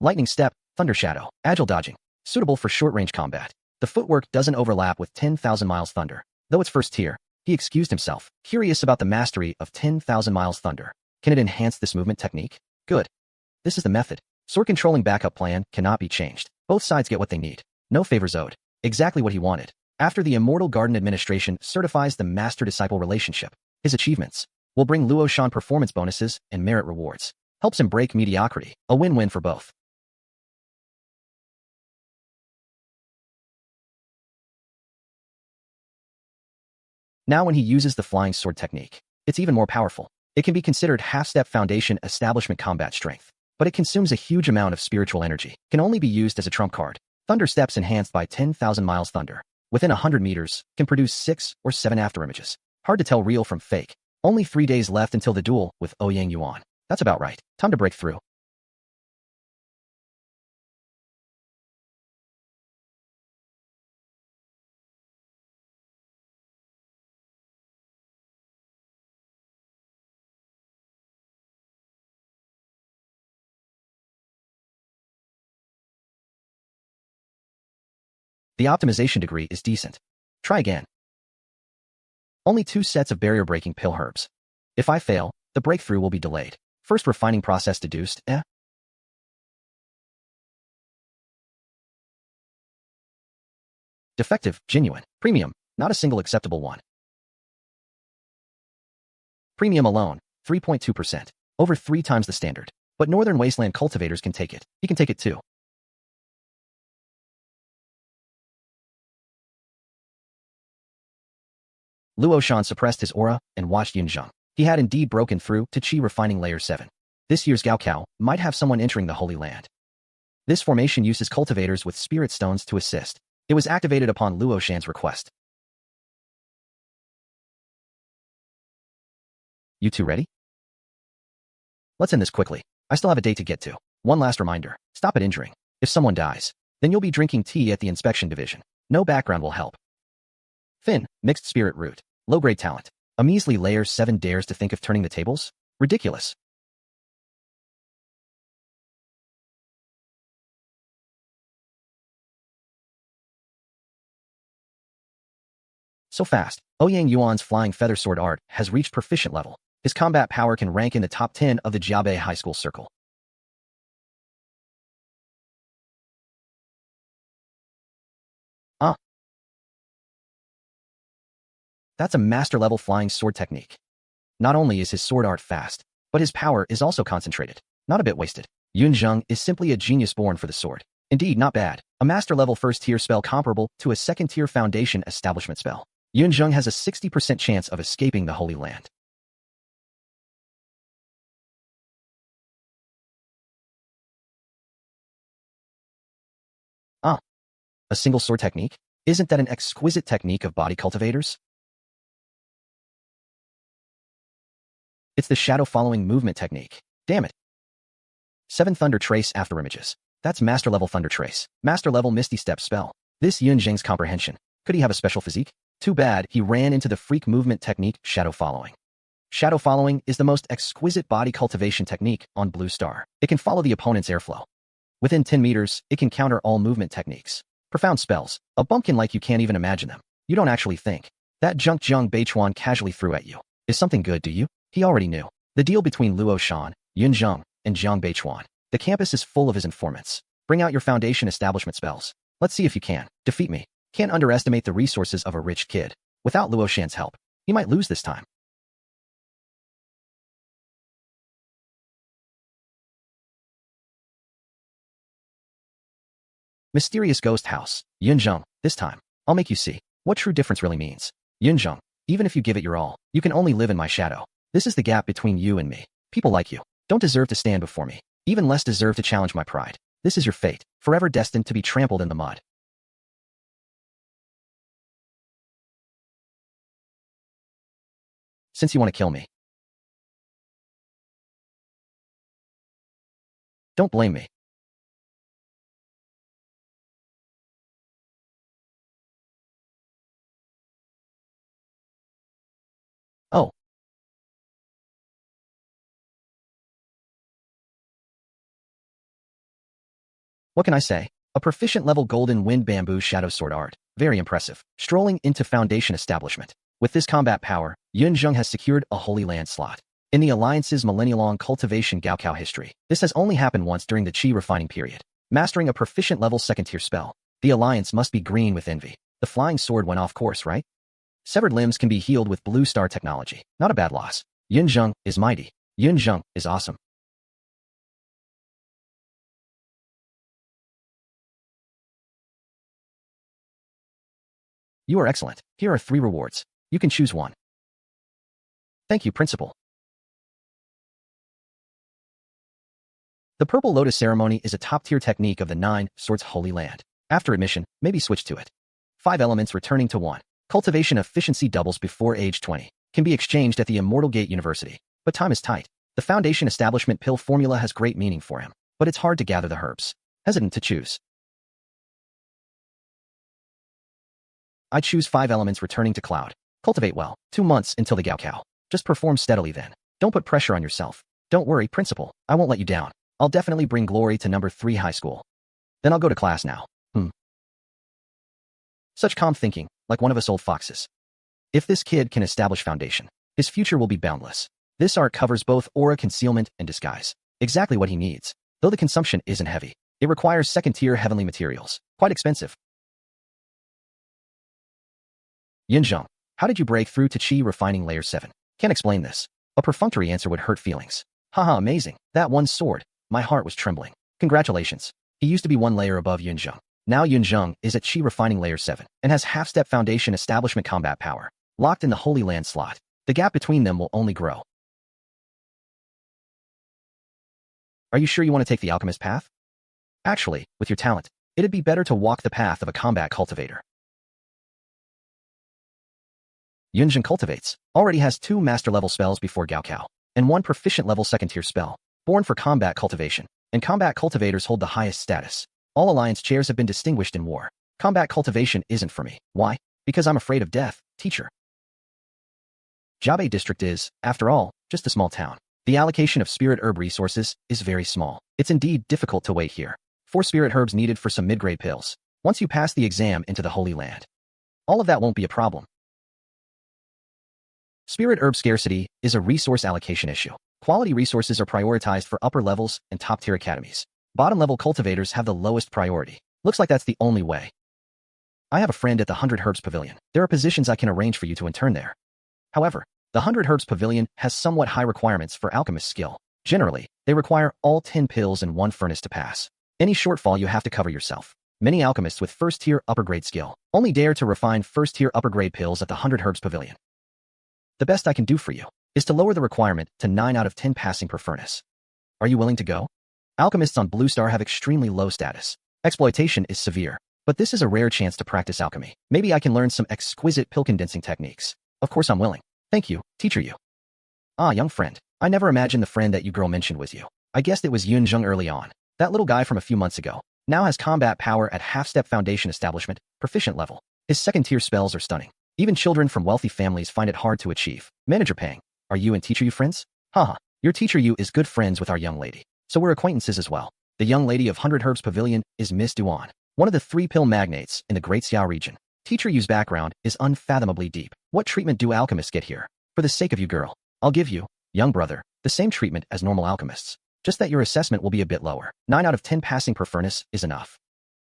Lightning step, thunder shadow, agile dodging. Suitable for short-range combat. The footwork doesn't overlap with 10,000 miles thunder. Though it's first tier, he excused himself, curious about the mastery of 10,000 miles thunder. Can it enhance this movement technique? Good. This is the method. Sword controlling backup plan cannot be changed. Both sides get what they need. No favors owed. Exactly what he wanted. After the Immortal Garden Administration certifies the master-disciple relationship, his achievements will bring Luo Shan performance bonuses and merit rewards. Helps him break mediocrity. A win-win for both. Now when he uses the flying sword technique, it's even more powerful. It can be considered half-step foundation establishment combat strength, but it consumes a huge amount of spiritual energy. Can only be used as a trump card. Thunder steps enhanced by 10,000 miles thunder. Within 100 meters, can produce 6 or 7 afterimages. Hard to tell real from fake. Only 3 days left until the duel with Ouyang Yuan. That's about right. Time to break through. The optimization degree is decent. Try again. Only 2 sets of barrier-breaking pill herbs. If I fail, the breakthrough will be delayed. First refining process deduced, Defective, genuine. Premium, not a single acceptable one. Premium alone, 3.2%. Over 3 times the standard. But Northern Wasteland cultivators can take it. He can take it too. Luo Shan suppressed his aura and watched Yun Zheng. He had indeed broken through to Chi refining layer 7. This year's Gaokao might have someone entering the Holy Land. This formation uses cultivators with spirit stones to assist. It was activated upon Luo Shan's request. You two ready? Let's end this quickly. I still have a date to get to. One last reminder. Stop at injuring. If someone dies, then you'll be drinking tea at the inspection division. No background will help. Finn, mixed spirit root. Low-grade talent. A measly layer 7 dares to think of turning the tables? Ridiculous. So fast, Ouyang Yuan's flying feather sword art has reached proficient level. His combat power can rank in the top 10 of the Jiabe High School circle. Ah, that's a master-level flying sword technique. Not only is his sword art fast, but his power is also concentrated. Not a bit wasted. Zheng is simply a genius born for the sword. Indeed, not bad. A master-level first-tier spell comparable to a second-tier foundation establishment spell. Zheng has a 60% chance of escaping the Holy Land. Ah, a single sword technique? Isn't that an exquisite technique of body cultivators? It's the shadow-following movement technique. Damn it. 7 Thunder Trace afterimages. That's master-level Thunder Trace. Master-level Misty Step spell. This Zheng's comprehension. Could he have a special physique? Too bad he ran into the freak movement technique shadow following. Shadow following is the most exquisite body cultivation technique on Blue Star. It can follow the opponent's airflow. Within 10 meters, it can counter all movement techniques. Profound spells. A bumpkin like you can't even imagine them. You don't actually think. That junk Zheng Beichuan casually threw at you is something good, do you? He already knew. The deal between Luo Shan, Zheng, and Zheng Beichuan. The campus is full of his informants. Bring out your foundation establishment spells. Let's see if you can. Defeat me. Can't underestimate the resources of a rich kid. Without Luo Shan's help, he might lose this time. Mysterious Ghost House. Zheng. This time, I'll make you see what true difference really means. Zheng. Even if you give it your all, you can only live in my shadow. This is the gap between you and me. People like you don't deserve to stand before me. Even less deserve to challenge my pride. This is your fate, forever destined to be trampled in the mud. Since you want to kill me, don't blame me. Oh, what can I say? A proficient level golden wind bamboo shadow sword art. Very impressive. Strolling into foundation establishment. With this combat power, Zheng has secured a Holy Land slot. In the Alliance's millennia-long cultivation Gaokao history, this has only happened once during the Qi refining period. Mastering a proficient level second-tier spell, the Alliance must be green with envy. The flying sword went off course, right? Severed limbs can be healed with Blue Star technology. Not a bad loss. Zheng is mighty. Zheng is awesome. You are excellent. Here are 3 rewards. You can choose one. Thank you, Principal. The Purple Lotus Ceremony is a top-tier technique of the 9 Swords Holy Land. After admission, maybe switch to it. 5 elements returning to 1. Cultivation efficiency doubles before age 20. Can be exchanged at the Immortal Gate University. But time is tight. The Foundation Establishment pill formula has great meaning for him. But it's hard to gather the herbs. Hesitant to choose. I choose 5 elements returning to Cloud. Cultivate well. 2 months until the Gaokao. Just perform steadily then. Don't put pressure on yourself. Don't worry, Principal. I won't let you down. I'll definitely bring glory to number 3 high school. Then I'll go to class now. Such calm thinking, like one of us old foxes. If this kid can establish foundation, his future will be boundless. This art covers both aura concealment and disguise. Exactly what he needs. Though the consumption isn't heavy, it requires second-tier heavenly materials. Quite expensive. Zheng, how did you break through to Qi refining layer 7? Can't explain this. A perfunctory answer would hurt feelings. Haha, amazing. That one sword. My heart was trembling. Congratulations. He used to be 1 layer above Zheng. Now Zheng is at Qi refining layer 7 and has half-step foundation establishment combat power. Locked in the Holy Land slot. The gap between them will only grow. Are you sure you want to take the Alchemist path? Actually, with your talent, it'd be better to walk the path of a combat cultivator. Zheng cultivates, already has 2 master-level spells before Gaokao, and 1 proficient-level second-tier spell. Born for combat cultivation, and combat cultivators hold the highest status. All alliance chairs have been distinguished in war. Combat cultivation isn't for me. Why? Because I'm afraid of death, teacher. Jiabe district is, after all, just a small town. The allocation of spirit herb resources is very small. It's indeed difficult to wait here. 4 spirit herbs needed for some mid-grade pills. Once you pass the exam into the Holy Land, all of that won't be a problem. Spirit herb scarcity is a resource allocation issue. Quality resources are prioritized for upper levels and top-tier academies. Bottom-level cultivators have the lowest priority. Looks like that's the only way. I have a friend at the 100 Herbs Pavilion. There are positions I can arrange for you to intern there. However, the 100 Herbs Pavilion has somewhat high requirements for alchemist skill. Generally, they require all 10 pills and 1 furnace to pass. Any shortfall you have to cover yourself. Many alchemists with first-tier upper-grade skill only dare to refine first-tier upper-grade pills at the 100 Herbs Pavilion. The best I can do for you is to lower the requirement to 9 out of 10 passing per furnace. Are you willing to go? Alchemists on Blue Star have extremely low status. Exploitation is severe, but this is a rare chance to practice alchemy. Maybe I can learn some exquisite pill condensing techniques. Of course I'm willing. Thank you, teacher you. Ah, young friend. I never imagined the friend that you girl mentioned was you. I guessed it was Yun Zheng early on. That little guy from a few months ago now has combat power at half-step foundation establishment, proficient level. His second-tier spells are stunning. Even children from wealthy families find it hard to achieve. Manager Pang, are you and teacher you friends? Haha, your teacher you is good friends with our young lady. So we're acquaintances as well. The young lady of 100 Herbs Pavilion is Miss Duan, one of the 3 pill magnates in the Great Xiao region. Teacher Yu's background is unfathomably deep. What treatment do alchemists get here? For the sake of you girl, I'll give you, young brother, the same treatment as normal alchemists. Just that your assessment will be a bit lower. 9 out of 10 passing per furnace is enough.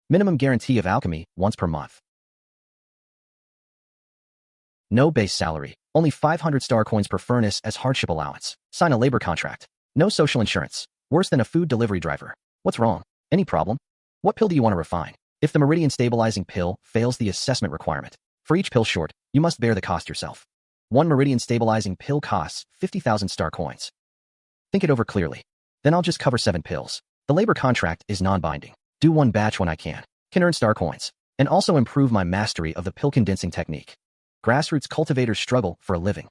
Minimum guarantee of alchemy, once per month. No base salary, only 500 star coins per furnace as hardship allowance. Sign a labor contract. No social insurance. Worse than a food delivery driver. What's wrong? Any problem? What pill do you want to refine? If the Meridian-Stabilizing pill fails the assessment requirement, for each pill short, you must bear the cost yourself. 1 Meridian-Stabilizing pill costs 50,000 star coins. Think it over clearly. Then I'll just cover 7 pills. The labor contract is non-binding. Do 1 batch when I can earn star coins, and also improve my mastery of the pill condensing technique. Grassroots cultivators struggle for a living.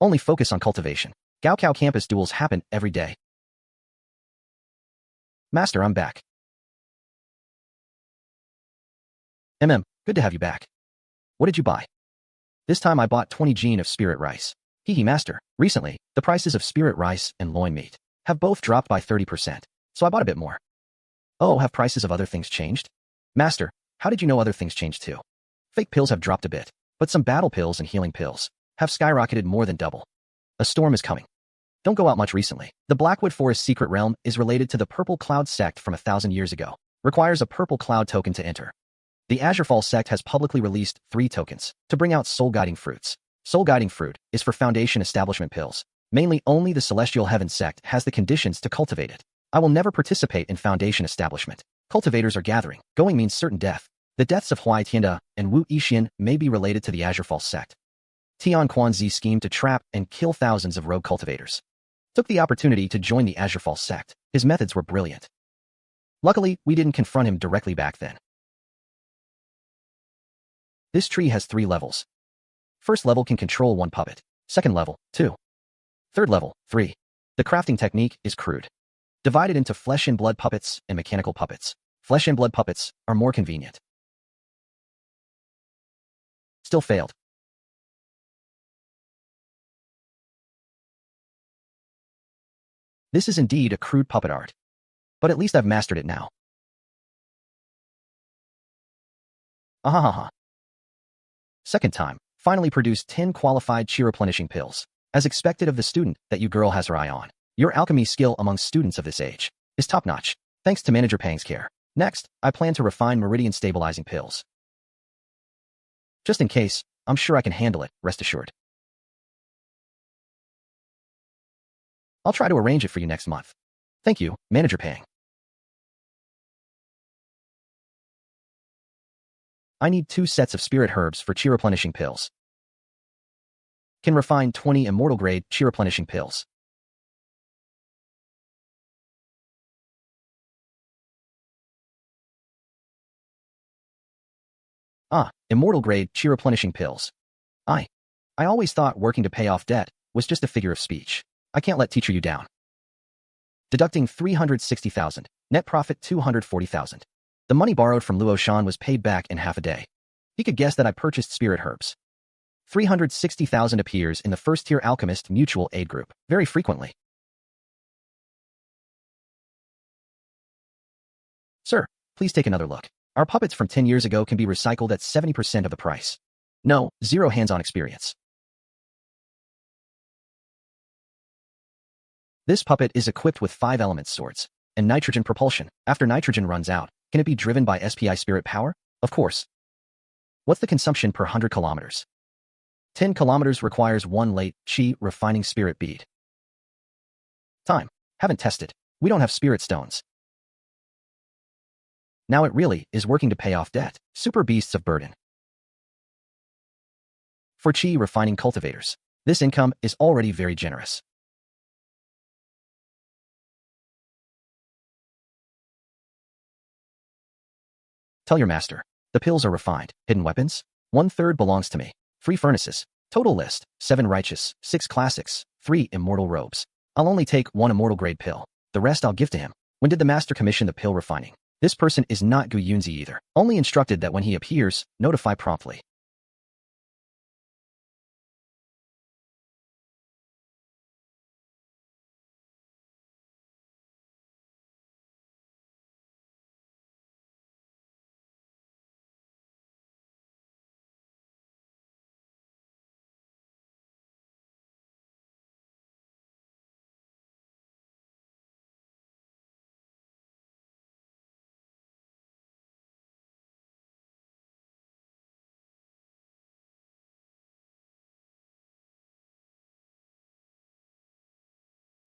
Only focus on cultivation. Gaokao campus duels happen every day. Master, I'm back. Good to have you back. What did you buy? This time I bought 20 gene of spirit rice. Hehe, master. Recently, the prices of spirit rice and loin meat have both dropped by 30%, so I bought a bit more. Oh, have prices of other things changed? Master, how did you know other things changed too? Fake pills have dropped a bit, but some battle pills and healing pills have skyrocketed more than double. A storm is coming. Don't go out much recently. The Blackwood Forest secret realm is related to the Purple Cloud Sect from 1,000 years ago. Requires a Purple Cloud token to enter. The Azurefall Sect has publicly released 3 tokens to bring out Soul Guiding Fruits. Soul Guiding Fruit is for Foundation Establishment pills. Mainly only the Celestial Heaven Sect has the conditions to cultivate it. I will never participate in Foundation Establishment. Cultivators are gathering. Going means certain death. The deaths of Huai Tianda and Wu Yixian may be related to the Azurefall Sect. Tian Quanzi schemed to trap and kill thousands of rogue cultivators. Took the opportunity to join the Azurefall Sect. His methods were brilliant. Luckily, we didn't confront him directly back then. This tree has 3 levels. First level can control 1 puppet. Second level, 2. Third level, 3. The crafting technique is crude. Divided into flesh and blood puppets and mechanical puppets. Flesh and blood puppets are more convenient. Still failed. This is indeed a crude puppet art. But at least I've mastered it now. Ahahaha. Second time, finally produced 10 qualified chi replenishing pills. As expected of the student that you girl has her eye on. Your alchemy skill among students of this age is top-notch, thanks to Manager Pang's care. Next, I plan to refine Meridian-Stabilizing pills. Just in case, I'm sure I can handle it, rest assured. I'll try to arrange it for you next month. Thank you, Manager Pang. I need 2 sets of spirit herbs for chi replenishing pills. Can refine 20 immortal grade chi replenishing pills. Ah, immortal grade chi replenishing pills. I always thought working to pay off debt was just a figure of speech. I can't let teacher you down. deducting 360,000, net profit 240,000. The money borrowed from Luo Shan was paid back in half a day. He could guess that I purchased spirit herbs. 360,000 appears in the first-tier Alchemist mutual aid group, very frequently. Sir, please take another look. Our puppets from 10 years ago can be recycled at 70% of the price. No, zero hands-on experience. This puppet is equipped with 5 elements swords and nitrogen propulsion. After nitrogen runs out, can it be driven by SPI spirit power? Of course. What's the consumption per 100 kilometers? 10 kilometers requires 1 late chi refining spirit bead. Time. Haven't tested. We don't have spirit stones. Now it really is working to pay off debt. Super beasts of burden. For chi refining cultivators, this income is already very generous. Tell your master. The pills are refined. Hidden weapons? 1/3 belongs to me. 3 furnaces. Total list. 7 righteous, 6 classics, 3 immortal robes. I'll only take 1 immortal grade pill. The rest I'll give to him. When did the master commission the pill refining? This person is not Gu Yunzi either. Only instructed that when he appears, notify promptly.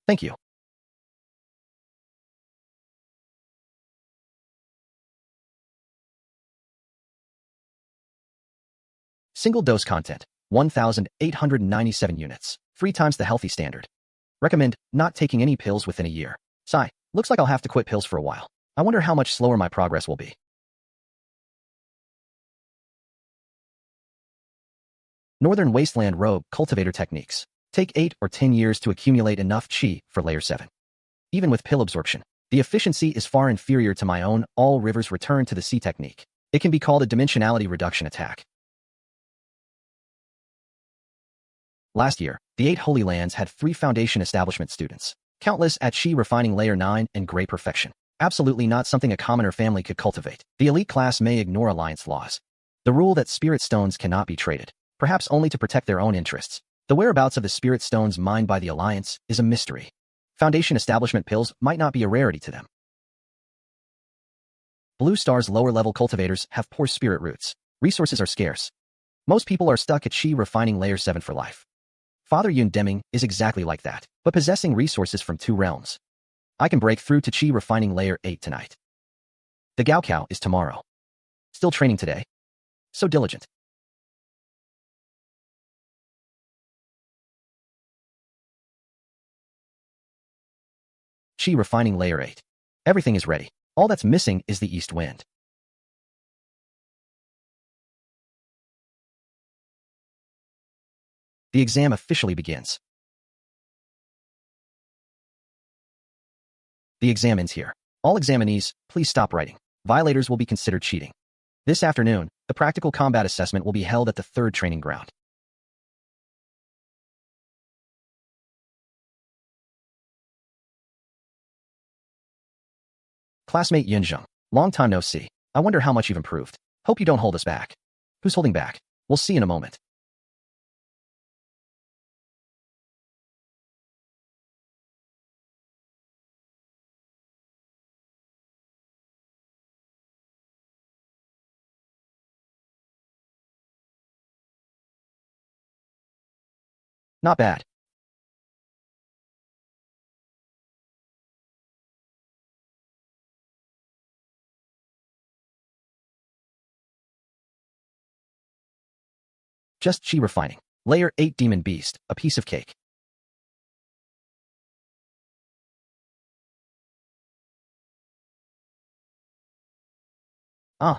Thank you. Single dose content, 1,897 units, 3 times the healthy standard. Recommend not taking any pills within a year. Sigh, looks like I'll have to quit pills for a while. I wonder how much slower my progress will be. Northern Wasteland Rogue Cultivator Techniques. Take 8 or 10 years to accumulate enough chi for layer 7. Even with pill absorption, the efficiency is far inferior to my own all rivers return to the sea technique. It can be called a dimensionality reduction attack. Last year, the 8 Holy Lands had 3 Foundation Establishment students. Countless at Chi refining layer 9 and great perfection. Absolutely not something a commoner family could cultivate. The elite class may ignore alliance laws. The rule that spirit stones cannot be traded, perhaps only to protect their own interests. The whereabouts of the spirit stones mined by the alliance is a mystery. Foundation Establishment pills might not be a rarity to them. Blue Star's lower-level cultivators have poor spirit roots. Resources are scarce. Most people are stuck at Chi refining layer 7 for life. Father Yun Deming is exactly like that, but possessing resources from 2 realms. I can break through to Chi refining layer 8 tonight. The Gaokao is tomorrow. Still training today? So diligent. Chi refining layer 8. Everything is ready. All that's missing is the east wind. The exam officially begins. The exam ends here. All examinees, please stop writing. Violators will be considered cheating. This afternoon, the practical combat assessment will be held at the 3rd training ground. Classmate Yun Zheng, long time no see. I wonder how much you've improved. Hope you don't hold us back. Who's holding back? We'll see in a moment. Not bad. Just Chi refining. Layer 8 Demon Beast, a piece of cake. Ah.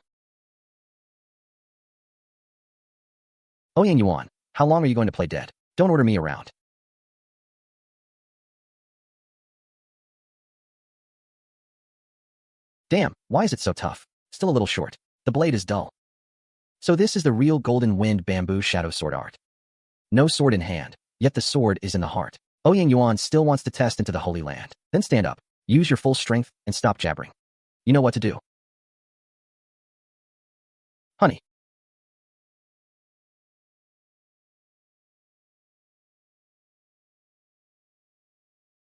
Ouyang Yuan, how long are you going to play dead? Don't order me around. Damn, why is it so tough? Still a little short. The blade is dull. So this is the real Golden Wind Bamboo Shadow Sword art. No sword in hand, yet the sword is in the heart. Ouyang Yuan still wants to test into the Holy Land. Then stand up, use your full strength, and stop jabbering. You know what to do. Honey.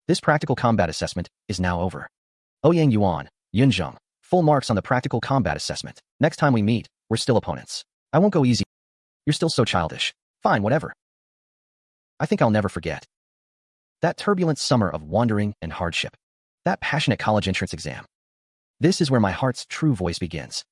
This practical combat assessment is now over. Ouyang Yuan, Zheng, full marks on the practical combat assessment. Next time we meet, we're still opponents. I won't go easy. You're still so childish. Fine, whatever. I think I'll never forget that turbulent summer of wandering and hardship. That passionate college entrance exam. This is where my heart's true voice begins.